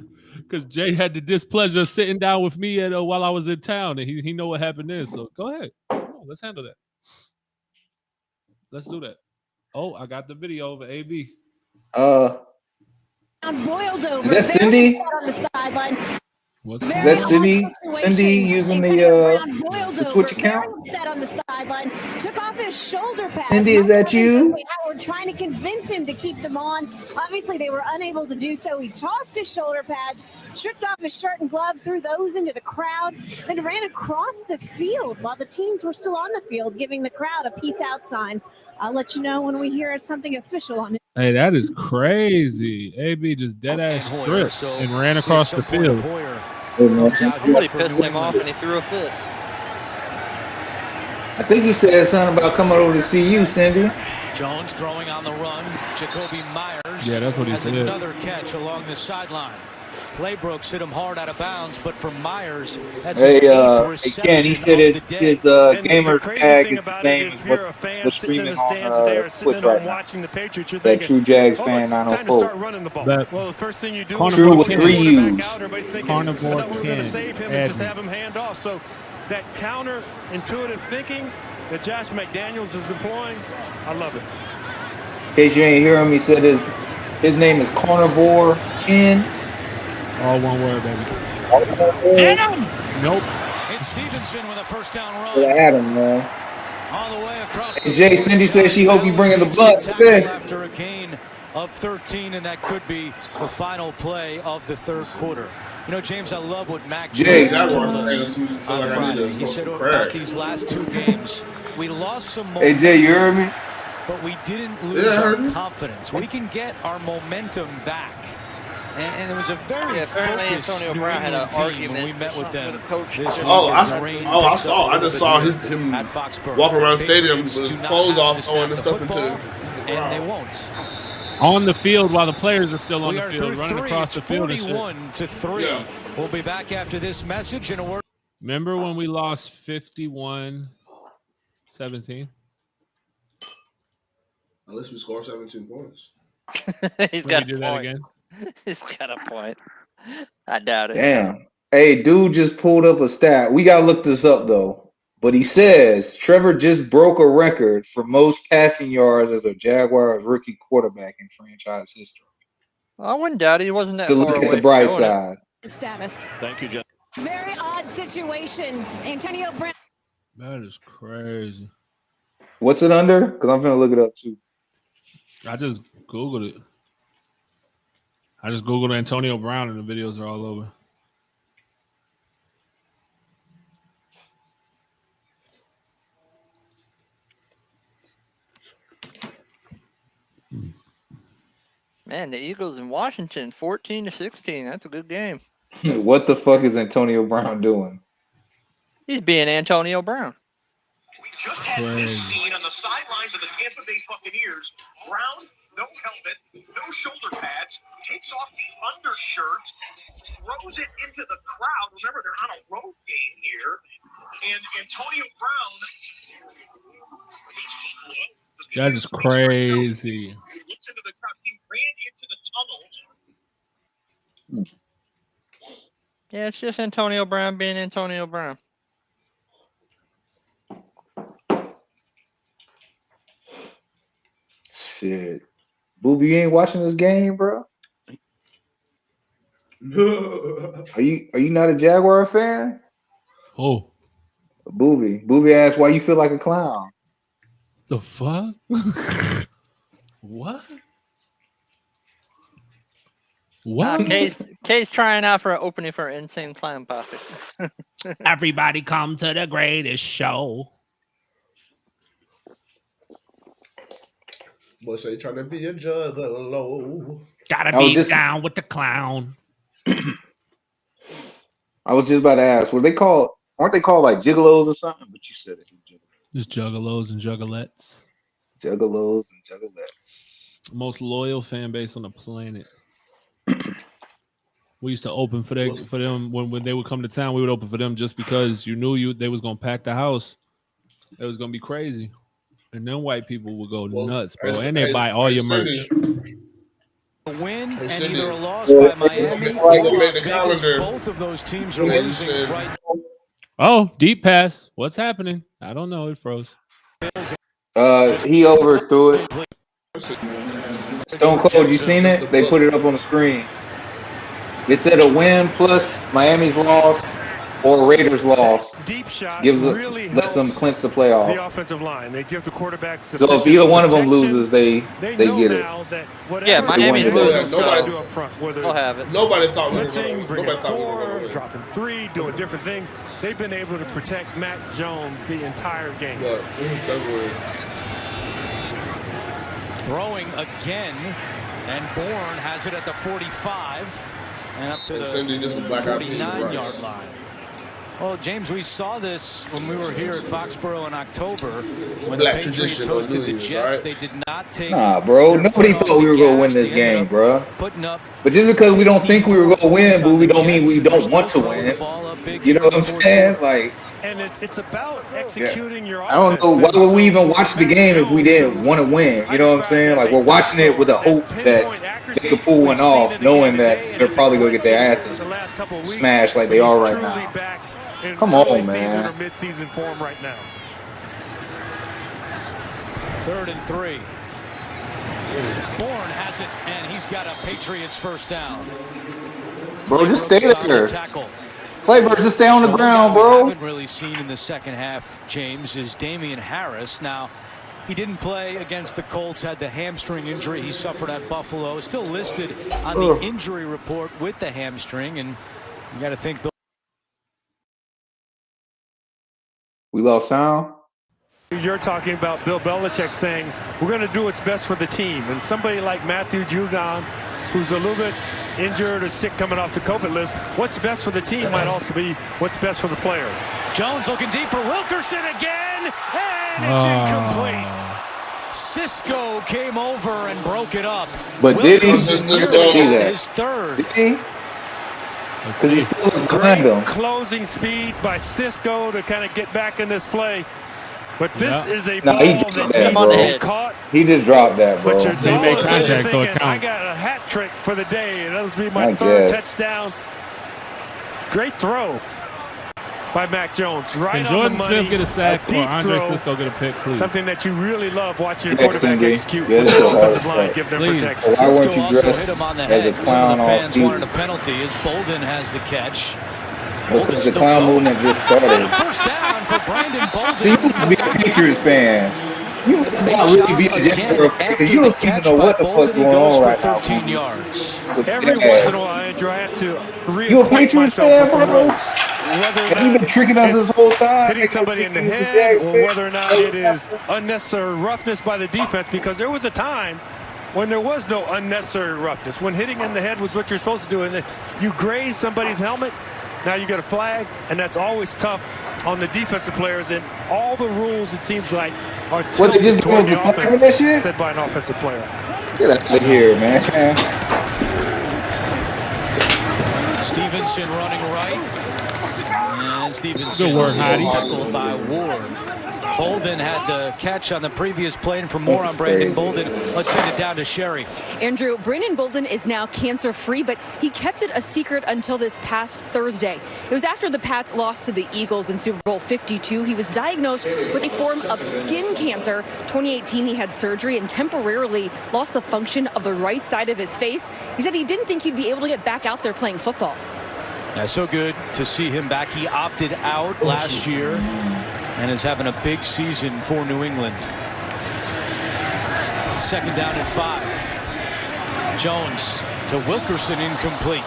Jay had the displeasure of sitting down with me while I was in town, and he know what happened then. So go ahead. Come on, let's handle that. Let's do that. Oh, I got the video over AB. Boiled over. Is that Cindy? On the sideline. Is that Cindy? Cindy using the Twitch account? Sat on the sideline, took off his shoulder pads. Cindy, is that you? Howard trying to convince him to keep them on. Obviously, they were unable to do so. He tossed his shoulder pads, stripped off his shirt and glove, threw those into the crowd, then ran across the field while the teams were still on the field, giving the crowd a peace out sign. I'll let you know when we hear something official on it. Hey, that is crazy. AB just dead ass stripped and ran across the field. Somebody pissed him off and he threw a fit. I think he said something about coming over to see you, Cindy. Jones throwing on the run. Jacoby Myers. Yeah, that's what he said. Another catch along the sideline. Claybrooks hit him hard out of bounds, but for Myers, that's again, he said his gamer tag is his name is what's streaming on Twitch right now. That True Jags fan 904. Well, the first thing you do True with 3 U's. Carnivore we're going to save him and just have him hand off. So that counter-intuitive thinking that Josh McDaniels is employing, I love it. In case you ain't hear him, he said his name is Carnivore Ken. All one word, baby. Adam! Nope. It's Stevenson with a first down run. Adam, man. All the way across Hey, Jay, Cindy says she hope you bringing the blood today. After a gain of 13, and that could be the final play of the third quarter. You know, James, I love what Mac Jay Jones told us on Friday. He said about these last two games, we lost some momentum. Hey, Jay, you heard me? But we didn't lose our confidence. We can get our momentum back. And it was a very apparently Antonio Brown had an argument when we met with them. Coach. I just saw him at Foxborough. walking around the stadium with his clothes off, throwing the stuff into the and they won't. On the field while the players are still on the field, running three. across the field. 41-3. Yeah. We'll be back after this message and a word. Remember when we lost 51-17? Unless we score 17 points. He's got a do point. that again. He's got a point. I doubt it. Damn. Hey, dude just pulled up a stat. We gotta look this up though. But he says Trevor just broke a record for most passing yards as a Jaguars rookie quarterback in franchise history. I wouldn't doubt it. He wasn't that So far look away at the bright from doing side. Status. Thank you, Jeff. Very odd situation. Antonio Brown. That is crazy. What's it under? Because I'm gonna look it up too. I just Googled it. I just Googled Antonio Brown and the videos are all over. Man, the Eagles in Washington, 14-16. That's a good game. What the fuck is Antonio Brown doing? He's being Antonio Brown. We just had this scene on the sidelines of the Tampa Bay Buccaneers. Brown, no helmet, no shoulder pads, takes off the undershirt, throws it into the crowd. Remember, they're on a road game here. And Antonio Brown. That is crazy. He looks into the crowd. He ran into the tunnel. Yeah, it's just Antonio Brown being Antonio Brown. Shit. Booby, you ain't watching this game, bro? Are you not a Jaguar fan? Oh. Booby. Booby asked why you feel like a clown. The fuck? What? What? Kay's trying out for an opening for Insane Clown Posse. Everybody come to the greatest show. Boy, say trying to be a juggalo. Gotta be down with the clown. I was just about to ask, aren't they called like gigolos or something? But you said it. Just juggalos and juggalettes. Juggalos and juggalettes. Most loyal fan base on the planet. We used to open for them when they would come to town. We would open for them just because you knew they was gonna pack the house. It was gonna be crazy, and then white people would go nuts, bro. And they buy all your merch. A win and either a loss by Miami or Las Vegas. Both of those teams are losing right. Oh, deep pass. What's happening? I don't know. It froze. He overthrew it. Stone Cold, you seen it? They put it up on the screen. It said a win plus Miami's loss or Raiders' loss Deep shot really lets them clinch the playoff. The offensive line. They give the quarterback so if either one of them loses, they get it. Yeah, Miami's losing. Nobody do up front. Whether they'll have it. Nobody thought blitzing, bringing four, dropping three, doing different things. They've been able to protect Mac Jones the entire game. Throwing again, and Bourne has it at the 45 and up to the 49-yard line. Well, James, we saw this when we were here at Foxborough in October when the Patriots hosted the Jets. They did not take. Nah, bro. Nobody thought we were going to win this game, bro. But just because we don't think we were going to win, but we don't mean we don't want to win. You know what I'm saying? Like, and it's about executing your I don't know why would we even watch the game if we didn't want to win. You know what I'm saying? Like, we're watching it with a hope that they could pull one off, knowing that they're probably going to get their asses smashed like they are right now. Come on, man. Or mid-season form right now. 3rd and 3. Bourne has it, and he's got a Patriots first down. Bro, just stay there. Claybrooks, just stay on the ground, bro. What we haven't really seen in the second half, James, is Damian Harris. Now, he didn't play against the Colts, had the hamstring injury he suffered at Buffalo. Still listed on the injury report with the hamstring, and you got to think. We lost sound. You're talking about Bill Belichick saying, we're going to do what's best for the team. And somebody like Matthew Judon, who's a little bit injured or sick coming off the COVID list, what's best for the team might also be what's best for the player. Jones looking deep for Wilkerson again, and it's incomplete. Cisco came over and broke it up. But did he see that? His third. Did he? Because he's still great closing speed by Cisco to kind of get back in this play. But this is a ball that needs to be caught. He just dropped that, bro. But you're thinking, I got a hat trick for the day, and that'll be my third touchdown. Great throw by Mac Jones, right on the money. Smith get a sack deep or Andre throw, Cisco get a pick, please? something that you really love watching your quarterback execute with the offensive line, giving them protection. Why weren't Cisco you also dressed hit him on the as head. a clown Some of all the fans season? wanted a penalty as Bolden has the catch. Because the clown movement just started. First down for Brandon Bolden. So you must be a Patriots fan. You must not really be a Jets fan because you don't seem to know what the fuck's going on right now. 13 yards. Every once in a while, Andrew, I have to You a Patriots fan, bro? Whether You've been tricking us this whole time. hitting somebody in the head or whether or not it is unnecessary roughness by the defense, because there was a time when there was no unnecessary roughness, when hitting in the head was what you're supposed to do, and you graze somebody's helmet, now you get a flag, and that's always tough on the defensive players, and all the rules, it seems like, are tilted toward the offense set by an offensive player. Get out of here, man. Stevenson running right. And Stevenson Good work, was tackled by Ward. Bolden had the catch on the previous play, and for more on Brandon Bolden, let's send it down to Sherry. Andrew, Brandon Bolden is now cancer-free, but he kept it a secret until this past Thursday. It was after the Pats lost to the Eagles in Super Bowl 52. He was diagnosed with a form of skin cancer. 2018, he had surgery and temporarily lost the function of the right side of his face. He said he didn't think he'd be able to get back out there playing football. Yeah, so good to see him back. He opted out last year and is having a big season for New England. Second down and 5. Jones to Wilkerson, incomplete.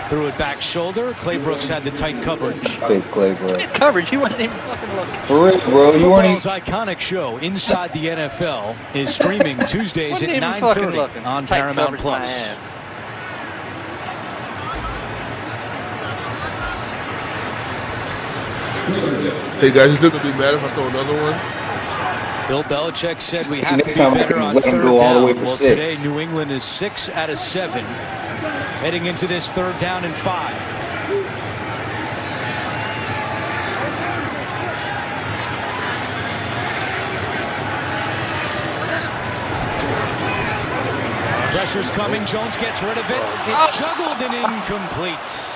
Threw it back shoulder. Claybrooks had the tight coverage. Big Claybrooks. Coverage, he wasn't even fucking looking. For real, bro. You weren't even... Football's iconic show, Inside the NFL, is streaming Tuesdays at 9:30 on Paramount Plus. Hey guys, you still gonna be mad if I throw another one? Bill Belichick said we have to be time better on let him third go all the down. way for Well, 6. today New England is 6 out of 7, heading into this third down and 5. Pressure's coming. Jones gets rid of it. It's juggled and incomplete.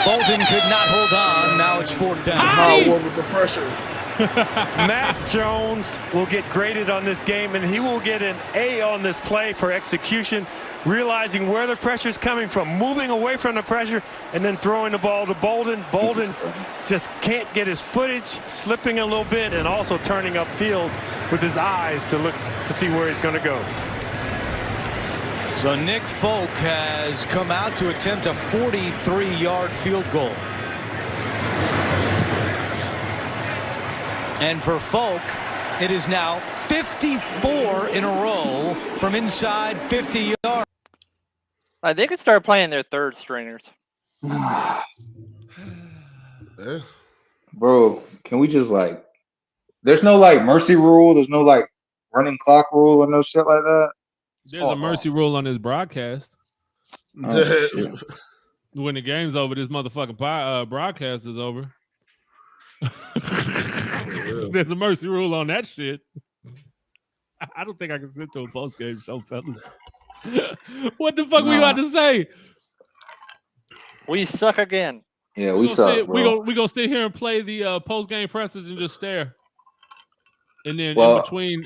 Bolden could not hold on. Now it's fourth down. Power with the pressure. Mac Jones will get graded on this game, and he will get an A on this play for execution, realizing where the pressure is coming from, moving away from the pressure, and then throwing the ball to Bolden. Bolden just can't get his footage, slipping a little bit, and also turning upfield with his eyes to look to see where he's going to go. So Nick Folk has come out to attempt a 43-yard field goal. And for Folk, it is now 54 in a row from inside 50 yards. They could start playing their third stringers. Bro, can we just there's no mercy rule, there's no running clock rule or no shit like that? There's a mercy rule on this broadcast. Oh, when the game's over, this motherfucking broadcast is over. There's a mercy rule on that shit. I don't think I can sit to a post-game show, fellas. What the fuck we about to say? We suck again. Yeah, we suck, bro. We gonna sit here and play the post-game presses and just stare. And then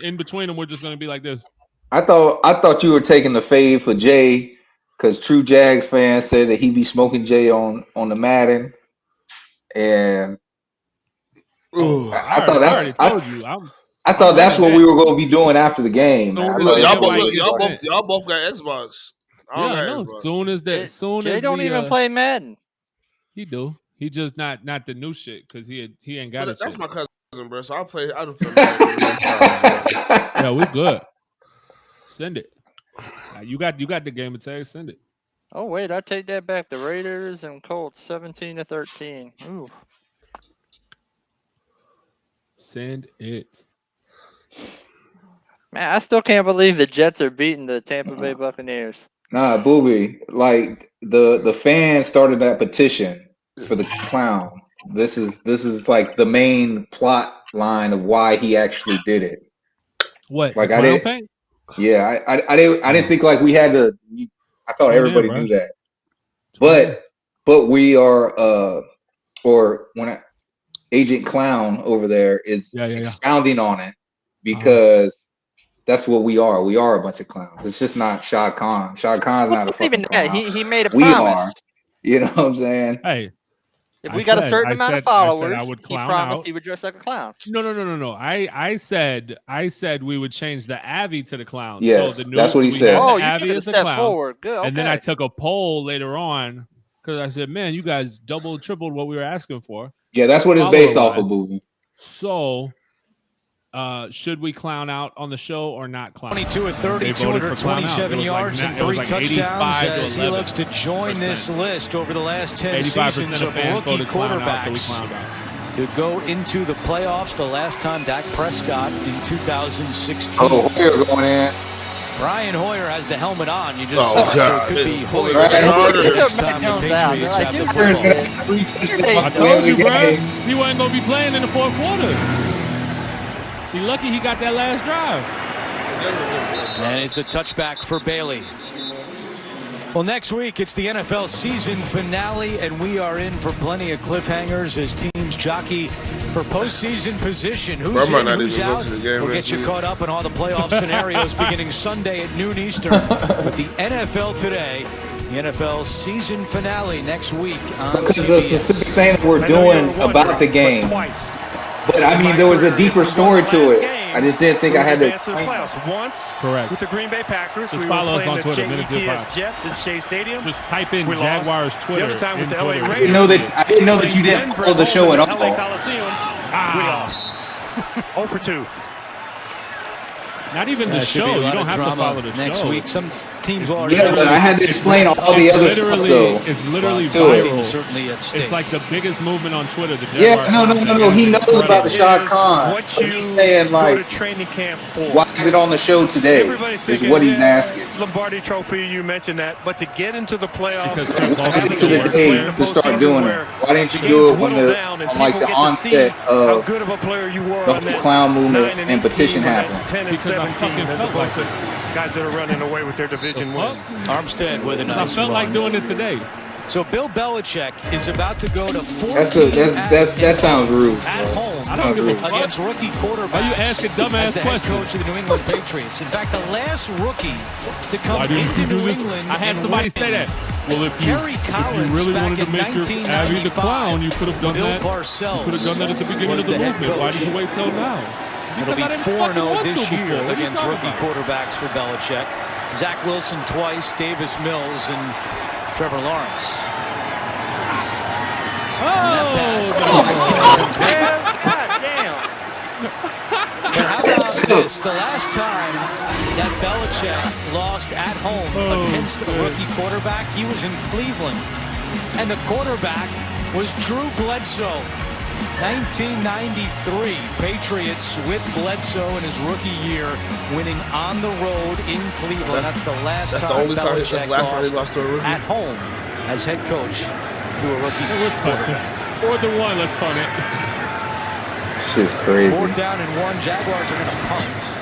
in between them, we're just gonna be like this. I thought you were taking the fade for Jay because true Jags fans said that he be smoking Jay on the Madden, and I thought that's what we were going to be doing after the game. Man. Y'all both got Xbox. I know. Soon as Jay don't even play Madden. He do. He just not the new shit because he ain't got it. That's shit. my cousin, bro. So I don't feel Madden. Yeah, we good. Send it. You got the game of tag. Send it. Oh wait, I take that back. The Raiders and Colts 17-13. Ooh. Send it. Man, I still can't believe the Jets are beating the Tampa Bay Buccaneers. Nah, Booby. Like the fans started that petition for the clown. This is like the main plot line of why he actually did it. What? Like I didn't. Yeah, I didn't think like we had to. I thought everybody knew that. But we are or when Agent Clown over there is expounding on it because that's what we are. We are a bunch of clowns. It's just not Shad Khan. Shad Khan's not a fucking clown. He made a we promise. Are. You know what I'm saying? Hey. If we got a certain amount of followers, he promised he would dress like a clown. No. I said we would change the Avi to the clown. Yes, so that's what he said. Oh, Avi you is the step clown. forward. Good. Okay. And then I took a poll later on because I said, "Man, you guys doubled, tripled what we were asking for." Yeah, that's what it's based off of, Booby. So, should we clown out on the show or not clown? 22 of 30, 227 yards and 3 touchdowns as he looks to join this list over the last 10 seasons of rookie quarterbacks to go into the playoffs. The last time Dak Prescott in 2016. Oh, Hoyer going in. Brian Hoyer has the helmet on. You just saw it, so it could be Hoyer. First time the Patriots have the football. I told you, bro. He wasn't going to be playing in the fourth quarter. He lucky he got that last drive. And it's a touchback for Bailey. Well, next week it's the NFL season finale, and we are in for plenty of cliffhangers as teams jockey for postseason position. Who's in, who's out? We'll get you caught up on all the playoff scenarios beginning Sunday at noon Eastern with the NFL Today. The NFL season finale next week on because CBS. the specific thing that we're doing about the game. But I mean, there was a deeper story to it. I just didn't think I had to. Once, correct. With the Green Bay Packers, just we follow were us on playing Twitter. the JETS Jets at Shea Stadium. Just type in Jaguars Twitter. The other time with the LA Raiders. I didn't know that you didn't follow the show at all. LA Coliseum, we lost. 0 for 2. Not even the show. You don't have to follow the next show. week. Some teams already. Yeah, but I had to explain all the other stuff though. It's literally viral. Certainly at stake. It's like the biggest movement on Twitter. The no. He knows about the Shad Khan. What you he's saying, like, go to training camp for. Why is it on the show today? Is what he's asking. Lombardi Trophy, you mentioned that, but to get into the playoffs, to the day to start doing it. Why didn't you do it when on like the onset of how good of a player you were the on that clown movement and petition happened? 10 and 17, as opposed to guys that are running away with their division wins. Armstead with a nice I felt like doing it today. So Bill Belichick is about to go to 14 that sounds rude. At home against rookie quarterbacks. Are you asking dumbass questions? Head coach of the New England Patriots. In fact, the last rookie to come into New England. I had somebody say that. Well, if you really wanted to make your Abby the clown, you could have done that. You could have done that at the beginning of the movement. Why did you wait till now? It'll be 4-0 this year against rookie quarterbacks for Belichick. Zach Wilson twice, Davis Mills, and Trevor Lawrence. But how about this? The last time that Belichick lost at home against a rookie quarterback, he was in Cleveland. And the quarterback was Drew Bledsoe. 1993, Patriots with Bledsoe in his rookie year, winning on the road in Cleveland. That's the last time Belichick lost to a rookie at home as head coach to a rookie quarterback. 4th and 1, let's punt it. Shit's crazy. 4th down and 1. Jaguars are going to punt.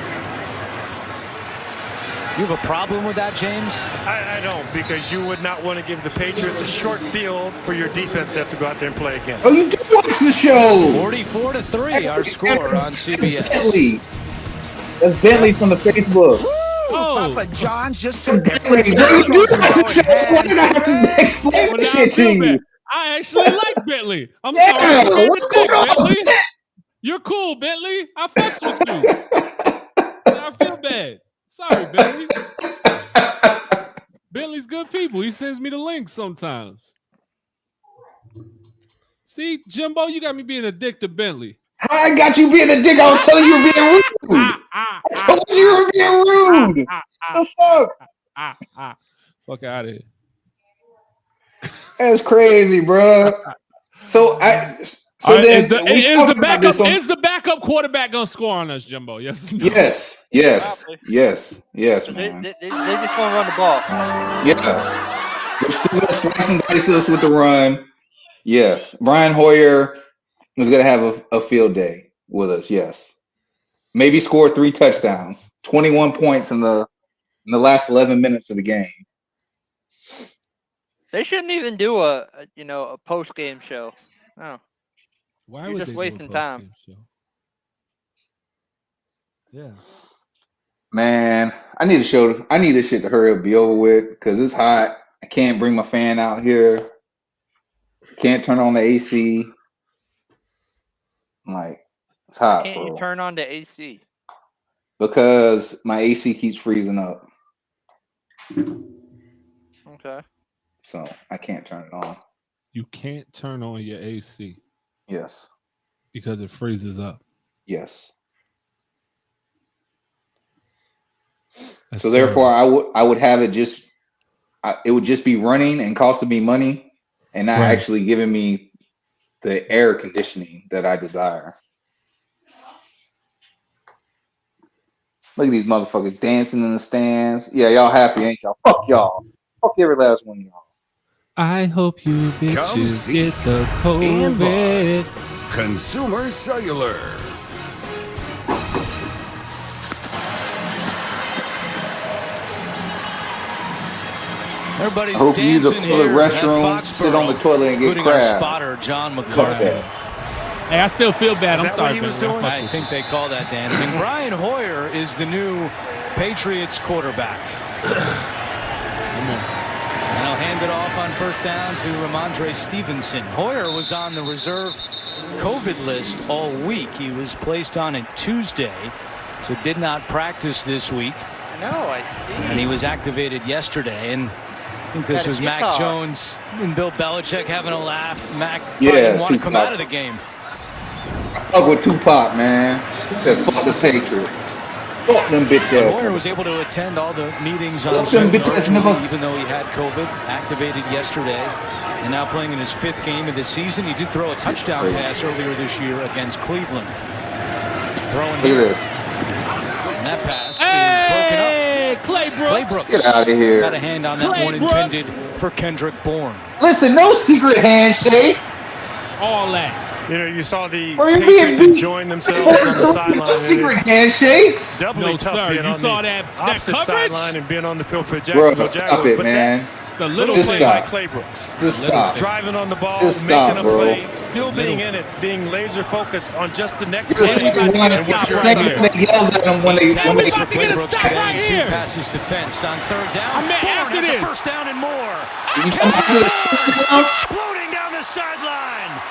You have a problem with that, James? I don't, because you would not want to give the Patriots a short field for your defense to have to go out there and play against. Oh, you do watch the show. 44-3, our score on CBS. That's Bentley from the Facebook. Woo! Papa John's just took that Bro, you do have to show us why you have to explain Well, this now I shit to feel you. bad. I actually like Bentley. I'm Yeah, sorry. what's going on? Bentley? You're cool, Bentley. I fucks with you. I feel bad. Sorry, Bentley. Bentley's good people. He sends me the links sometimes. See, Jimbo, you got me being a dick to Bentley. I got you being a dick. I was telling you you were being rude. I told you you were being rude. The fuck? Fuck out of here. That's crazy, bro. So is the backup quarterback gonna score on us, Jimbo? Yes. No. Yes, man. They just gonna run the ball. Yeah. They're still gonna slice and dice us with the run. Yes. Brian Hoyer is gonna have a field day with us. Yes. Maybe score 3 touchdowns, 21 points in the last 11 minutes of the game. They shouldn't even do a post game show. No. Why You're would just they wasting time. Show? Yeah. Man, I need this shit to hurry up, be over with, because it's hot. I can't bring my fan out here. Can't turn on the AC. Like, it's hot, Can't bro. you turn on the AC? Because my AC keeps freezing up. Okay. So I can't turn it on. You can't turn on your AC. Yes. Because it freezes up. Yes. That's so terrible. therefore, I would have it it would just be running and costing me money, and not actually giving me the air conditioning that I desire. Look at these motherfuckers dancing in the stands. Yeah, y'all happy, ain't y'all? Fuck y'all. Fuck every last one of y'all. I hope you bitches get the COVID. Consumer Cellular. Everybody's I hope you use dancing the here restroom, at sit on the toilet, and get including our crab. spotter, John McCarthy. Hey, I still feel bad. I'm Is that sorry. what he was doing? I think they call that dancing. Brian Hoyer is the new Patriots quarterback. And he'll hand it off on first down to Ramondre Stevenson. Hoyer was on the reserve COVID list all week. He was placed on it Tuesday, so did not practice this week. I know, I see. And he was activated yesterday. And I think this was Mac Jones and Bill Belichick having a laugh. Mac didn't want to come out of the game. I fuck with Tupac, man. He said, fuck the Patriots. Fuck them bitch ass. Hoyer was able to attend all the meetings on Zoom virtually, even though he had COVID, activated yesterday, and now playing in his 5th game of the season. He did throw a touchdown pass earlier this year against Cleveland. Throwing here. And that pass is broken up. Claybrooks. Get out of here. Got a hand on that one intended for Kendrick Bourne. Listen, no secret handshakes. All that. You know, you saw the Patriots enjoying themselves on the sideline. Secret handshakes. Doubly tough being on the opposite sideline and being on the field for Bro, Jacksonville stop Jaguars. it, But man. that little play by Claybrooks. Just stop. Driving on the ball, Just making stop, a bro. play, still being in it, being laser focused on just the next You're the play. second one that yells at them when they for Claybrooks today, 2 passes defensed on 3rd down. Bourne has a first down and more. Exploding down the sideline.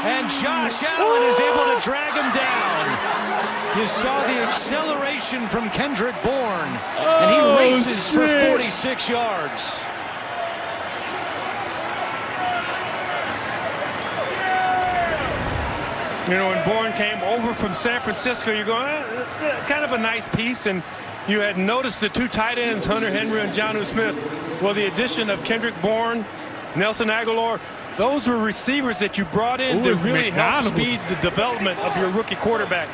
And Josh Allen is able to drag him down. You saw the acceleration from Kendrick Bourne, and he races for 46 yards. You know, when Bourne came over from San Francisco, you're going, it's kind of a nice piece. And you had noticed the 2 tight ends, Hunter Henry and Jonnu Smith. Well, the addition of Kendrick Bourne, Nelson Aguilar, those were receivers that you brought in to really help speed the development of your rookie quarterback.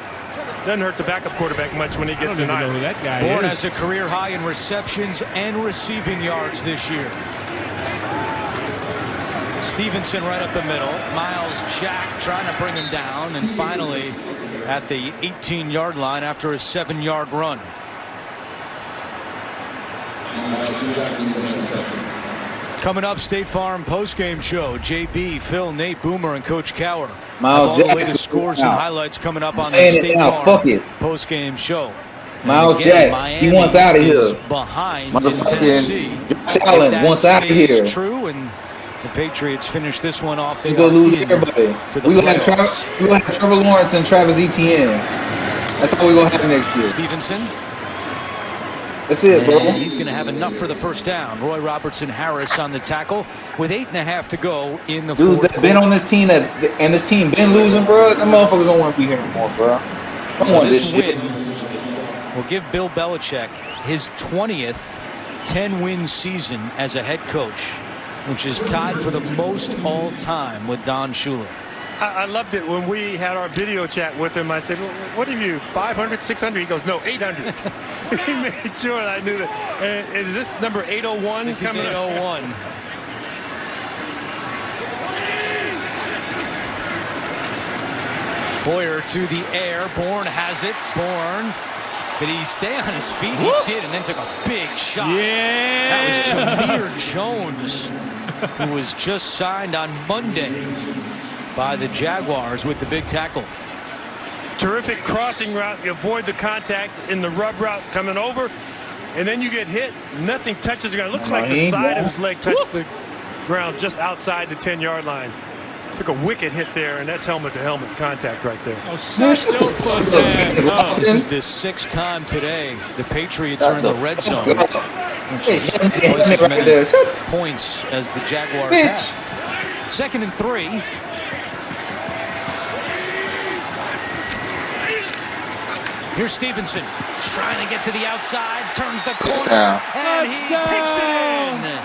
Doesn't hurt the backup quarterback much when he gets in. Bourne has a career high in receptions and receiving yards this year. Stevenson right up the middle. Miles Jack trying to bring him down, and finally at the 18-yard line after a 7-yard run. Coming up, State Farm postgame show. JB, Phil, Nate, Boomer, and Coach Cower. Miles all the Jackson latest scores and highlights coming up on the saying it State now, Farm fuck it. postgame show. Miles Jack, he wants out of here. Behind Motherfucking Josh Allen wants out of here. True, and the Patriots finish this one off. He's gonna lose everybody. We gonna have Trevor Lawrence and Travis Etienne. That's all we gonna have next year. Stevenson. That's it, bro. And he's going to have enough for the first down. Roy Robertson Harris on the tackle with 8.5 to go in the Dudes fourth that been on this team and this team been losing, bro. Them motherfuckers don't want to be here anymore, bro. Don't want this shit. Will give Bill Belichick his 20th 10-win season as a head coach, which is tied for the most all time with Don Shula. I loved it when we had our video chat with him. I said, well, what have you, 500, 600? He goes, no, 800. He made sure that I knew that. Is this number 801 this coming is 801. Boyer to the air. Bourne has it. Bourne. Did he stay on his feet? He did, and then took a big shot. Yeah. That was Jameer Jones, who was just signed on Monday by the Jaguars with the big tackle. Terrific crossing route. You avoid the contact in the rub route coming over, and then you get hit. Nothing touches the ground. It looks like the side of his leg touched the ground just outside the 10-yard line. Took a wicked hit there, and that's helmet-to-helmet contact right there. This is the 6th time today the Patriots are in the red zone, which is twice as many points as the Jaguars have. 2nd and 3. Here's Stevenson trying to get to the outside, turns the corner, and he takes it in.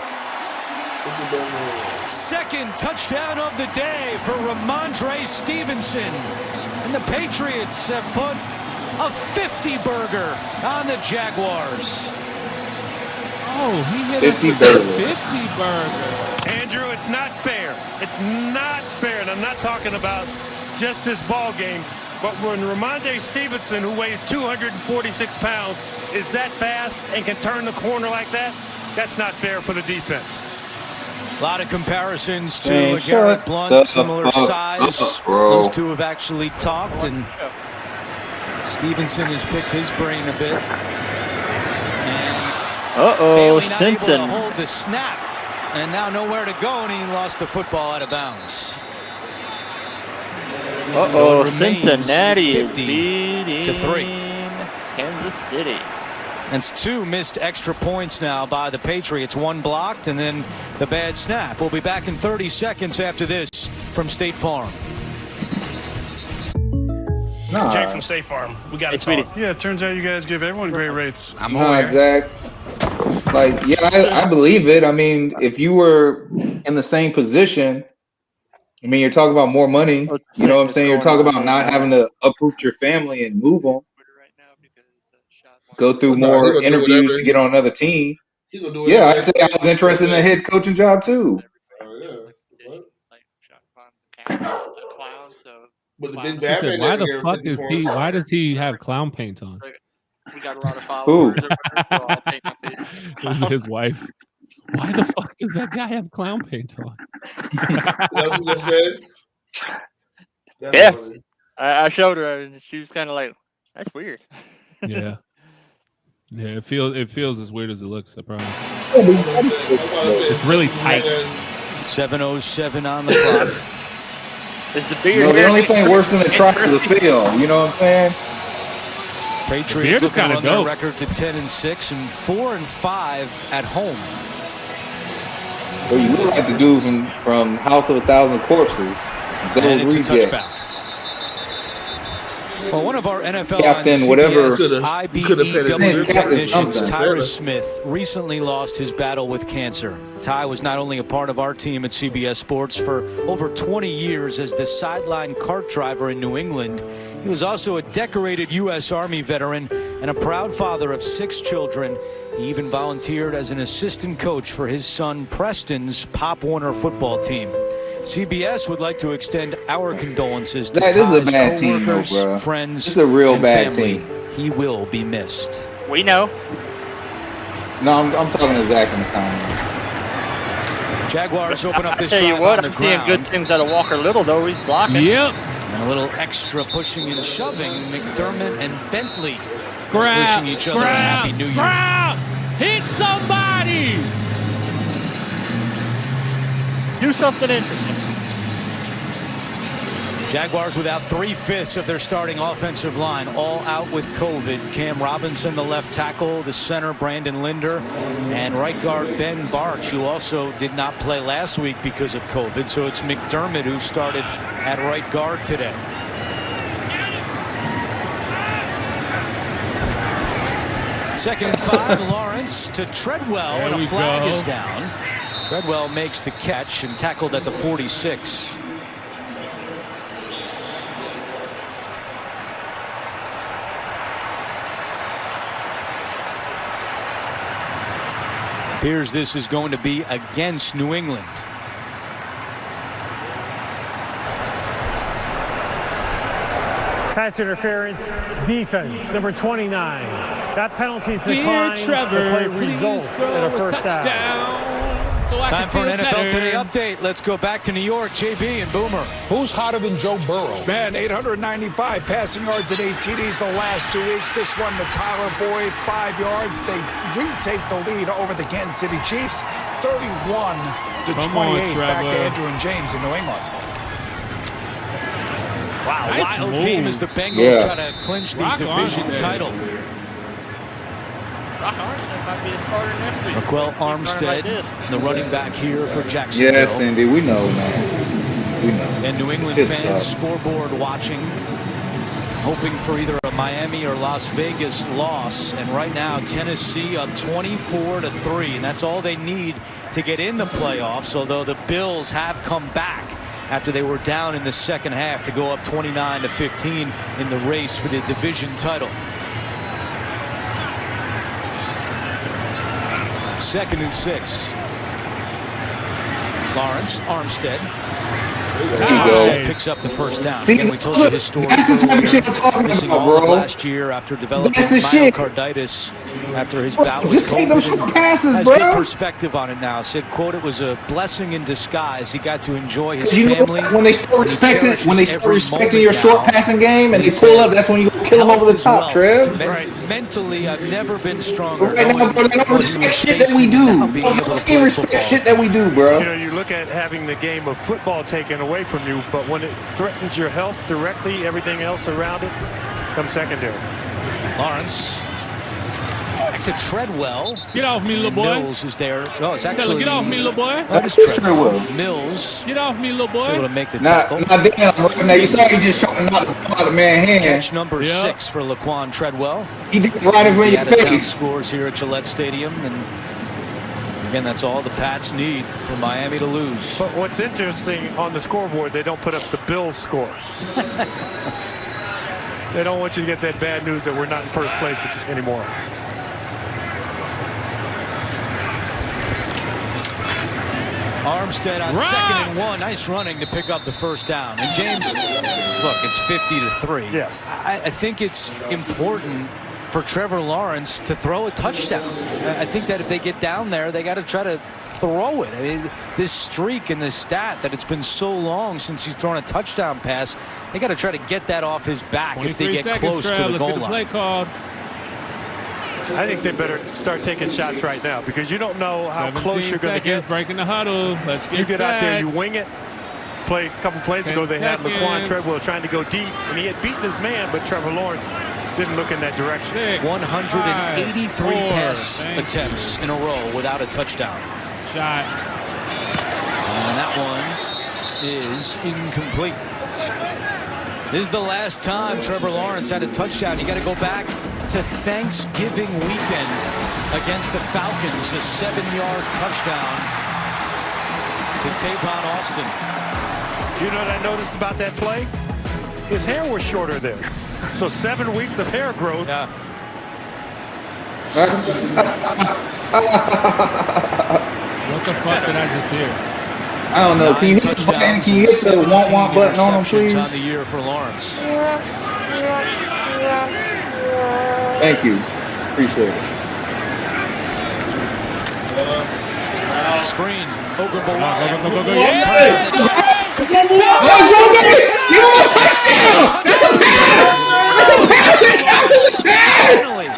2nd touchdown of the day for Ramondre Stevenson. And the Patriots have put a 50-burger on the Jaguars. Oh, he hit 50 burger. 50 burger. Andrew, it's not fair. It's not fair, and I'm not talking about just this ball game. But when Ramondre Stevenson, who weighs 246 pounds, is that fast and can turn the corner like that, that's not fair for the defense. A lot of comparisons to Garrett Blunt, similar size. Those two have actually talked, and Stevenson has picked his brain a bit. And Bailey not able to hold the snap, and now nowhere to go, and he lost the football out of bounds. So Cincinnati is 50 beating to 3. Kansas City. That's 2 missed extra points now by the Patriots. 1 blocked, and then the bad snap. We'll be back in 30 seconds after this from State Farm. Jay from State Farm. We got to talk. Yeah, it turns out you guys give everyone great rates. I'm Zach. Like, yeah, I believe it. I mean, if you were in the same position, I mean, you're talking about more money. You know what I'm saying? You're talking about not having to uproot your family and move them. Go through more interviews to get on another team. Yeah, I'd say I was interested in a head coaching job too. But the big bad man why the fuck is he? Why does he have clown paint on? We got a lot of followers. So I'll paint my face. This is his wife. Why the fuck does that guy have clown paint on? That's what I said. Yeah, I showed her, and she was kind of like, "That's weird." Yeah, yeah. It feels as weird as it looks. I promise. It's really tight. 7:07 on the clock. Is the beard? The only thing worse than the track is the field. You know what I'm saying? Patriots looking to run their record to 10-6 and 4-5 at home. Well, you look like the dude from House of 1,000 Corpses. And it's a touchback. Well, one of our NFL Captain, on whatever. IBEW technicians, Tyrus Smith, recently lost his battle with cancer. Ty was not only a part of our team at CBS Sports for over 20 years as the sideline cart driver in New England, he was also a decorated U.S. Army veteran and a proud father of 6 children. He even volunteered as an assistant coach for his son Preston's Pop Warner football team. CBS would like to extend our condolences to This is a Ty's bad team, coworkers, bro. friends, This is a real and bad family. team. He will be missed. We know. No, I'm talking to Zach in the comments. Jaguars open up this I tell you drive what, on the I'm seeing ground. good things out of Walker Little, though. He's blocking. Yep. And a little extra pushing and shoving. McDermott and Bentley wishing each other a happy new year. Hit somebody! Do something interesting. Jaguars without 3/5 of their starting offensive line, all out with COVID. Cam Robinson, the left tackle, the center, Brandon Linder, and right guard Ben Barch, who also did not play last week because of COVID. So it's McDermott who started at right guard today. Second and 5, Lawrence to Treadwell, and a flag is down. Treadwell makes the catch and tackled at the 46. Appears this is going to be against New England. Pass interference, defense, number 29. That penalty is declined. Trevor, the play results in a first down. Time for an NFL Today update. Let's go back to New York. JB and Boomer. Who's hotter than Joe Burrow? Man, 895 passing yards and 8 TDs the last 2 weeks. This one to Tyler Boyd, 5 yards. They retake the lead over the Kansas City Chiefs, 31-28. Back to Andrew and James in New England. Wow, wild game as the Bengals try to clinch the division title. Might be a starter next week. Raquel Armstead, the running back here for Jacksonville. Yes, Andy, we know, man. We know. And New England fans scoreboard watching, hoping for either a Miami or Las Vegas loss. And right now, Tennessee up 24-3, and that's all they need to get in the playoffs. Although the Bills have come back after they were down in the second half to go up 29-15 in the race for the division title. Second and 6. Lawrence, Armstead. Armstead picks up the first down. See, again, we told you his story. That's the type of shit I'm talking about, bro. Last year after developing myocarditis after his bout with just take them short passes, has bro. good perspective on it now. Said, quote, it was a blessing in disguise. He got to enjoy his You know, family. when they start respecting your short passing game and they pull up, that's when you go kill them over the top, Trev. Mentally, I've never been stronger. Right now, bro, they don't respect shit that we do. They respect shit that we do, bro. You know, you look at having the game of football taken away from you, but when it threatens your health directly, everything else around it comes secondary. Lawrence. Back to Treadwell. Get off me, little boy. Mills is there. Oh, it's actually. Get off me, little boy. That is Treadwell. Mills. Get off me, little boy. Able to make the tackle. Now, now you saw he just trying to knock the ball out of man's hand. Catch number 6 for Laquan Treadwell. He did it right in your face. Scores here at Gillette Stadium, and again, that's all the Pats need for Miami to lose. But what's interesting on the scoreboard, they don't put up the Bills score. They don't want you to get that bad news that we're not in first place anymore. Armstead on 2nd and 1. Nice running to pick up the first down. And James, look, it's 50-3. Yes. I think it's important for Trevor Lawrence to throw a touchdown. I think that if they get down there, they got to try to throw it. I mean, this streak and this stat that it's been so long since he's thrown a touchdown pass, they got to try to get that off his back if they get close to the goal line. I think they better start taking shots right now because you don't know how close you're going to get. Breaking the huddle. Let's get you get out there, you wing it. Play a couple plays ago, they had Laquan Treadwell trying to go deep, and he had beaten his man, but Trevor Lawrence didn't look in that direction. 183 pass attempts in a row without a touchdown. Shot. And that one is incomplete. This is the last time Trevor Lawrence had a touchdown. You got to go back to Thanksgiving weekend against the Falcons. A 7-yard touchdown to Tavon Austin. You know what I noticed about that play? His hair was shorter there. So 7 weeks of hair growth. Yeah. What the fuck did I just hear? I don't know. Can you hit the button? Can you hit the want button on him, please? On the year for Lawrence. Thank you. Appreciate it. Screen. Go. Give him a touchdown! That's a pass! That's a pass that counts as a pass! finally.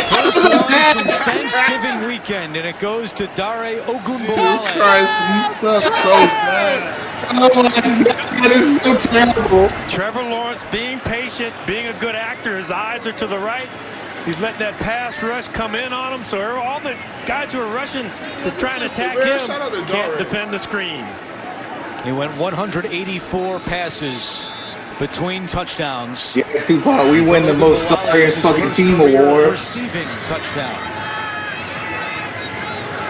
First one since Thanksgiving weekend, and it goes to Dare Ogunbowale. Christ, he sucks so bad. Oh my God, this is so terrible. Trevor Lawrence being patient, being a good actor. His eyes are to the right. He's letting that pass rush come in on him. So all the guys who are rushing to try and attack him can't defend the screen. He went 184 passes between touchdowns. Yeah, Tupac, we win the most sorriest fucking team award. Receiving touchdown.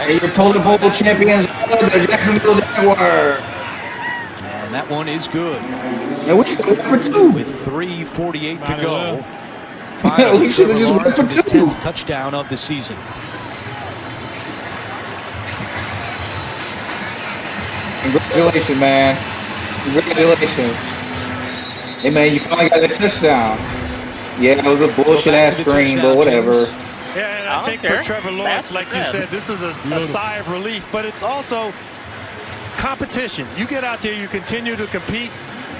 And your Polar Bowl champions are the Jacksonville Jaguars. And that one is good. And we should have went for 2. With 3:48 to go. We should have just went for 2. 10th touchdown of the season. Congratulations, man. Congratulations. Hey, man, you finally got a touchdown. Yeah, it was a bullshit-ass screen, but whatever. Yeah, and I think for Trevor Lawrence, like you said, this is a sigh of relief, but it's also competition. You get out there, you continue to compete.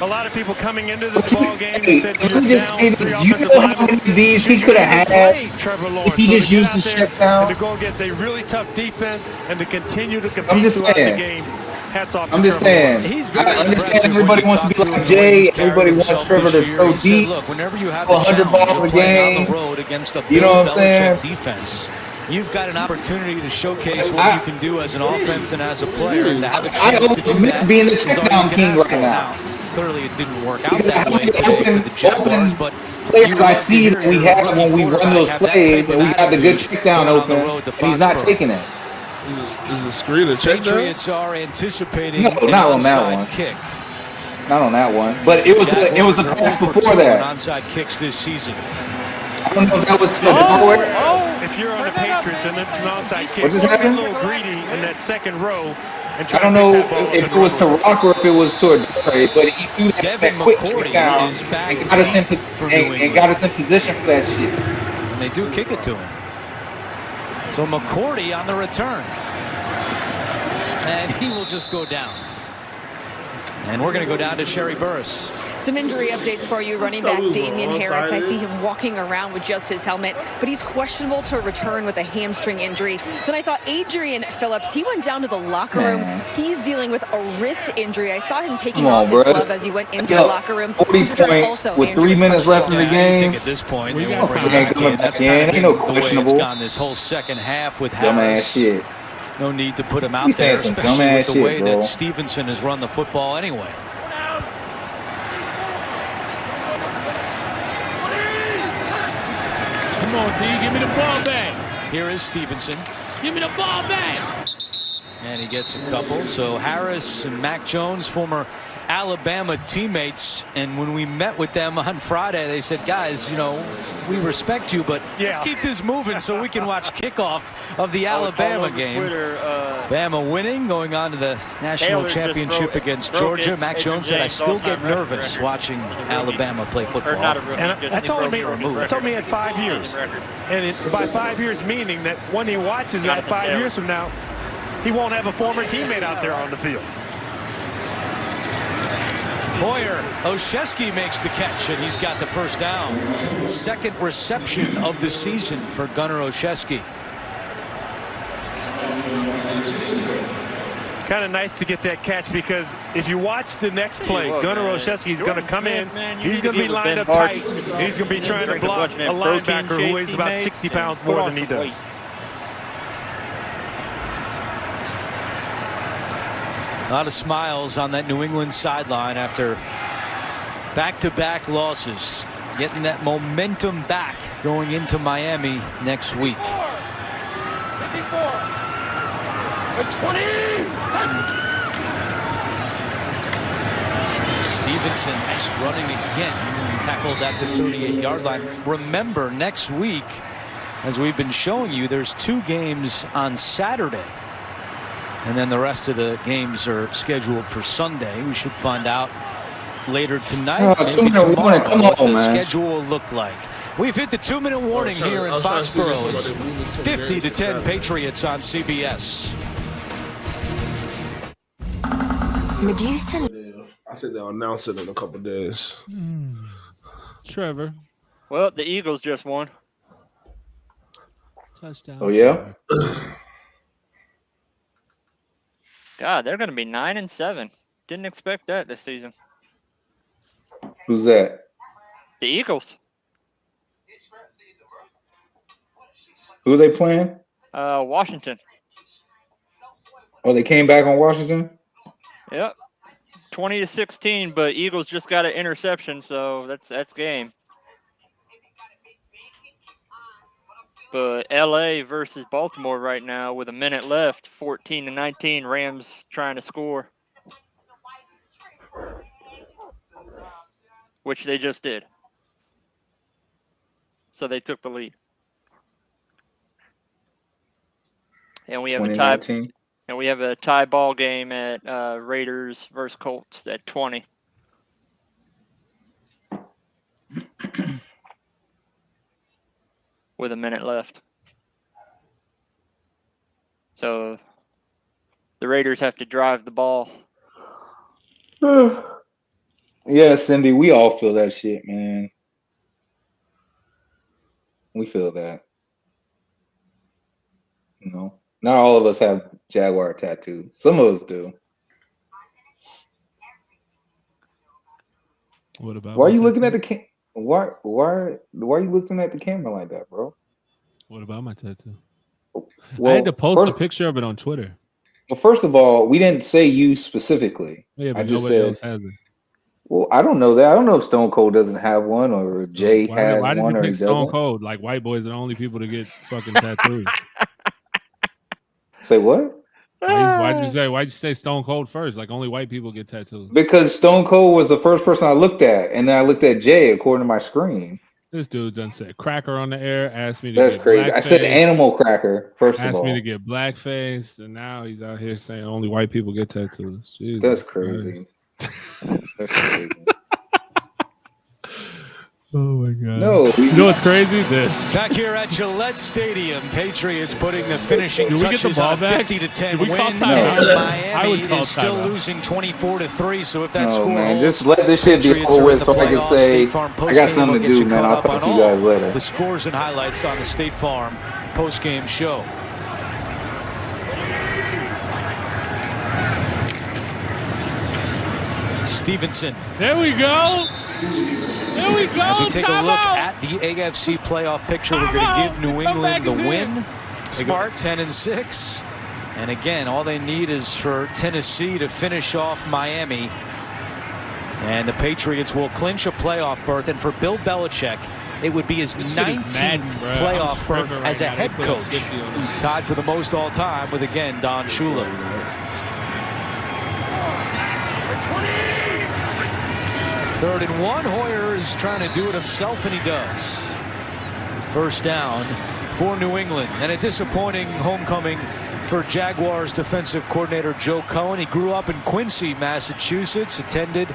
A lot of people coming into this ball game said you're down 3 offensive linemen. These he could have had. Trevor Lawrence. He just used his shut down. And to go against a really tough defense and to continue to compete throughout the game. Hats off to I'm just Trevor saying. Lawrence. I understand everybody wants to be like Jay. Everybody wants Trevor to throw deep. Look, whenever you have 100 balls a game. You know what I'm saying? Defense. You've got an opportunity to showcase what you can do as an offense and as a player. And to have a chance to miss being the checkdown king right now. Clearly, it didn't work out that way today for the Jaguars, but players I see that we have when we run those plays and we got the good check down open, and he's not taking it. Is the screen a check down? Patriots are anticipating no, not on that one. Kick. Not on that one, but it was the pass before that. Onside kicks this season. I don't know if that was if you're on the Patriots and it's an onside kick, what just happened? A little greedy in that second row. I don't know if it was to Rock or if it was to a Dre, but he threw that quick check down and got us in position for that shit. And they do kick it to him. So McCourty on the return. And he will just go down. And we're going to go down to Sherry Burris. Some injury updates for you. Running back Damian Harris. I see him walking around with just his helmet, but he's questionable to return with a hamstring injury. Then I saw Adrian Phillips. He went down to the locker room. He's dealing with a wrist injury. I saw him taking off his glove as he went into the locker room. 40 points with 3 minutes left in the game. I think at this point they won't bring him back in. That's ain't no the way it's questionable. gone this whole second half with Dumbass Harris. shit. No need to put him out there, especially with the way that Stevenson has run the football anyway. Come on, D, give me the ball back. Here is Stevenson. Give me the ball back. And he gets a couple. So Harris and Mac Jones, former Alabama teammates, and when we met with them on Friday, they said, guys, you know, we respect you, but let's keep this moving so we can watch kickoff of the Alabama game. Bama winning, going on to the national championship against Georgia. Mac Jones said, I still get nervous watching Alabama play football. And I told him he had 5 years. And by 5 years, meaning that when he watches that 5 years from now, he won't have a former teammate out there on the field. Boyer, Olszewski makes the catch, and he's got the first down. Second reception of the season for Gunnar Olszewski. Kind of nice to get that catch, because if you watch the next play, Gunnar Olszewski is going to come in. He's going to be lined up tight. He's going to be trying to block a linebacker who weighs about 60 pounds more than he does. A lot of smiles on that New England sideline after back-to-back losses. Getting that momentum back going into Miami next week. 54. 20. Stevenson, nice running again. Tackled at the 38-yard line. Remember, next week, as we've been showing you, there's 2 games on Saturday. And then the rest of the games are scheduled for Sunday. We should find out later tonight, maybe tomorrow, what the schedule will look like. We've hit the 2-minute warning here in Foxborough. It's 50-10 Patriots on CBS. I I think they'll announce it in a couple days. Trevor. Well, the Eagles just won. Touchdown. Oh yeah. God, they're going to be 9-7. Didn't expect that this season. Who's that? The Eagles. Who are they playing? Washington. Oh, they came back on Washington? Yep. 20-16, but Eagles just got an interception, so that's game. But LA versus Baltimore right now with a minute left, 14-19, Rams trying to score. Which they just did. So they took the lead. And we have a tie. And we have a tie ball game at Raiders versus Colts at 20. With a minute left. So the Raiders have to drive the ball. Yeah, Cindy, we all feel that shit, man. We feel that. You know, not all of us have Jaguar tattoos. Some of us do. What about? Why are you looking at the Why are you looking at the camera like that, bro? What about my tattoo? Well, I had to post a picture of it on Twitter. Well, first of all, we didn't say you specifically. Yeah, but I just nobody said. else has it. Well, I don't know that. I don't know if Stone Cold doesn't have one or Jay has why did one you or he pick Stone doesn't. Cold? Like white boys are the only people to get fucking tattoos. Say what? Why'd you say Stone Cold first? Like only white people get tattoos. Because Stone Cold was the first person I looked at, and then I looked at Jay according to my screen. This dude done said cracker on the air, asked me to That's get crazy. I said blackface, animal cracker, first of asked all. me to get blackface, and now he's out here saying only white people get tattoos. Jesus That's crazy. That's crazy. Oh my God. No. You know what's crazy? This. Back here at Gillette Stadium, Patriots putting the finishing Do we get the touches ball on a back? 50-10 Did we call win. timeout? And I would Miami call is still timeout. losing 24-3. So if that No, score man, holds, just let this shit be Patriots over are in with the so I can playoffs. say State Farm I got postgame something will to get do, you man. caught I'll up talk on to you all guys later. the scores and highlights on the State Farm postgame show. Stevenson. There we go. There we go. As we take a Time look out. at the AFC playoff picture, we're going to give New England the win. Smart 10-6. And again, all they need is for Tennessee to finish off Miami. And the Patriots will clinch a playoff berth. And for Bill Belichick, it would be his 19th playoff berth as a head coach. Tied for the most all time with, again, Don Shula. 3rd and 1. Hoyer is trying to do it himself, and he does. First down for New England. And a disappointing homecoming for Jaguars defensive coordinator Joe Cohen. He grew up in Quincy, Massachusetts, attended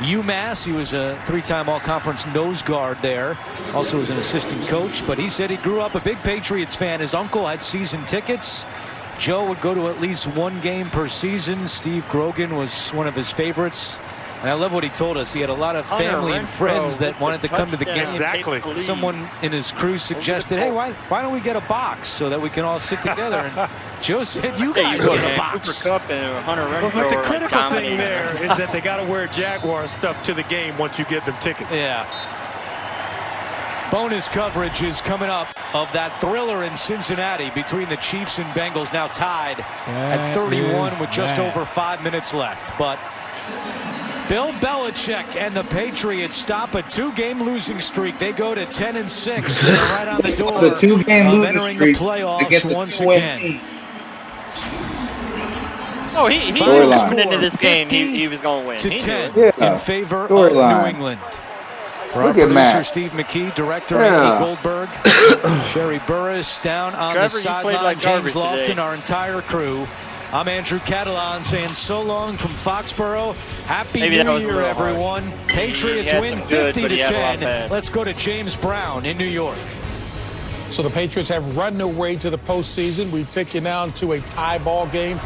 UMass. He was a 3-time all-conference nose guard there. Also was an assistant coach, but he said he grew up a big Patriots fan. His uncle had season tickets. Joe would go to at least one game per season. Steve Grogan was one of his favorites. And I love what he told us. He had a lot of family and friends that wanted to come to the game. Exactly. Someone in his crew suggested, hey, why don't we get a box so that we can all sit together? And Joe said, you guys get a box. Cooper Kupp and Hunter But Renfrow the are, critical like, thing there is that they got to wear Jaguar stuff to the game once you give them tickets. Yeah. Bonus coverage is coming up of that thriller in Cincinnati between the Chiefs and Bengals, now tied at 31 with just over 5 minutes left. But Bill Belichick and the Patriots stop a 2-game losing streak. They go to 10-6. They're right on the door The 2-game of losing entering streak the playoffs against the once 2-win again. team. Oh, he Storyline. coming into this game, he was going to win. To He 10 knew it. Yeah. in favor of Storyline. New England. For Look our at producer, Matt. Steve McKee, director Yeah. Andy Goldberg, Sherry Burris down on Trevor, the you played sideline, like James garbage Lofton, today. our entire crew. I'm Andrew Catalan saying so long from Foxborough. Happy Maybe that New was a Year, little hard. everyone. Patriots He had win some good, but he had a lot 50-10. bad. Let's go to James Brown in New York. So the Patriots have run their way to the postseason. We take you now to a tie ball game.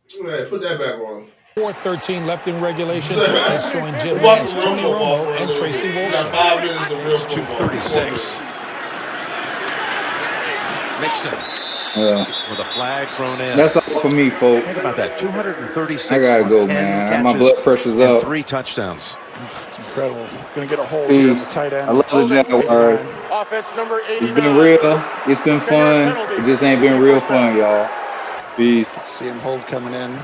Put that back on. 4:13 left in regulation. Let's join Jim Nance, Tony Romo, and Tracy Wolfson. 5 minutes of real It's 2:36. Mixon with a flag thrown in. That's all for me, folks. Think about that. 236. I gotta go, man. My blood pressure's up. 3 touchdowns. It's incredible. Going to get a hold here on the tight end. I love the Jaguars. Offense number 89. It's been real. It's been fun. It just ain't been real fun, y'all. Peace. See him hold coming in.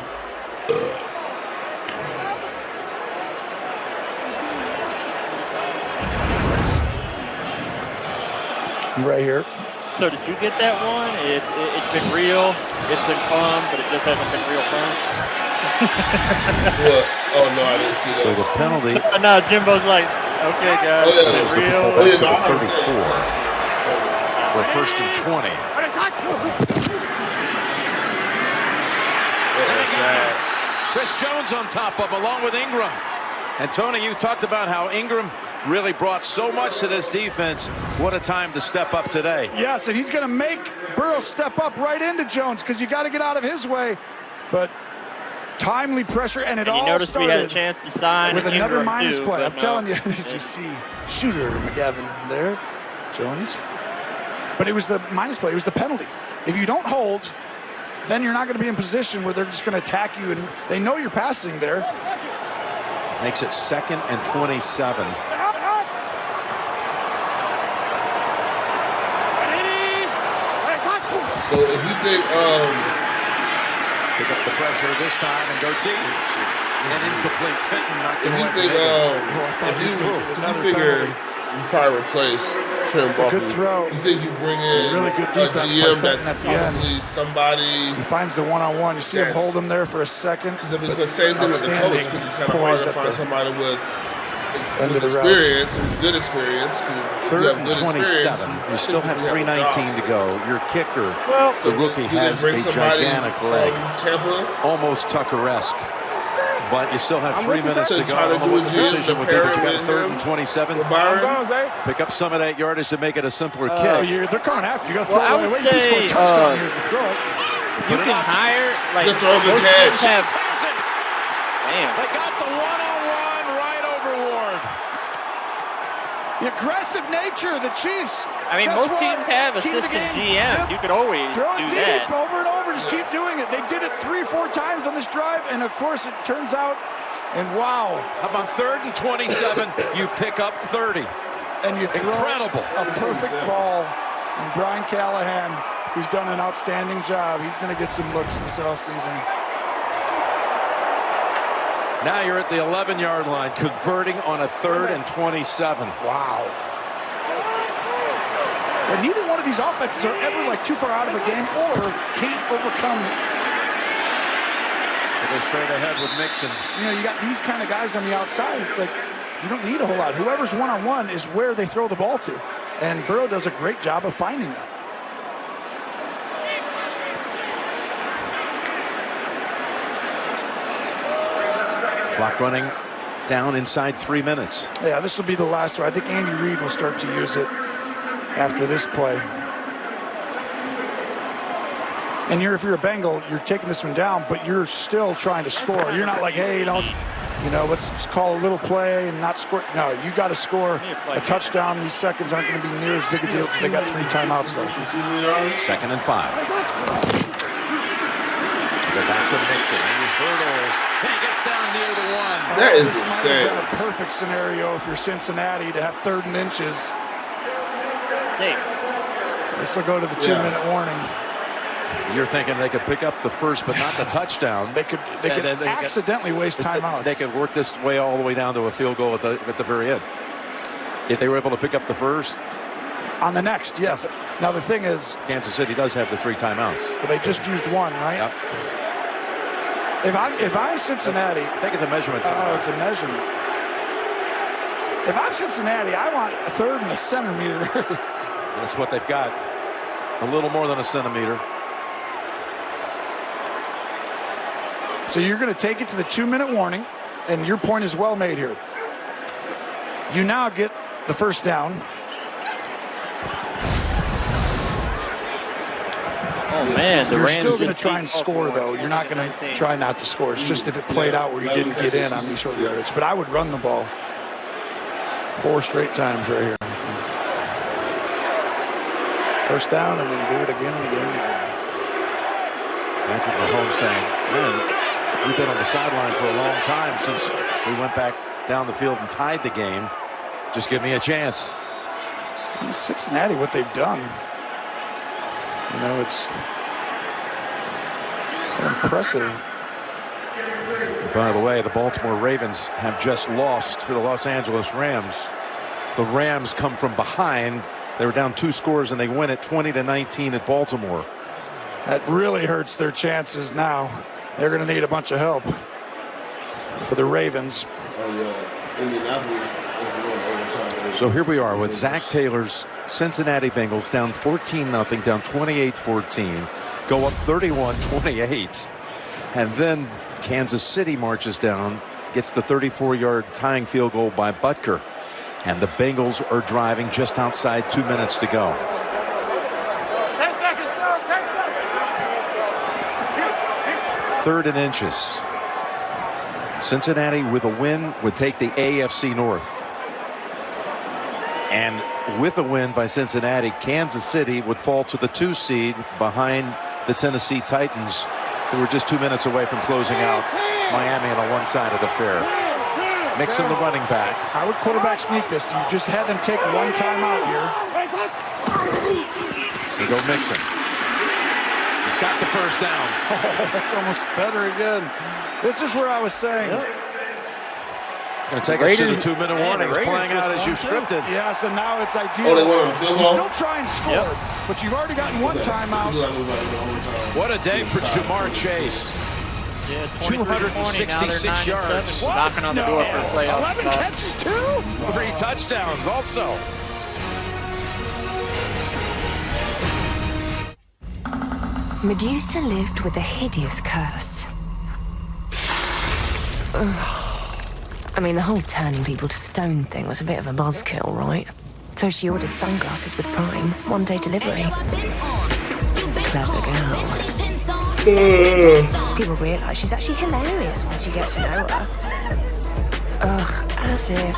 Right here. So did you get that one? It's been real. It's been fun, but it just hasn't been real fun. What? Oh no, I didn't see that. So the penalty. No, Jimbo's like, okay, guys, it's real. Back to the 34 for 1st and 20. Chris Jones on top of him, along with Ingram. And Tony, you talked about how Ingram really brought so much to this defense. What a time to step up today. Yes, and he's going to make Burrow step up right into Jones because you got to get out of his way. But timely pressure, and it all noticed started we had a chance to sign with another Ingram minus too, play. but I'm telling you, you see shooter McGavin there, Jones. But it was the minus play. It was the penalty. If you don't hold, then you're not going to be in position where they're just going to attack you, and they know you're passing there. Makes it 2nd and 27. So if you think pick up the pressure this time and go deep. And incomplete. Fenton knocked it away. If you figure you probably replace Trent Buckner. Good throw. You think you bring in really good a defense GM by that's Fenton at the end. probably somebody. He finds the one-on-one. You see him hold him there for a second. Because it's the same thing with the coach, because it's kind of hard to find somebody with experience and good experience. 3rd and 27. You still have 3:19 to go. Your kicker, the rookie, has a gigantic leg. Almost Tucker-esque. But you still have 3 minutes to go. I don't know what the decision would be, but you got a 3rd and 27. Pick up some of that yardage to make it a simpler kick. They're coming after you. You got to throw it away. You can score a touchdown here if you throw it. You can hire, like, you throw a good catch. Damn. They got the one-on-one right over Ward. The aggressive nature of the Chiefs. I mean, most teams have assistant GMs. You could always throw do it deep that. over and over. Just keep doing it. They did it 3-4 times on this drive, and of course it turns out. And wow, how about 3rd and 27? You pick up 30, and you throw incredible a perfect ball. And Brian Callahan, who's done an outstanding job, he's going to get some looks this offseason. Now you're at the 11-yard line, converting on a 3rd and 27. Wow. And neither one of these offenses are ever like too far out of a game or can't overcome. So go straight ahead with Mixon. You know, you got these kind of guys on the outside. It's like you don't need a whole lot. Whoever's one-on-one is where they throw the ball to. And Burrow does a great job of finding that. Clock running down inside 3 minutes. Yeah, this will be the last one. I think Andy Reid will start to use it after this play. And if you're a Bengal, you're taking this one down, but you're still trying to score. You're not like, hey, let's just call a little play and not score. No, you got to score a touchdown. These seconds aren't going to be near as big a deal because they got 3 timeouts left. 2nd and 5. Go back to Mixon. He hurdles. And he gets down near the 1. That is this insane. Might have been a perfect scenario if you're Cincinnati to have 3rd and inches. This will go to the 2-minute warning. You're thinking they could pick up the first, but not the touchdown. They could accidentally waste timeouts. They could work this way all the way down to a field goal at the very end. If they were able to pick up the first. On the next, yes. Now the thing is, Kansas City does have the 3 timeouts. But they just used 1, right? Yep. If I'm Cincinnati, I think it's a measurement. Oh, it's a measurement. If I'm Cincinnati, I want a 3rd and a centimeter. That's what they've got. A little more than a centimeter. So you're going to take it to the 2-minute warning, and your point is well made here. You now get the first down. Oh man, You're still going to try and score, though. You're not going to try not to score. It's just if it played out where you didn't get in on these short yardage. But I would run the ball 4 straight times right here. First down, and then do it again and again and again. Patrick Mahomes saying, man, we've been on the sideline for a long time since we went back down the field and tied the game. Just give me a chance. In Cincinnati, what they've done, it's impressive. By the way, the Baltimore Ravens have just lost to the Los Angeles Rams. The Rams come from behind. They were down 2 scores, and they win it 20-19 at Baltimore. That really hurts their chances now. They're going to need a bunch of help for the Ravens. So here we are with Zach Taylor's Cincinnati Bengals down 14-0, down 28-14, go up 31-28, and then Kansas City marches down, gets the 34-yard tying field goal by Butker, and the Bengals are driving just outside 2 minutes to go. 10 seconds, no, 10 seconds. 3rd and inches. Cincinnati with a win would take the AFC North. And with a win by Cincinnati, Kansas City would fall to the 2 seed behind the Tennessee Titans, who were just 2 minutes away from closing out Miami on the one side of the fair. Mixon, the running back. I would quarterback sneak this. You just had them take 1 timeout here. They go Mixon. He's got the first down. Oh, that's almost better again. This is where I was saying. Going to take us to the 2-minute warnings, playing out as you scripted. Yes, and now it's ideal. Oh, they want to field You goal? still try and score, but you've already gotten 1 timeout. What a day for Jamar Chase. 266 yards. Knocking on the door for a playoff. 11 catches too? 3 touchdowns also. Medusa lived with a hideous curse. I mean, the whole turning people to stone thing was a bit of a buzzkill, right? So she ordered sunglasses with Prime, 1-day delivery. Clever girl. People realise she's actually hilarious once you get to know her. Ugh, as if.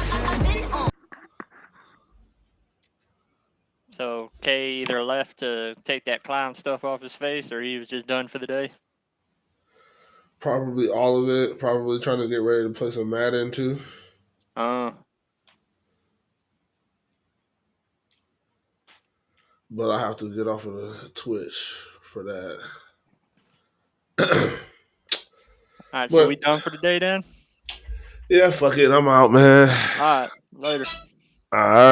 So Kay either left to take that clown stuff off his face, or he was just done for the day. Probably all of it. Probably trying to get ready to play some Madden too. But I have to get off of the Twitch for that. All right, so we done for the day then? Yeah, fuck it. I'm out, man. All right, later. All right.